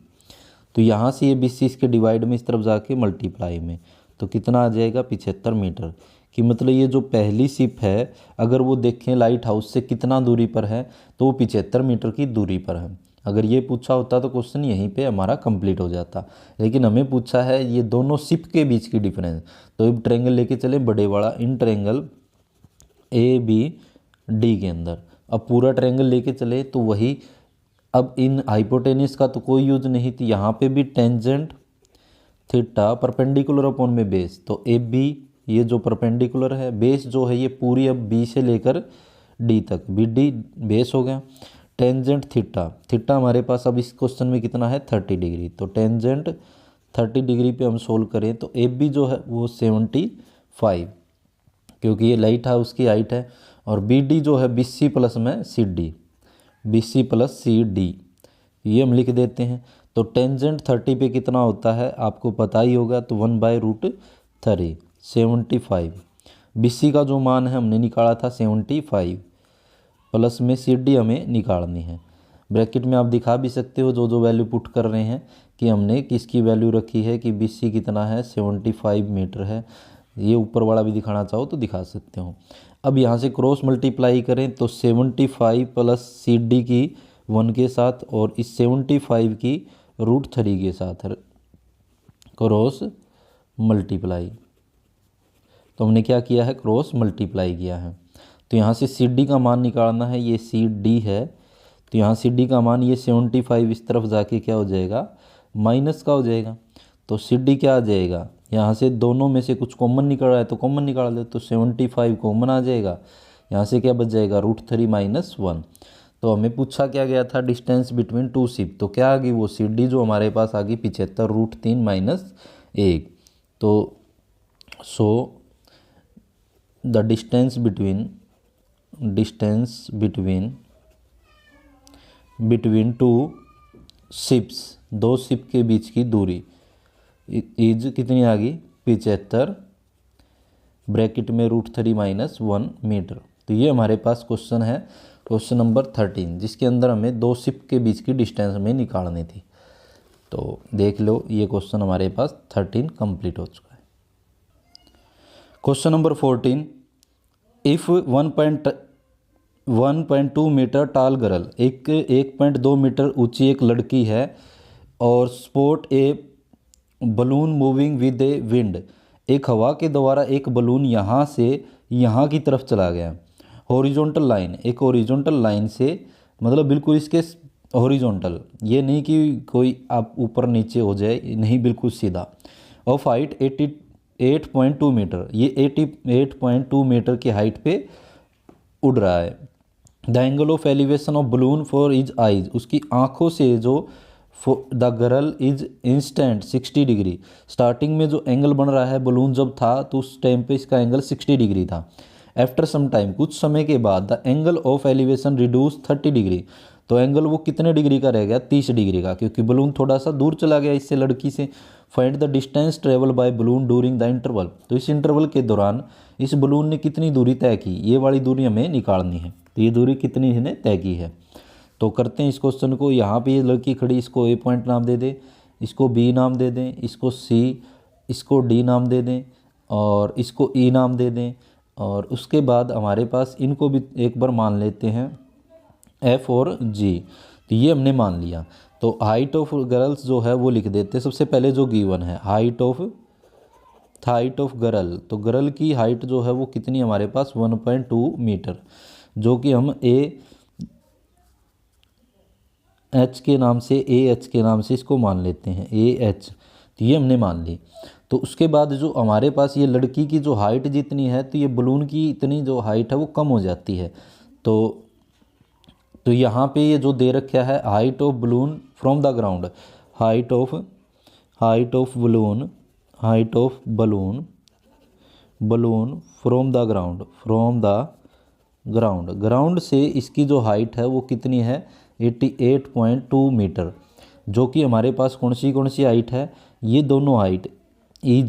Speaker 1: तो यहाँ से ये बी सी इसके डिवाइड में इस तरफ जाके मल्टीप्लाई में, तो कितना आ जाएगा 75 मीटर कि मतलब ये जो पहली शिप है अगर वो देखें लाइट हाउस से कितना दूरी पर है तो वो 75 मीटर की दूरी पर है। अगर ये पूछा होता तो क्वेश्चन यहीं पे हमारा कंप्लीट हो जाता, लेकिन हमें पूछा है ये दोनों शिप के बीच की डिफरेंस। तो अब ट्रायंगल लेके चले बड़े वाला, in triangle A B D के अंदर अब पूरा ट्रायंगल लेके चले तो वही, अब इन हाइपोटेनियस का तो कोई यूज नहीं थी, यहाँ पे भी टेंजेंट थीटा परपेंडिकुलर अपॉन में बेस। तो ए बी ये जो परपेंडिकुलर है, बेस जो है ये पूरी अब बी से लेकर डी तक, बी डी बेस हो गया। टेंजेंट थीटा हमारे पास अब इस क्वेश्चन में कितना है 30 डिग्री। तो टेंजेंट 30 डिग्री पे हम सोल्व करें तो ए बी जो है वो 75, क्योंकि ये लाइट हाउस की हाइट है, और बी डी जो है बी सी प्लस में C D, B C plus C D, ये हम लिख देते हैं। तो टेंजेंट 30 पे कितना होता है आपको पता ही होगा, तो 1/√3 75। बी सी का जो मान है हमने निकाला था 75, प्लस में सी डी हमें निकालनी है। ब्रैकेट में आप दिखा भी सकते हो जो वैल्यू पुट कर रहे हैं कि हमने किसकी वैल्यू रखी है, कि बी सी कितना है 75 मीटर है। ये ऊपर वाला भी दिखाना चाहो तो दिखा सकते हो। अब यहाँ से क्रॉस मल्टीप्लाई करें तो 75 प्लस सी डी की 1 के साथ और इस 75 की √3 के साथ क्रॉस मल्टीप्लाई। तो हमने क्या किया है, क्रॉस मल्टीप्लाई किया है। तो यहाँ से सी डी का मान निकालना है, ये सी डी है। तो यहाँ सी डी का मान ये 75 इस तरफ जाके क्या हो जाएगा, माइनस का हो जाएगा। तो सी डी क्या आ जाएगा, यहाँ से दोनों में से कुछ कॉमन निकल रहा है तो कॉमन निकाल दे, तो 75 कॉमन आ जाएगा। यहाँ से क्या बच जाएगा, √3 - 1। तो हमें पूछा क्या गया था, डिस्टेंस बिटवीन टू शिप, तो क्या आ गई वो सी डी जो हमारे पास आ गई 75 √3 - 1। तो so the distance between two ships, दो शिप के बीच की दूरी इज कितनी आ गई 75, ब्रैकेट में √3 - 1 मीटर। तो ये हमारे पास क्वेश्चन है, क्वेश्चन नंबर 13, जिसके अंदर हमें दो शिप के बीच की डिस्टेंस हमें निकालनी थी। तो देख लो ये क्वेश्चन हमारे पास 13 कंप्लीट हो चुका है। क्वेश्चन नंबर 14, इफ़ 1.2 मीटर टाल गर्ल, 1.2 मीटर ऊंची एक लड़की है, और spot A balloon moving with a wind, एक हवा के द्वारा एक बलून यहाँ से यहाँ की तरफ चला गया। हॉरिजॉन्टल लाइन, एक हॉरिजॉन्टल लाइन से, मतलब बिल्कुल इसके हॉरिजॉन्टल, ये नहीं कि कोई आप ऊपर नीचे हो जाए, नहीं बिल्कुल सीधा। ऑफ हाइट 88.2 मीटर, ये 88.2 मीटर की हाइट पे उड़ रहा है। The angle of elevation of balloon for is eyes, उसकी आँखों से जो the girl is instant 60 degree, starting में जो एंगल बन रहा है बलून जब था तो उस टाइम पे इसका एंगल 60 डिग्री था। आफ्टर सम टाइम, कुछ समय के बाद, the angle of elevation reduce 30 degree, तो एंगल वो कितने डिग्री का रह गया, 30 डिग्री का, क्योंकि बलून थोड़ा सा दूर चला गया इससे लड़की से। Find the distance travel by balloon during the interval, तो इस इंटरवल के दौरान इस बलून ने कितनी दूरी तय की, ये वाली दूरी हमें निकालनी है। तो ये दूरी कितनी इसने तय की है। तो करते हैं इस क्वेश्चन को। यहाँ पे ये लड़की खड़ी, इसको ए पॉइंट नाम दे दे, इसको बी नाम दे दें, इसको सी, इसको डी नाम दे दें और इसको ई नाम दे दें। और उसके बाद हमारे पास इनको भी एक बार मान लेते हैं एफ और जी। तो ये हमने मान लिया। तो हाइट ऑफ गर्ल्स जो है वो लिख देते हैं। सबसे पहले जो गिवन है हाइट ऑफ गर्ल, तो गर्ल की हाइट जो है वो कितनी हमारे पास 1.2 मीटर, जो कि हम ए एच के नाम से इसको मान लेते हैं ए एच। तो ये हमने मान ली। तो उसके बाद जो हमारे पास ये लड़की की जो हाइट जितनी है, तो ये बलून की इतनी जो हाइट है वो कम हो जाती है। तो यहाँ पे ये जो दे रखा है height of balloon from the ground, height of balloon from the ground से इसकी जो हाइट है वो कितनी है 88.2 मीटर, जो कि हमारे पास कौन सी हाइट है, ये दोनों हाइट ए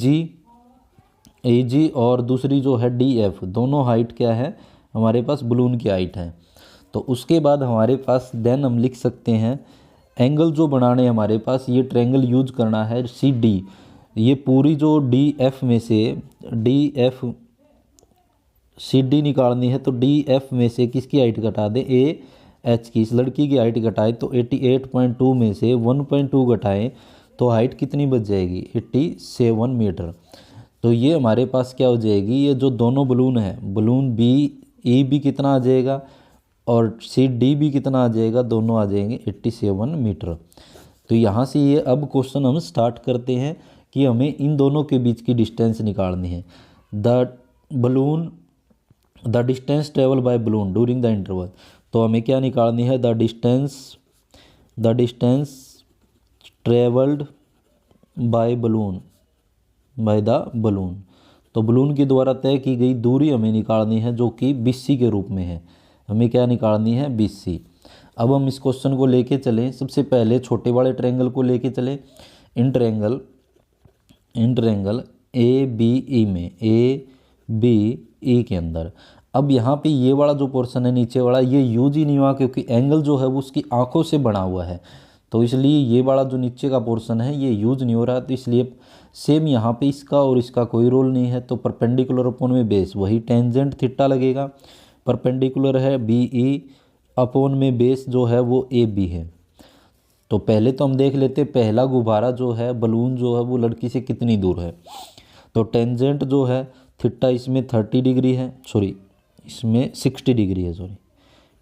Speaker 1: जी और दूसरी जो है डी एफ, दोनों हाइट क्या है हमारे पास बलून की हाइट है। तो उसके बाद हमारे पास देन हम लिख सकते हैं एंगल जो बनाने हमारे पास ये ट्रायंगल यूज करना है सी डी। ये पूरी जो डी एफ में से सी डी निकालनी है, तो डी एफ में से किसकी हाइट घटा दें ए एच की, इस लड़की की हाइट घटाएं तो 88.2 में से 1.2 घटाएं तो हाइट कितनी बच जाएगी 87 मीटर। तो ये हमारे पास क्या हो जाएगी, ये जो दोनों बलून है, बलून बी ई भी कितना आ जाएगा और सी डी भी कितना आ जाएगा, दोनों आ जाएंगे 87 मीटर। तो यहाँ से ये अब क्वेश्चन हम स्टार्ट करते हैं कि हमें इन दोनों के बीच की डिस्टेंस निकालनी है। The distance travel by balloon during the interval. तो हमें क्या निकालनी है, the distance travelled by the balloon. तो बलून के द्वारा तय की गई दूरी हमें निकालनी है, जो कि BC के रूप में है। हमें क्या निकालनी है BC। अब हम इस क्वेश्चन को लेके चलें, सबसे पहले छोटे वाले ट्रायंगल को लेके चलें। इन ट्रायंगल ABE में ABE के अंदर अब यहाँ पे ये वाला जो पोर्शन है नीचे वाला, ये यूज ही नहीं हुआ क्योंकि एंगल जो है वो उसकी आंखों से बना हुआ है। तो इसलिए ये वाला जो नीचे का पोर्शन है ये यूज नहीं हो रहा। तो इसलिए सेम यहाँ पे इसका और इसका कोई रोल नहीं है। तो परपेंडिकुलर अपॉन में बेस, वही टेंजेंट थीटा लगेगा। परपेंडिकुलर है BE अपॉन में बेस जो है वो AB है। तो पहले तो हम देख लेते पहला गुब्बारा जो है बलून जो है वो लड़की से कितनी दूर है। तो टेंजेंट जो है थीटा इसमें 30 डिग्री है, सॉरी इसमें 60 डिग्री है,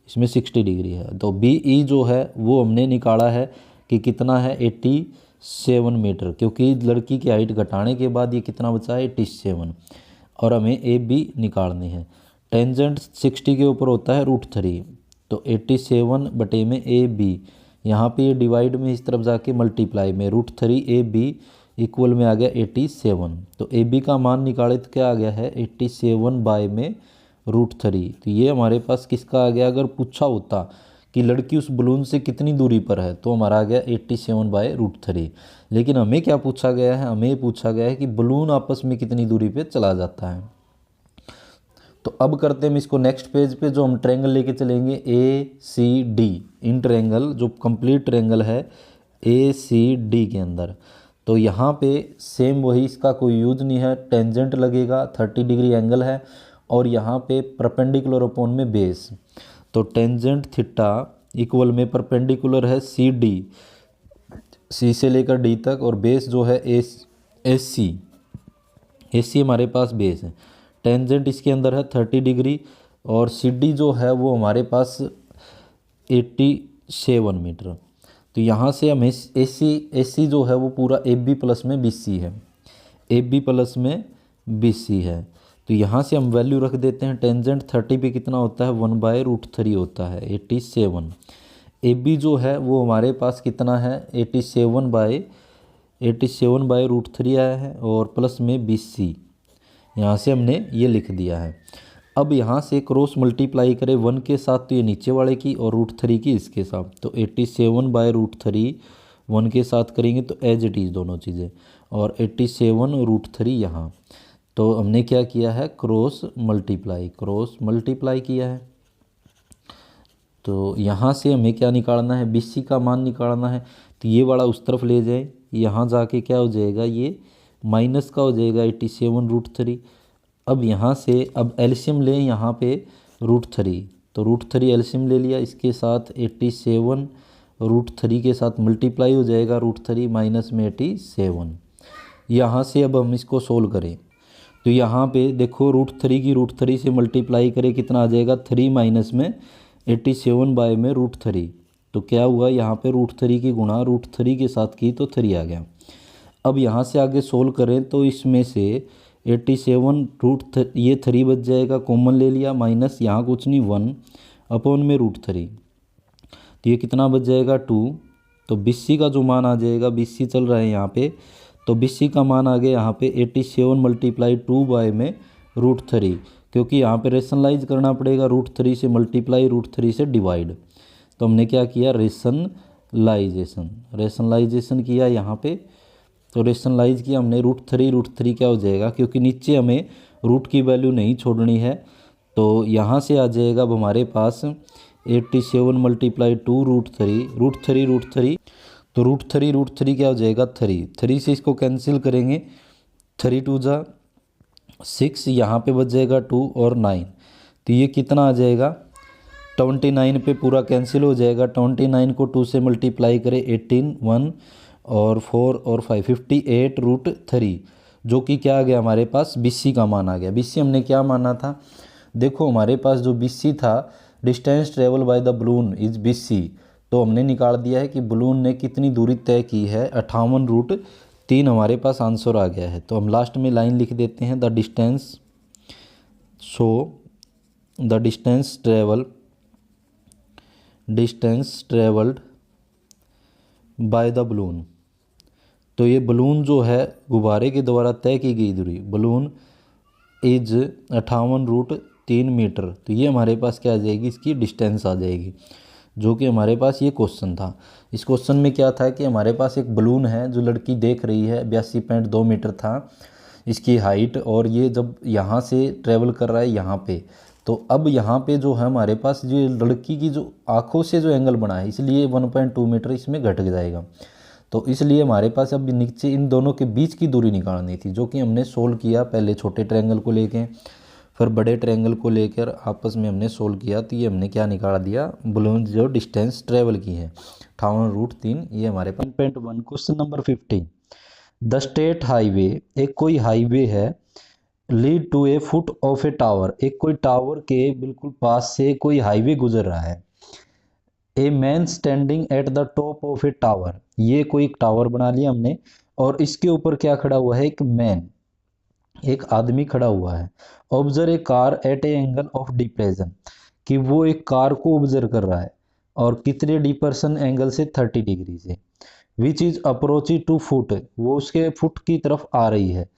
Speaker 1: इसमें 60 डिग्री है। तो BE जो है वो हमने निकाला है कि कितना है 87 मीटर, क्योंकि लड़की की हाइट घटाने के बाद ये कितना बचा है 87, और हमें AB निकालनी है। टेंजेंट 60 के ऊपर होता है √3, तो 87 बटे में AB, यहाँ पे ये डिवाइड में इस तरफ जाके मल्टीप्लाई में √3 AB इक्वल में आ गया 87। तो AB का मान निकाले तो क्या आ गया है 87 बाय में √3। तो ये हमारे पास किसका आ गया, अगर पूछा होता कि लड़की उस बलून से कितनी दूरी पर है तो हमारा आ गया 87 बाय √3। लेकिन हमें क्या पूछा गया है, हमें पूछा गया है कि बलून आपस में कितनी दूरी पे चला जाता है। तो अब करते हैं हम इसको नेक्स्ट पेज पे, जो हम ट्रायंगल लेके चलेंगे ACD। इन ट्रायंगल जो कंप्लीट ट्रायंगल है ACD के अंदर, तो यहाँ पे सेम वही, इसका कोई यूज नहीं है। टेंजेंट लगेगा 30 डिग्री एंगल है और यहाँ पे परपेंडिकुलर अपॉन में बेस। तो टेंजेंट थीटा इक्वल में परपेंडिकुलर है CD, C से लेकर D तक, और बेस जो है AC हमारे पास बेस है। टेंजेंट इसके अंदर है 30 डिग्री और CD जो है वो हमारे पास 87 मीटर। तो यहाँ से हमें AC जो है वो पूरा AB प्लस में BC है, AB प्लस में BC है। तो यहाँ से हम वैल्यू रख देते हैं। टेंजेंट 30 पे कितना होता है 1/√3 होता है 87। AB जो है वो हमारे पास कितना है 87 बाय √3 आया है, और प्लस में BC, यहाँ से हमने ये लिख दिया है। अब यहाँ से क्रॉस मल्टीप्लाई करें 1 के साथ तो ये नीचे वाले की, और √3 की इसके साथ, तो 87 बाय √3 1 के साथ करेंगे तो एज इट इज़ दोनों चीज़ें, और 87 √3 यहाँ। तो हमने क्या किया है क्रॉस मल्टीप्लाई किया है। तो यहाँ से हमें क्या निकालना है BC का मान निकालना है। तो ये वाला उस तरफ ले जाए, यहाँ जाके क्या हो जाएगा, ये माइनस का हो जाएगा 87√3। अब यहाँ से अब एलसीएम लें यहाँ पे √3, तो √3 एलसीएम ले लिया, इसके साथ 87√3 के साथ मल्टीप्लाई हो जाएगा √3 माइनस में 87। यहाँ से अब हम इसको सोल्व करें तो यहाँ पे देखो √3 की √3 से मल्टीप्लाई करें कितना आ जाएगा, 3 माइनस में 87 बाय में √3। तो क्या हुआ यहाँ पे √3 की गुणा √3 के साथ की तो 3 आ गया। अब यहाँ से आगे सोल्व करें तो इसमें से 87 ये 3 बच जाएगा, कॉमन ले लिया, माइनस यहाँ कुछ नहीं 1 अपॉन में √3, तो ये कितना बच जाएगा 2। तो BC का जो मान आ जाएगा, BC चल रहा है यहाँ पे, तो BC का मान आ गया यहाँ पे 87 मल्टीप्लाई 2 बाय में √3, क्योंकि यहाँ पे रेशनलाइज करना पड़ेगा, √3 से मल्टीप्लाई √3 से डिवाइड। तो हमने क्या किया, रेशनलाइजेशन किया यहाँ पे, तो रेशनलाइज किया हमने √3 क्या हो जाएगा, क्योंकि नीचे हमें रूट की वैल्यू नहीं छोड़नी है, तो यहाँ से आ जाएगा अब हमारे पास 87 मल्टीप्लाई 2 √3, तो √3 क्या हो जाएगा 3 से इसको कैंसिल करेंगे, 3 2 जा 6, यहाँ पे बच जाएगा 2 और 9, तो ये कितना आ जाएगा 29 पे पूरा कैंसिल हो जाएगा। 29 को 2 से मल्टीप्लाई करें 18 1 और 4 और 5 58√3, जो कि क्या आ गया हमारे पास, BC का मान आ गया। BC हमने क्या माना था, देखो हमारे पास जो BC था, distance travel by the balloon is BC, तो हमने निकाल दिया है कि बलून ने कितनी दूरी तय की है, 58√3 हमारे पास आंसर आ गया है। तो हम लास्ट में लाइन लिख देते हैं, the distance travelled by the balloon. तो ये बलून जो है गुब्बारे के द्वारा तय की गई दूरी, बलून इज 58√3 मीटर, तो ये हमारे पास क्या आ जाएगी, इसकी डिस्टेंस आ जाएगी, जो कि हमारे पास ये क्वेश्चन था। इस क्वेश्चन में क्या था कि हमारे पास एक बलून है जो लड़की देख रही है, 82.2 मीटर था इसकी हाइट, और ये जब यहाँ से ट्रेवल कर रहा है यहाँ पे, तो अब यहाँ पे जो है हमारे पास जो लड़की की जो आँखों से जो एंगल बना है, इसलिए 1.2 मीटर इसमें घट जाएगा। तो इसलिए हमारे पास अब नीचे इन दोनों के बीच की दूरी निकालनी थी, जो कि हमने सोल्व किया, पहले छोटे ट्रायंगल को लेके फिर बड़े ट्रायंगल को लेकर आपस में हमने सोल्व किया। तो ये हमने क्या निकाल दिया, बलून जो डिस्टेंस ट्रेवल की है 58√3, ये हमारे 1.1। Question number 15, the state highway, एक कोई हाईवे है, lead to a foot of a tower, एक कोई टावर के बिल्कुल पास से कोई हाईवे गुजर रहा है। A man standing at the top of a tower, ये कोई एक टावर बना लिया हमने, और इसके ऊपर क्या खड़ा हुआ है, एक मैन, एक आदमी खड़ा हुआ है। Observe a car eight A angle of depression, कि वो एक कार को ऑब्जर्व कर रहा है, और कितने डिपर्सन एंगल से, 30 डिग्री से। Which is approaching to foot, वो उसके फुट की तरफ आ रही है,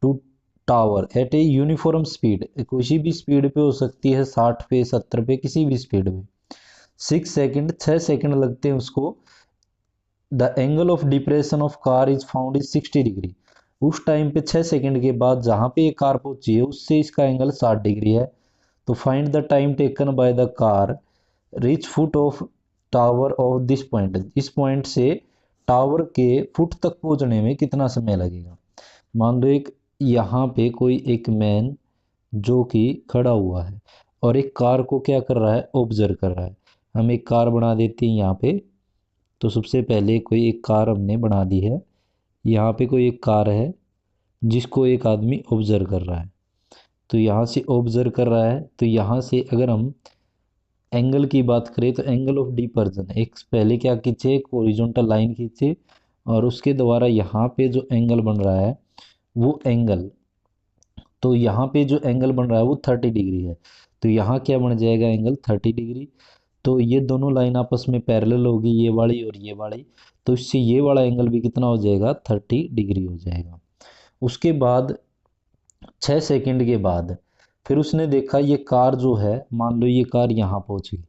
Speaker 1: to tower at a uniform speed, किसी भी स्पीड पे हो सकती है, 60 पे 70 पे किसी भी स्पीड में। 6 सेकेंड 6 सेकेंड लगते हैं उसको। The angle of depression of car is found is 60 degree, उस टाइम पे 6 सेकेंड के बाद जहाँ पे ये कार पहुंची है उससे इसका एंगल 60 डिग्री है। तो find the time taken by the car reach foot of tower of this point, इस पॉइंट से टावर के फुट तक पहुंचने में कितना समय लगेगा। मान लो एक यहाँ पे कोई एक मैन जो कि खड़ा हुआ है और एक कार को क्या कर रहा है, ऑब्जर्व कर रहा है। हम एक कार बना देते हैं यहाँ पे, तो सबसे पहले कोई एक कार हमने बना दी है, यहाँ पे कोई एक कार है जिसको एक आदमी ऑब्जर्व कर रहा है। तो यहाँ से ऑब्जर्व कर रहा है, तो यहाँ से अगर हम एंगल की बात करें तो एंगल ऑफ डिपर्सन, एक पहले क्या खींचे, एक ओरिजेंटल लाइन खींचे, और उसके द्वारा यहाँ पे जो एंगल बन रहा है वो एंगल, तो यहाँ पे जो एंगल बन रहा है वो 30 डिग्री है। तो यहाँ क्या बन जाएगा, एंगल 30 डिग्री। तो ये दोनों लाइन आपस में पैरेलल होगी, ये वाली और ये वाली, तो इससे ये वाला एंगल भी कितना हो जाएगा, 30 डिग्री हो जाएगा। उसके बाद 6 सेकंड के बाद फिर उसने देखा ये कार जो है, मान लो ये कार यहाँ पहुँच गई।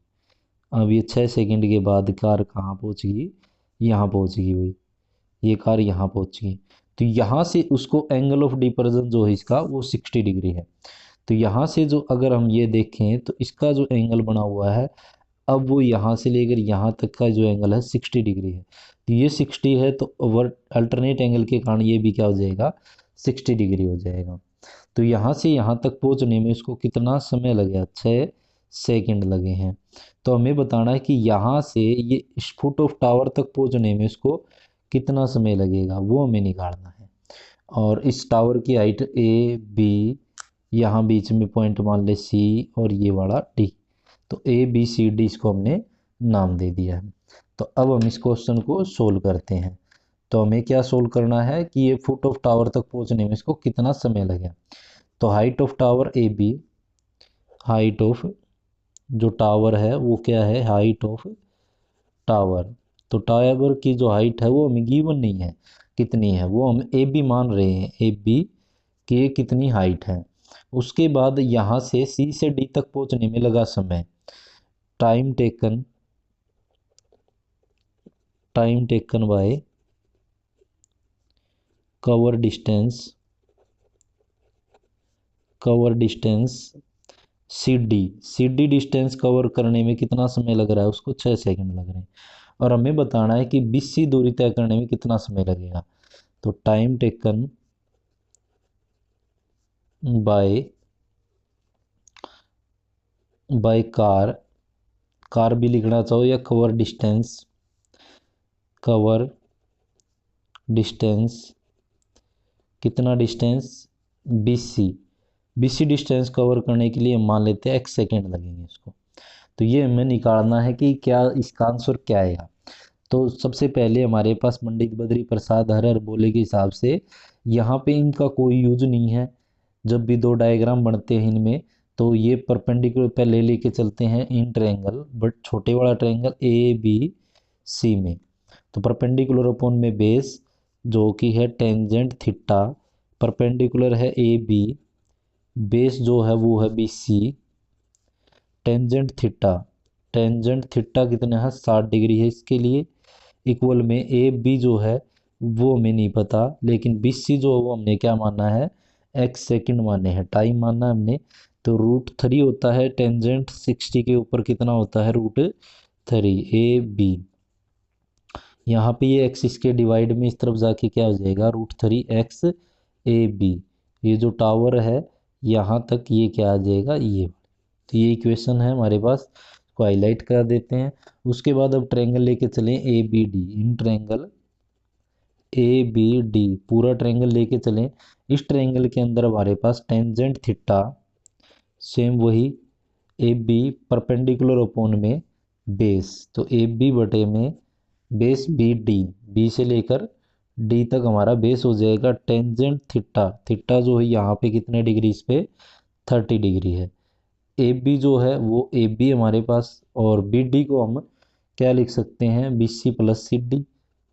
Speaker 1: अब ये 6 सेकंड के बाद कार कहाँ पहुँच गई, यहाँ पहुँच गई हुई, ये कार यहाँ पहुँच गई। तो यहाँ से उसको एंगल ऑफ डिपर्सन जो है इसका वो 60 डिग्री है। तो यहाँ से जो अगर हम ये देखें तो इसका जो एंगल बना हुआ है, अब वो यहाँ से लेकर यहाँ तक का जो एंगल है 60 डिग्री है। तो ये 60 है, तो ओवर अल्टरनेट एंगल के कारण ये भी क्या हो जाएगा, 60 डिग्री हो जाएगा। तो यहाँ से यहाँ तक पहुँचने में इसको कितना समय लगे, 6 सेकंड लगे हैं। तो हमें बताना है कि यहाँ से ये इस फुट ऑफ टावर तक पहुँचने में इसको कितना समय लगेगा, वो हमें निकालना है। और इस टावर की हाइट ए बी, यहाँ बीच में पॉइंट मान ले सी, और ये वाला डी। तो ए बी सी डी इसको हमने नाम दे दिया है। तो अब हम इस क्वेश्चन को सोल्व करते हैं। तो हमें क्या सोल्व करना है कि ये फुट ऑफ टावर तक पहुंचने में इसको कितना समय लगे। तो height of tower A B, height of जो टावर है वो क्या है, हाइट ऑफ टावर। तो टावर की जो हाइट है वो हमें गिवन नहीं है कितनी है, वो हम ए बी मान रहे हैं, ए बी की कितनी हाइट है। उसके बाद यहाँ से सी से डी तक पहुंचने में लगा समय, time taken by cover distance C D distance cover करने में कितना समय लग रहा है, उसको 6 सेकंड लग रहे हैं। और हमें बताना है कि बीसी दूरी तय करने में कितना समय लगेगा। तो टाइम टेकन बाय कार भी लिखना चाहो या कवर डिस्टेंस कितना डिस्टेंस, बीसी डिस्टेंस कवर करने के लिए मान लेते हैं x सेकेंड लगेंगे इसको। तो ये हमें निकालना है कि क्या इसका आंसर क्या आएगा। तो सबसे पहले हमारे पास पंडित बद्री प्रसाद हर बोले के हिसाब से यहाँ पे इनका कोई यूज नहीं है। जब भी दो डायग्राम बनते हैं इनमें, तो ये परपेंडिकुलर पहले लेके चलते हैं इन ट्रायंगल, बट छोटे वाला ट्रायंगल ए बी सी में। तो परपेंडिकुलर अपॉन में बेस जो कि है टेंजेंट थीटा, परपेंडिकुलर है ए बी, बेस जो है वो है बी सी, टेंजेंट थीटा कितना है, 60 डिग्री है इसके लिए, इक्वल में ए बी जो है वो हमें नहीं पता, लेकिन बी सी जो है वो हमने क्या माना है, एक्स सेकंड माने हैं, टाइम माना है हमने। तो √3 होता है, टेंजेंट 60 के ऊपर कितना होता है, √3 ए बी। यहाँ पे ये एक्स इसके डिवाइड में इस तरफ जाके क्या हो जाएगा, √3 एक्स ए बी। ये जो टावर है यहाँ तक ये क्या आ जाएगा, ये। तो ये इक्वेशन है हमारे पास, को हाईलाइट कर देते हैं। उसके बाद अब ट्रायंगल लेके चलें A B D, in triangle A B D पूरा ट्रायंगल लेके चलें। इस ट्रायंगल के अंदर हमारे पास टेंजेंट थीटा सेम वही ए बी परपेंडिकुलर अपॉन में बेस, तो ए बी बटे में बेस बी डी, बी से लेकर डी तक हमारा बेस हो जाएगा टेंजेंट थीटा जो है यहाँ पे कितने डिग्री इस पे 30 डिग्री है। ए बी जो है वो ए बी हमारे पास, और बी डी को हम क्या लिख सकते हैं, B C plus C D,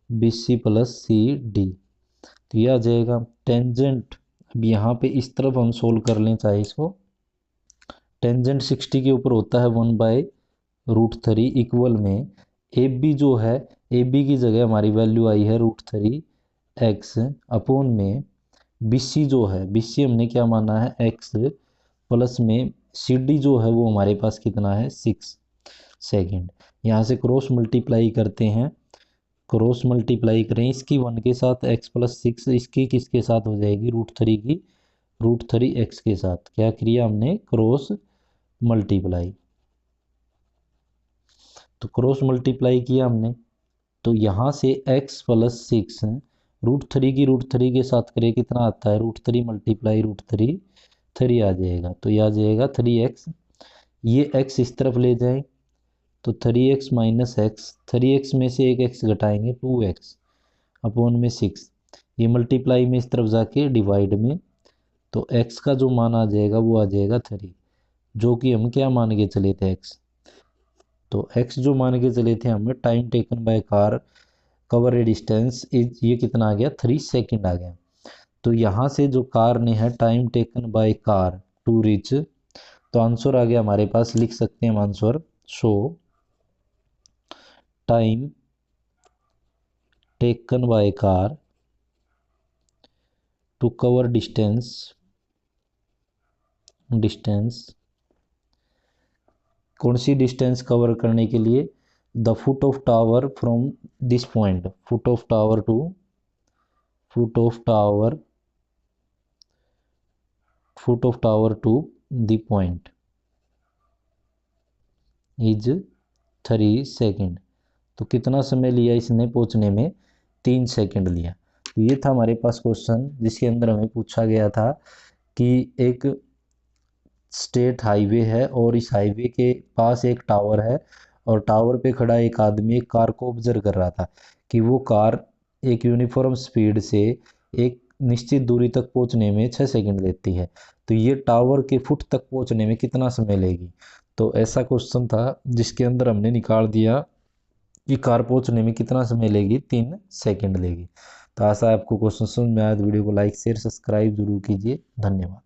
Speaker 1: B C plus C D. तो यह आ जाएगा टेंजेंट। अब यहाँ पे इस तरफ हम सोल्व कर लें चाहे इसको, टेंजेंट 60 के ऊपर होता है 1/√3 इक्वल में ए बी जो है, ए बी की जगह हमारी वैल्यू आई है √3 एक्स अपॉन में बी सी जो है, बी सी हमने क्या माना है एक्स, प्लस में सी डी जो है वो हमारे पास कितना है 6 सेकेंड। यहाँ से क्रॉस मल्टीप्लाई करते हैं, क्रॉस मल्टीप्लाई करें इसकी 1 के साथ x + 6, इसकी किसके साथ हो जाएगी, √3 की √3 x के साथ। क्या किया हमने, क्रॉस मल्टीप्लाई। तो क्रॉस मल्टीप्लाई किया हमने, तो यहाँ से x + 6 √3 की √3 के साथ करें कितना आता है, √3 मल्टीप्लाई √3 3 आ जाएगा। तो यह आ जाएगा 3x, ये x इस तरफ ले जाएं तो 3x - x, 3x में से एक x घटाएंगे 2x अपॉन में 6, ये मल्टीप्लाई में इस तरफ जाके डिवाइड में, तो x का जो मान आ जाएगा वो आ जाएगा 3, जो कि हम क्या मान के चले थे x। तो x जो मान के चले थे हमें, time taken by car cover A distance is, ये कितना आ गया 3 सेकेंड आ गया। तो यहाँ से जो कार ने है time taken by car to reach, तो आंसर आ गया हमारे पास, लिख सकते हैं answer, show time taken by car to cover distance कौन सी डिस्टेंस कवर करने के लिए, the foot of tower from this point, foot of tower to the point is 3 second. तो कितना समय लिया इसने पहुंचने में? 3 सेकेंड लिया। तो ये था हमारे पास क्वेश्चन जिसके अंदर हमें पूछा गया था कि एक स्टेट हाईवे है और इस हाईवे के पास एक टावर है और टावर पे खड़ा एक आदमी एक कार को ऑब्जर्व कर रहा था कि वो कार एक यूनिफॉर्म स्पीड से एक निश्चित दूरी तक पहुंचने में 6 सेकंड लेती है, तो ये टावर के फुट तक पहुंचने में कितना समय लेगी। तो ऐसा क्वेश्चन था जिसके अंदर हमने निकाल दिया कि कार पहुंचने में कितना समय लेगी, 3 सेकंड लेगी। तो आशा है आपको क्वेश्चन समझ में आया। तो वीडियो को लाइक शेयर सब्सक्राइब जरूर कीजिए। धन्यवाद।